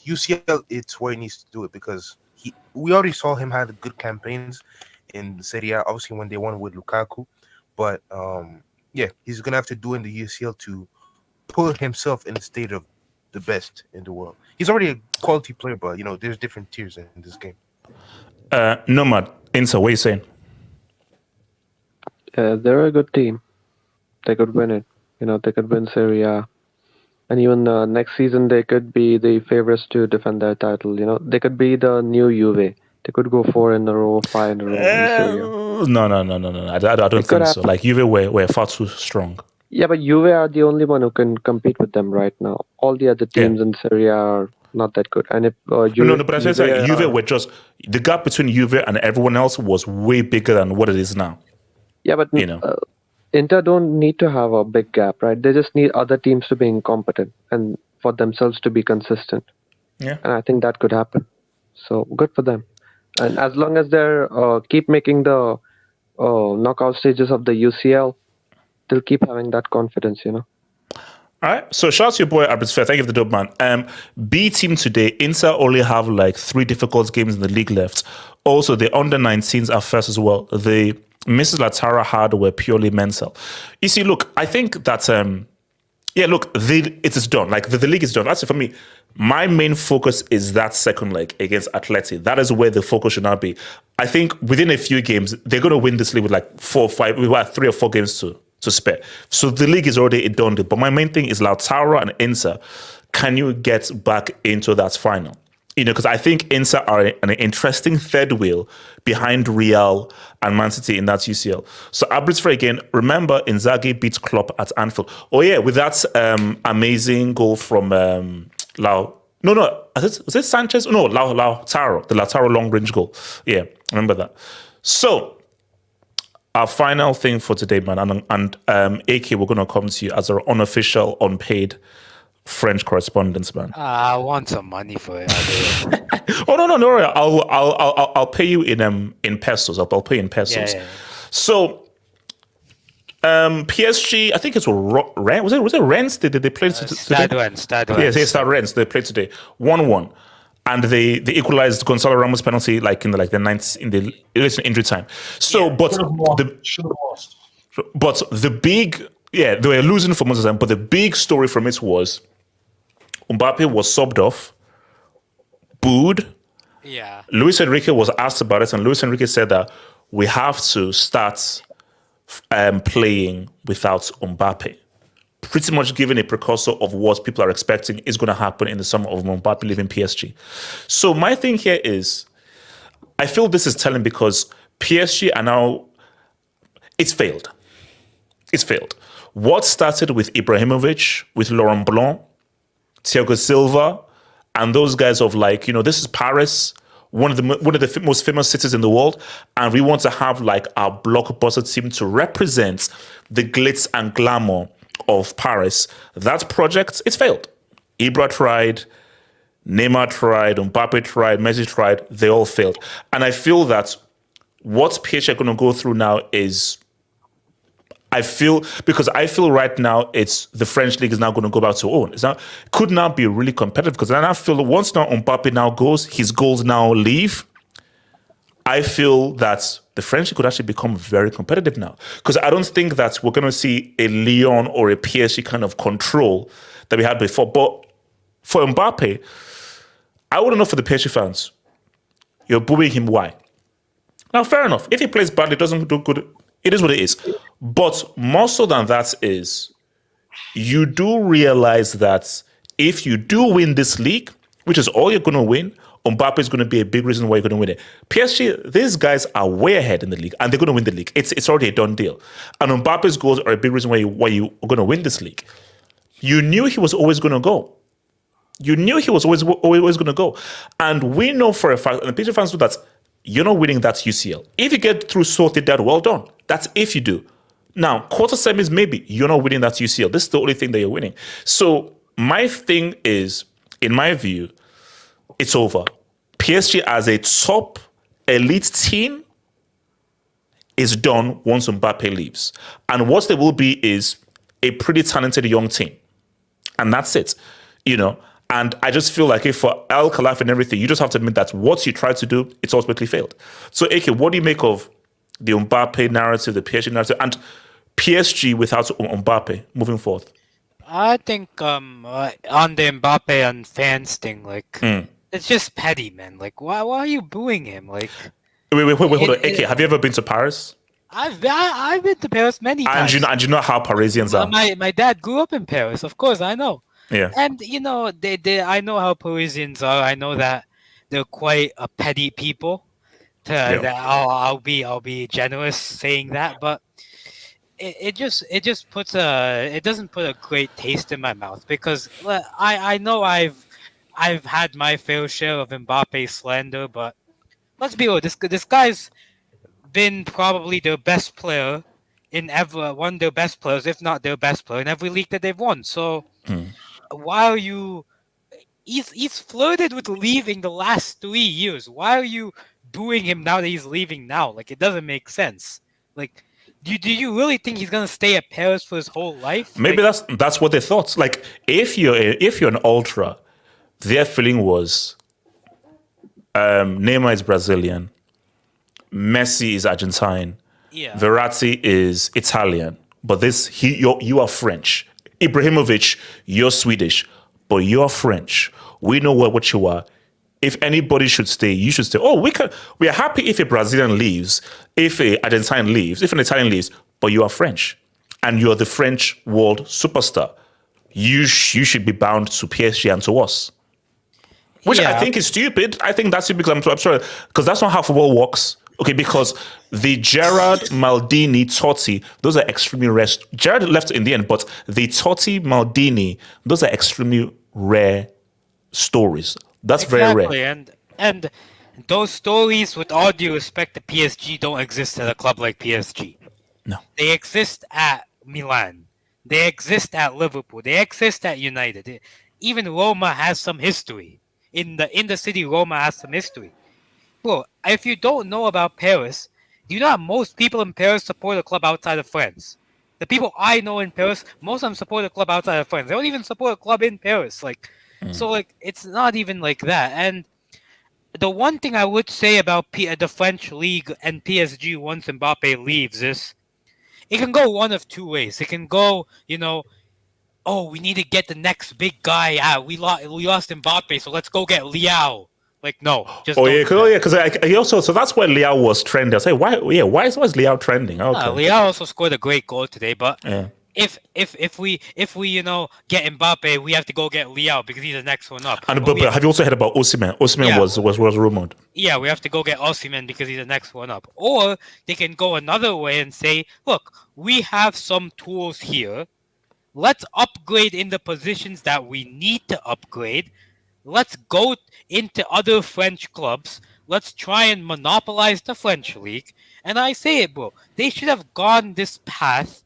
UCL, it's where he needs to do it because we already saw him have good campaigns in Serie A, obviously when they won with Lukaku. But he's gonna have to do in the UCL to put himself in the state of the best in the world. He's already a quality player, but there's different tiers in this game. Nomad, Inter, what are you saying? They're a good team. They could win it. They could win Serie A. And even next season, they could be the favorites to defend their title. They could be the new Juve. They could go 4 in a row, 5 in a row. No. I don't think so. Like, Juve were far too strong. Yeah, but Juve are the only one who can compete with them right now. All the other teams in Serie A are not that good. And if Juve, but I say Juve were just the gap between Juve and everyone else was way bigger than what it is now. Yeah, but Inter don't need to have a big gap, right? They just need other teams to be incompetent and for themselves to be consistent. Yeah, and I think that could happen. So good for them. And as long as they keep making the knockout stages of the UCL, they'll keep having that confidence, All right. So shout out to your boy Abrit's Fair. Thank you for the dope, man. B team today, Inter only have like 3 difficult games in the league left. Also, the under-19s are first as well. The Mrs. Lautaro had were purely mental. You see, look, I think that it is done. Like the league is done. That's it for me. My main focus is that second leg against Atleti. That is where the focus should now be. I think within a few games, they're going to win this league with like 4 or 5. We have 3 or 4 games to spare. So the league is already a done deal. But my main thing is Lautaro and Inter. Can you get back into that final? Because I think Inter are an interesting third wheel behind Real and Man City in that UCL. So Abruzzo again, remember Inzaghi beat Klopp at Anfield. Oh yeah, with that amazing goal from was it Sanchez? No, Lautaro, the Lautaro long range goal. Yeah, remember that. So our final thing for today, man, and AK, we're going to come to you as our unofficial, unpaid French correspondence, man. I want some money for it. Oh no! I'll pay you in pesos. I'll pay you in pesos. Yeah. So, PSG, I think it's Rennes. Was it Rennes? Did they play today? Stade Rennes. Yes, Stade Rennes. They played today, 1-1, and they equalized Gonzalo Ramos penalty in the ninth in the injury time. So, Should have lost. But the big, they were losing for most of the time. But the big story from it was Mbappe was subbed off, booed. Yeah. Luis Enrique was asked about it, and Luis Enrique said that we have to start playing without Mbappe. Pretty much giving a precursor of what people are expecting is going to happen in the summer of Mbappe leaving PSG. So my thing here is, I feel this is telling because PSG are now, it's failed. It's failed. What started with Ibrahimovic, with Laurent Blanc, Thiago Silva, and those guys of this is Paris, one of the most famous cities in the world, and we want to have our blockbuster team to represent the glitz and glamour of Paris. That project, it's failed. Ibra tried, Neymar tried, Mbappe tried, Messi tried, they all failed. And I feel that what PSG are going to go through now is, I feel right now it's the French league is now going to go back to own. Could now be really competitive because I feel once now Mbappe now goes, his goals now leave. I feel that the French league could actually become very competitive now because I don't think that we're going to see a Lyon or a PSG kind of control that we had before. But for Mbappe, I want to know for the PSG fans, you're booing him. Why? Now, fair enough. If he plays badly, doesn't do good. It is what it is. But more so than that is, you do realize that if you do win this league, which is all you're going to win, Mbappe is going to be a big reason why you're going to win it. PSG, these guys are way ahead in the league, and they're going to win the league. It's already a done deal. And Mbappe's goals are a big reason why you're going to win this league. You knew he was always going to go. You knew he was always going to go. And we know for a fact, and the PSG fans know that you're not winning that UCL. If you get through sorted that, well done. That's if you do. Now, quarter semis, maybe you're not winning that UCL. This is the only thing that you're winning. So my thing is, in my view, it's over. PSG as a top elite team is done once Mbappe leaves. And what there will be is a pretty talented young team. And that's it. And I just feel like if for El Khalifa and everything, you just have to admit that what you tried to do, it's ultimately failed. So, AK, what do you make of the Mbappe narrative, the PSG narrative, and PSG without Mbappe moving forth? I think on the Mbappe and fans thing, it's just petty, man. Why are you booing him? Wait, hold on. AK, have you ever been to Paris? I've been to Paris many times. And you know how Parisians are. My dad grew up in Paris, of course, I know. Yeah. And I know how Parisians are. I know that they're quite a petty people. I'll be generous saying that, but it just puts it doesn't put a great taste in my mouth because I know I've had my fair share of Mbappe slander, but let's be real. This guy's been probably their best player one of their best players, if not their best player in every league that they've won. So why are you? He's flirted with leaving the last 3 years. Why are you booing him now that he's leaving now? It doesn't make sense. Do you really think he's gonna stay at Paris for his whole life? Maybe that's what they thought. If you're an ultra, their feeling was Neymar is Brazilian, Messi is Argentine, Verratti is Italian, but you are French. Ibrahimovic, you're Swedish, but you're French. We know what you are. If anybody should stay, you should stay. Oh, we are happy if a Brazilian leaves, if an Argentine leaves, if an Italian leaves, but you are French. And you're the French world superstar. You should be bound to PSG and to us. Which I Yeah. think is stupid. I think that's stupid because I'm sorry, because that's not how football works. Okay, because the Gerrard, Maldini, Totti, those are extremely rare. Gerrard left in the end, but the Totti, Maldini, those are extremely rare stories. That's very rare. Exactly, and those stories, with all due respect to PSG, don't exist at a club like PSG. No. They exist at Milan. They exist at Liverpool. They exist at United. Even Roma has some history. In the city, Roma has some history. Bro, if you don't know about Paris, do you know that most people in Paris support a club outside of France? The people I know in Paris, most of them support a club outside of France. They don't even support a club in Paris. So it's not even like that. And the one thing I would say about the French league and PSG once Mbappe leaves is it can go one of two ways. It can go, oh, we need to get the next big guy out. We lost Mbappe, so let's go get Liao. Like, no, just don't do that. Because he also, so that's why Liao was trending. I say, why is Liao trending? Okay. Liao also scored a great goal today, but Yeah. if we get Mbappe, we have to go get Liao because he's the next one up. And but have you also heard about Osimhen? Osimhen Yeah. was rumored. Yeah, we have to go get Osimhen because he's the next one up. Or they can go another way and say, look, we have some tools here. Let's upgrade in the positions that we need to upgrade. Let's go into other French clubs. Let's try and monopolize the French league. And I say it, bro. They should have gone this path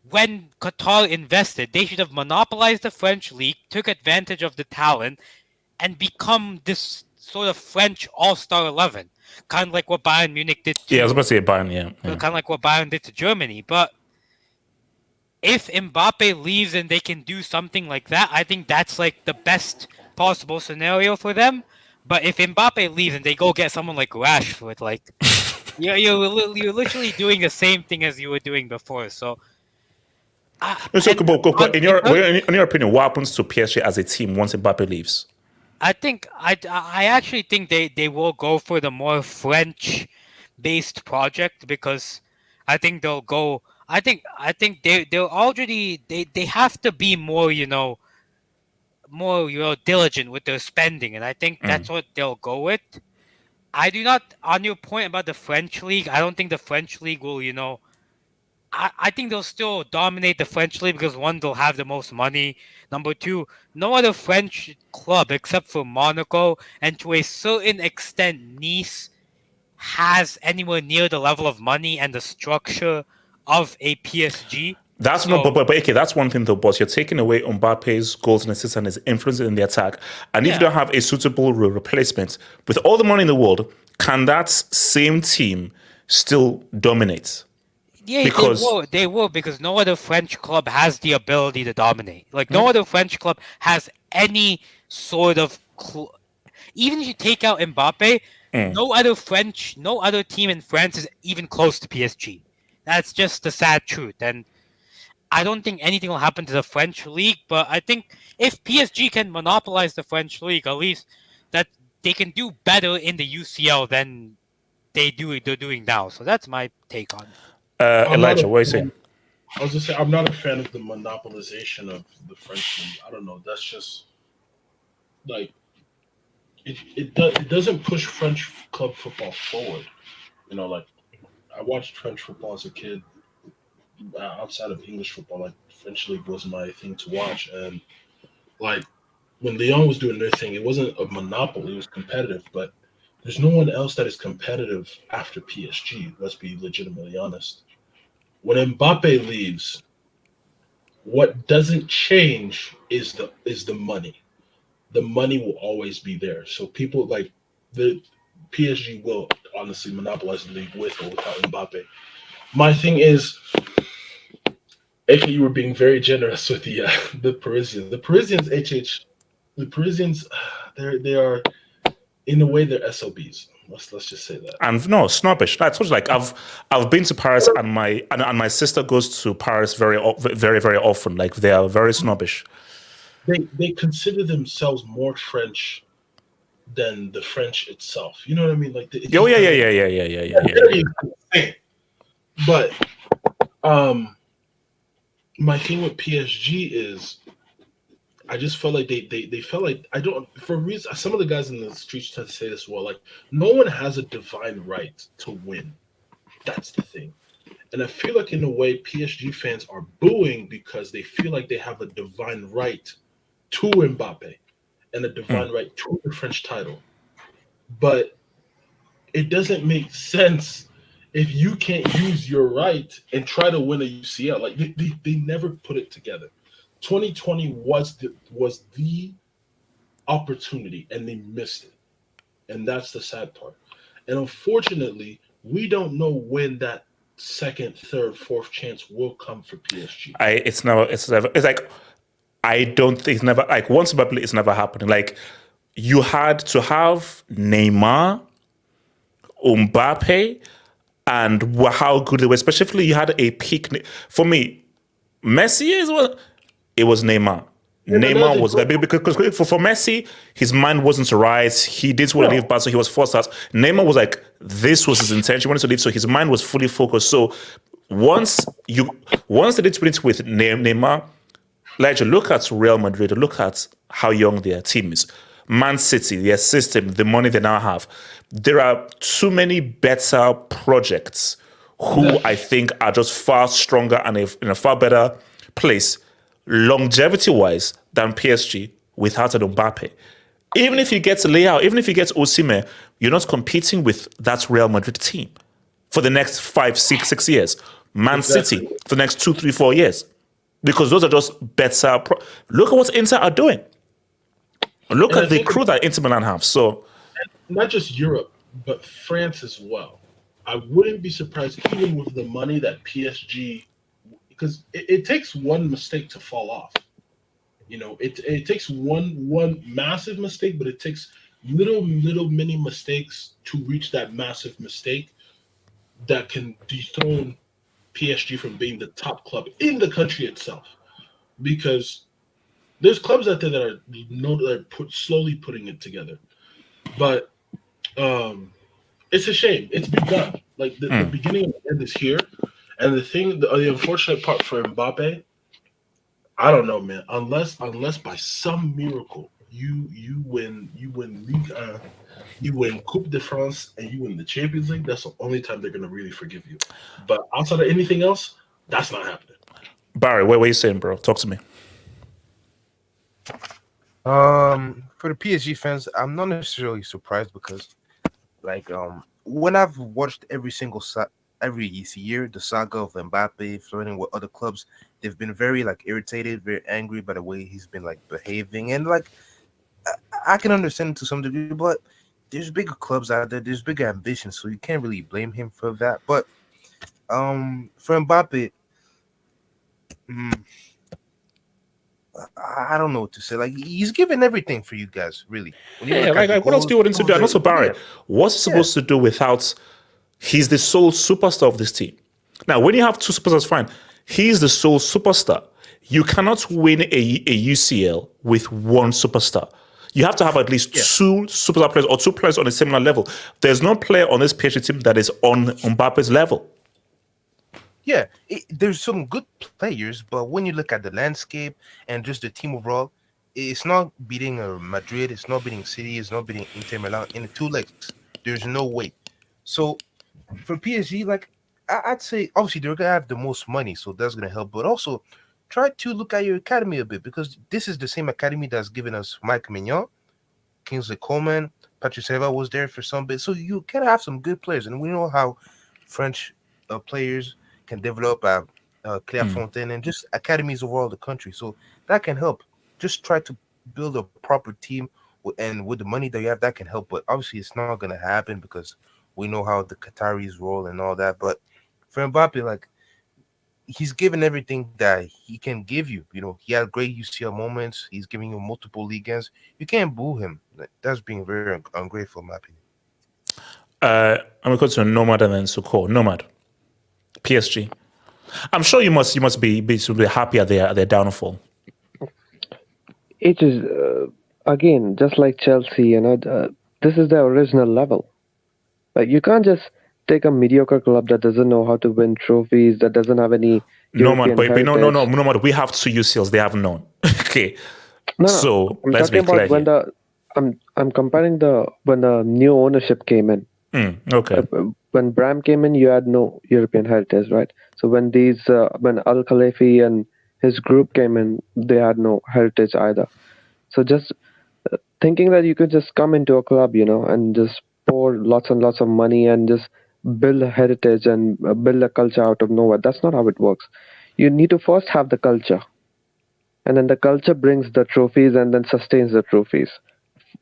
when Qatar invested. They should have monopolized the French league, took advantage of the talent, and become this sort of French all-star 11. Kind of like what Bayern Munich did to... Yeah, I was about to say Bayern, yeah. Kind of like what Bayern did to Germany. But if Mbappe leaves and they can do something like that, I think that's like the best possible scenario for them. But if Mbappe leaves and they go get someone like Rashford, like you're literally doing the same thing as you were doing before. So, in your opinion, what happens to PSG as a team once Mbappe leaves? I think I actually think they will go for the more French based project because I think they'll go. I think they're already they have to be more diligent with their spending, and I think that's what they'll go with. I do not, on your point about the French league, I don't think the French league will, I think they'll still dominate the French league because one, they'll have the most money. Number two, no other French club except for Monaco and to a certain extent Nice has anywhere near the level of money and the structure of a PSG. That's not, but okay, that's one thing though, boss. You're taking away Mbappe's goals and assists and his influence in the attack. And if you don't have a suitable replacement, with all the money in the world, can that same team still dominate? Yeah, they will because no other French club has the ability to dominate. Like no other French club has any sort of even if you take out Mbappe, no other team in France is even close to PSG. That's just the sad truth. And I don't think anything will happen to the French league, but I think if PSG can monopolize the French league, at least that they can do better in the UCL than they're doing now. So that's my take on it. Elijah, what are you saying? I was just saying, I'm not a fan of the monopolization of the French league. I don't know. That's just like it doesn't push French club football forward. Like I watched French football as a kid. Outside of English football, like French league was my thing to watch, and like when Lyon was doing their thing, it wasn't a monopoly; it was competitive. But there's no one else that is competitive after PSG. Let's be legitimately honest. When Mbappe leaves, what doesn't change is the money. The money will always be there. So people like the PSG will honestly monopolize the league with or without Mbappe. My thing is, AK, you were being very generous with the Parisians. The Parisians, the Parisians, they are in a way they're SOBs. Let's just say that. And no, snobbish. I told you, like I've been to Paris, and my sister goes to Paris very very often. Like they are very snobbish. They consider themselves more French than the French itself. You know what I mean? Like yeah. But my thing with PSG is I just felt like they felt like I don't for a reason. Some of the guys in the streets tend to say this well, like no one has a divine right to win. That's the thing. And I feel like in a way PSG fans are booing because they feel like they have a divine right to Mbappe and a divine right to the French title. But it doesn't make sense if you can't use your right and try to win a UCL. Like they never put it together. 2020 was the opportunity and they missed it. And that's the sad part. And unfortunately, we don't know when that second, third, fourth chance will come for PSG. It's like I don't think it's never like once Mbappe, it's never happening. Like you had to have Neymar, Mbappe, and how good they were. Especially you had a peak. For me, Messi is what it was Neymar. Neymar was like, because for Messi, his mind wasn't to rise. He didn't want to leave, but so he was forced out. Neymar was like, this was his intention. He wanted to leave, so his mind was fully focused. So once they did split with Neymar, like you look at Real Madrid, look at how young their team is. Man City, their system, the money they now have. There are too many better projects who I think are just far stronger and in a far better place longevity-wise than PSG without an Mbappe. Even if you get Leao, even if you get Osimhen, you're not competing with that Real Madrid team for the next 5, 6 years. Man City for the next 2, 3, 4 years. Because those are just better. Look at what Inter are doing. Look at the crew that Inter Milan have. So, not just Europe, but France as well. I wouldn't be surprised, even with the money that PSG, because it takes one mistake to fall off. You know, it takes one massive mistake, but it takes little mini mistakes to reach that massive mistake that can dethrone PSG from being the top club in the country itself. Because there's clubs out there that are slowly putting it together, but it's a shame. It's begun. Like the beginning of the end is here, and the unfortunate part for Mbappe, I don't know, man. Unless by some miracle you win Liga, you win Coupe de France, and you win the Champions League, that's the only time they're gonna really forgive you. But outside of anything else, that's not happening. Barry, what are you saying, bro? Talk to me. For the PSG fans, I'm not necessarily surprised because, like, when I've watched every year the saga of Mbappe flirting with other clubs, they've been very irritated, very angry by the way he's been behaving, and I can understand to some degree, but there's bigger clubs out there, there's bigger ambitions, so you can't really blame him for that. But for Mbappe, I don't know what to say. He's given everything for you guys, really. What else do you want him to do? And also, Barry, what's he supposed to do without? He's the sole superstar of this team. Now, when you have two superstars, fine. He's the sole superstar. You cannot win a UCL with one superstar. You have to have at least two superstar players or two players on a similar level. There's no player on this PSG team that is on Mbappe's level. Yeah, there's some good players, but when you look at the landscape and just the team overall, it's not beating Madrid, it's not beating City, it's not beating Inter Milan in the 2 legs. There's no way. So for PSG, I'd say obviously they're gonna have the most money, so that's gonna help. But also try to look at your academy a bit, because this is the same academy that's given us Mike Mignon, Kingsley Coman, Patrice Evra was there for some bit. So you can have some good players, and we know how French players can develop Clairefontaine and just academies overall the country. So that can help. Just try to build a proper team, and with the money that you have, that can help. But obviously, it's not going to happen because we know how the Qataris roll and all that. But for Mbappe, he's given everything that he can give you. You know, he had great UCL moments. He's giving you multiple league games. You can't boo him. That's being very ungrateful, in my opinion. I'm going to go to Nomad and then Suko. Nomad. PSG. I'm sure you must be happy at their downfall. It is again just like Chelsea. This is the original level. You can't just take a mediocre club that doesn't know how to win trophies, that doesn't have any. Nomad, but no. We have 2 UCLs. They have none. Okay, No, So I'm let's talking be clear about when here. I'm comparing when the new ownership came in. Okay. When Bram came in, you had no European heritage, right? So when when Al Khalifi and his group came in, they had no heritage either. So just thinking that you could just come into a club, and just pour lots and lots of money and just build a heritage and build a culture out of nowhere. That's not how it works. You need to first have the culture, and then the culture brings the trophies and then sustains the trophies.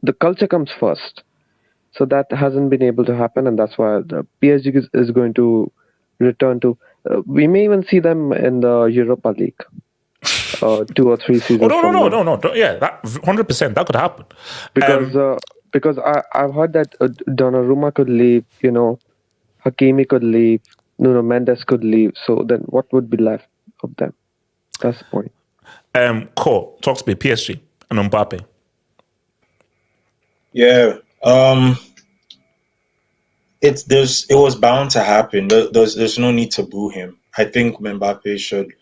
The culture comes first. So that hasn't been able to happen, and that's why the PSG is going to return to. We may even see them in the Europa League, 2 or 3 seasons Oh from now. no. Yeah, that 100% that could happen. Because I've heard that Donnarumma could leave, Hakimi could leave, Nuno Mendes could leave. So then, what would be left of them? That's the point. Cole, talk to me. PSG and Mbappe. Yeah. It was bound to happen. There's no need to boo him. I think Mbappe should.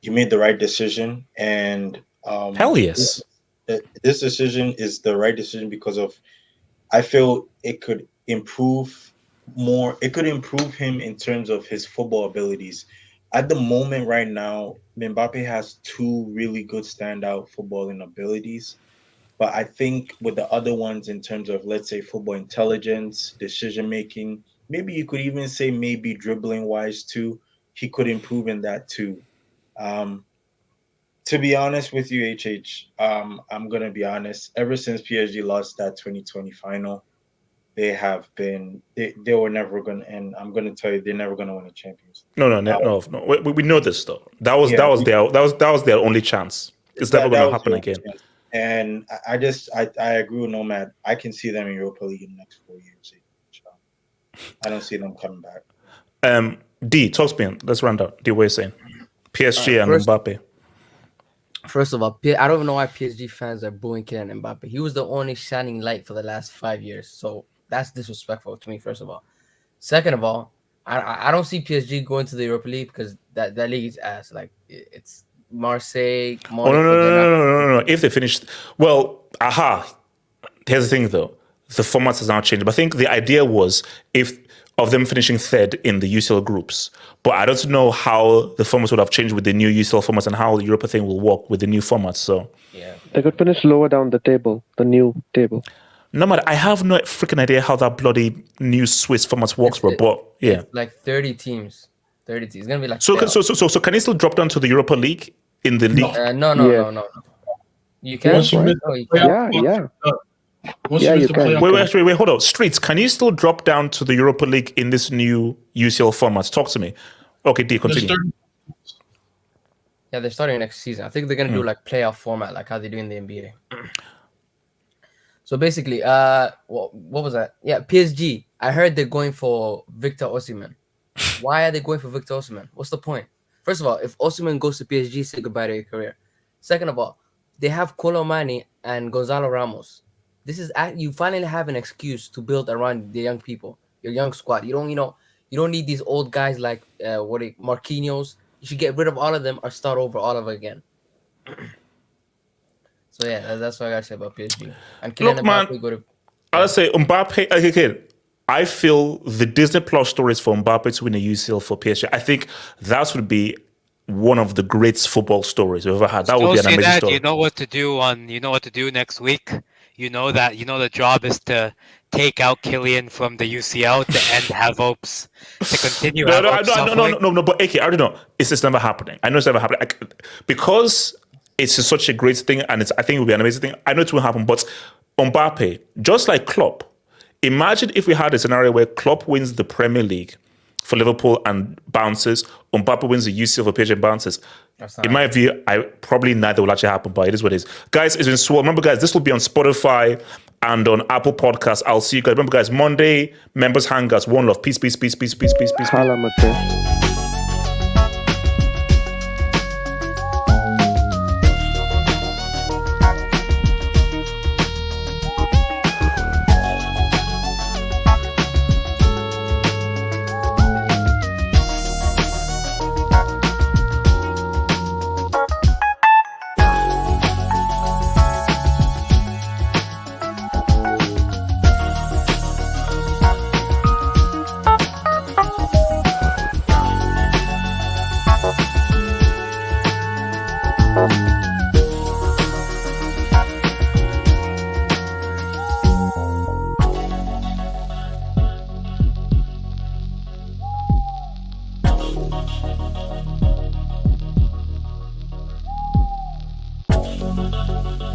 He made the right decision, and hell yes, this decision is the right decision because of. I feel it could improve more. It could improve him in terms of his football abilities. At the moment, right now, Mbappe has 2 really good standout footballing abilities. But I think with the other ones, in terms of, let's say, football intelligence, decision making, maybe you could even say maybe dribbling wise too, he could improve in that too. To be honest with you, I'm gonna be honest. Ever since PSG lost that 2020 final, they were never gonna, and I'm gonna tell you, they're never gonna win a Champions League. No. We know this though. That was their only chance. It's never gonna happen again. Chance. And I agree with Nomad. I can see them in Europa League in the next 4 years. I don't see them coming back. D, talk to me. Let's round out. D, what are you saying? PSG and Mbappe. First of all, I don't even know why PSG fans are booing Kylian Mbappe. He was the only shining light for the last 5 years. So that's disrespectful to me, first of all. Second of all, I don't see PSG going to the Europa League because that league is ass. Like, it's Marseille, Monaco. No. If they finish, here's the thing though. The format has now changed. But I think the idea was of them finishing third in the UCL groups. But I don't know how the formats would have changed with the new UCL formats and how the Europa thing will work with the new formats. So yeah, they could finish lower down the table, the new table. No matter, I have no freaking idea how that bloody new Swiss format works, bro. But yeah, it's like 30 teams. 30 teams. It's gonna be like so can he still drop down to the Europa League in the league? No. You can. Yeah. You can. Wait, hold on. Streets, can you still drop down to the Europa League in this new UCL format? Talk to me. Okay, D, continue. Yeah, they're starting next season. I think they're gonna do like playoff format, like how they do in the NBA. So basically, what was that? Yeah, PSG. I heard they're going for Victor Osimhen. Why are they going for Victor Osimhen? What's the point? First of all, if Osimhen goes to PSG, say goodbye to your career. Second of all, they have Colomani and Gonzalo Ramos. This is you finally have an excuse to build around the young people, your young squad. You don't need these old guys like Marquinhos. You should get rid of all of them or start over all over again. So yeah, that's what I gotta say about PSG. And Look, man, I'll say Mbappe. Okay, I feel the Disney Plus stories for Mbappe to win a UCL for PSG. I think that would be one of the greatest football stories we've ever had. That would be an amazing story. You know what to do next week. The job is to take out Kylian from the UCL to end have hopes to continue. No. But AK, I don't know. It's just never happening. I know it's never happening because it's such a great thing, and I think it will be an amazing thing. I know it will happen, but Mbappe, just like Klopp, imagine if we had a scenario where Klopp wins the Premier League for Liverpool and bounces, Mbappe wins the UCL for PSG and bounces. In my view, probably neither will actually happen, but it is what it is. Guys, it's been swell. Remember, guys, this will be on Spotify and on Apple Podcasts. I'll see you guys. Remember, guys, Monday, members hangouts. One love. Peace. Hala Bye.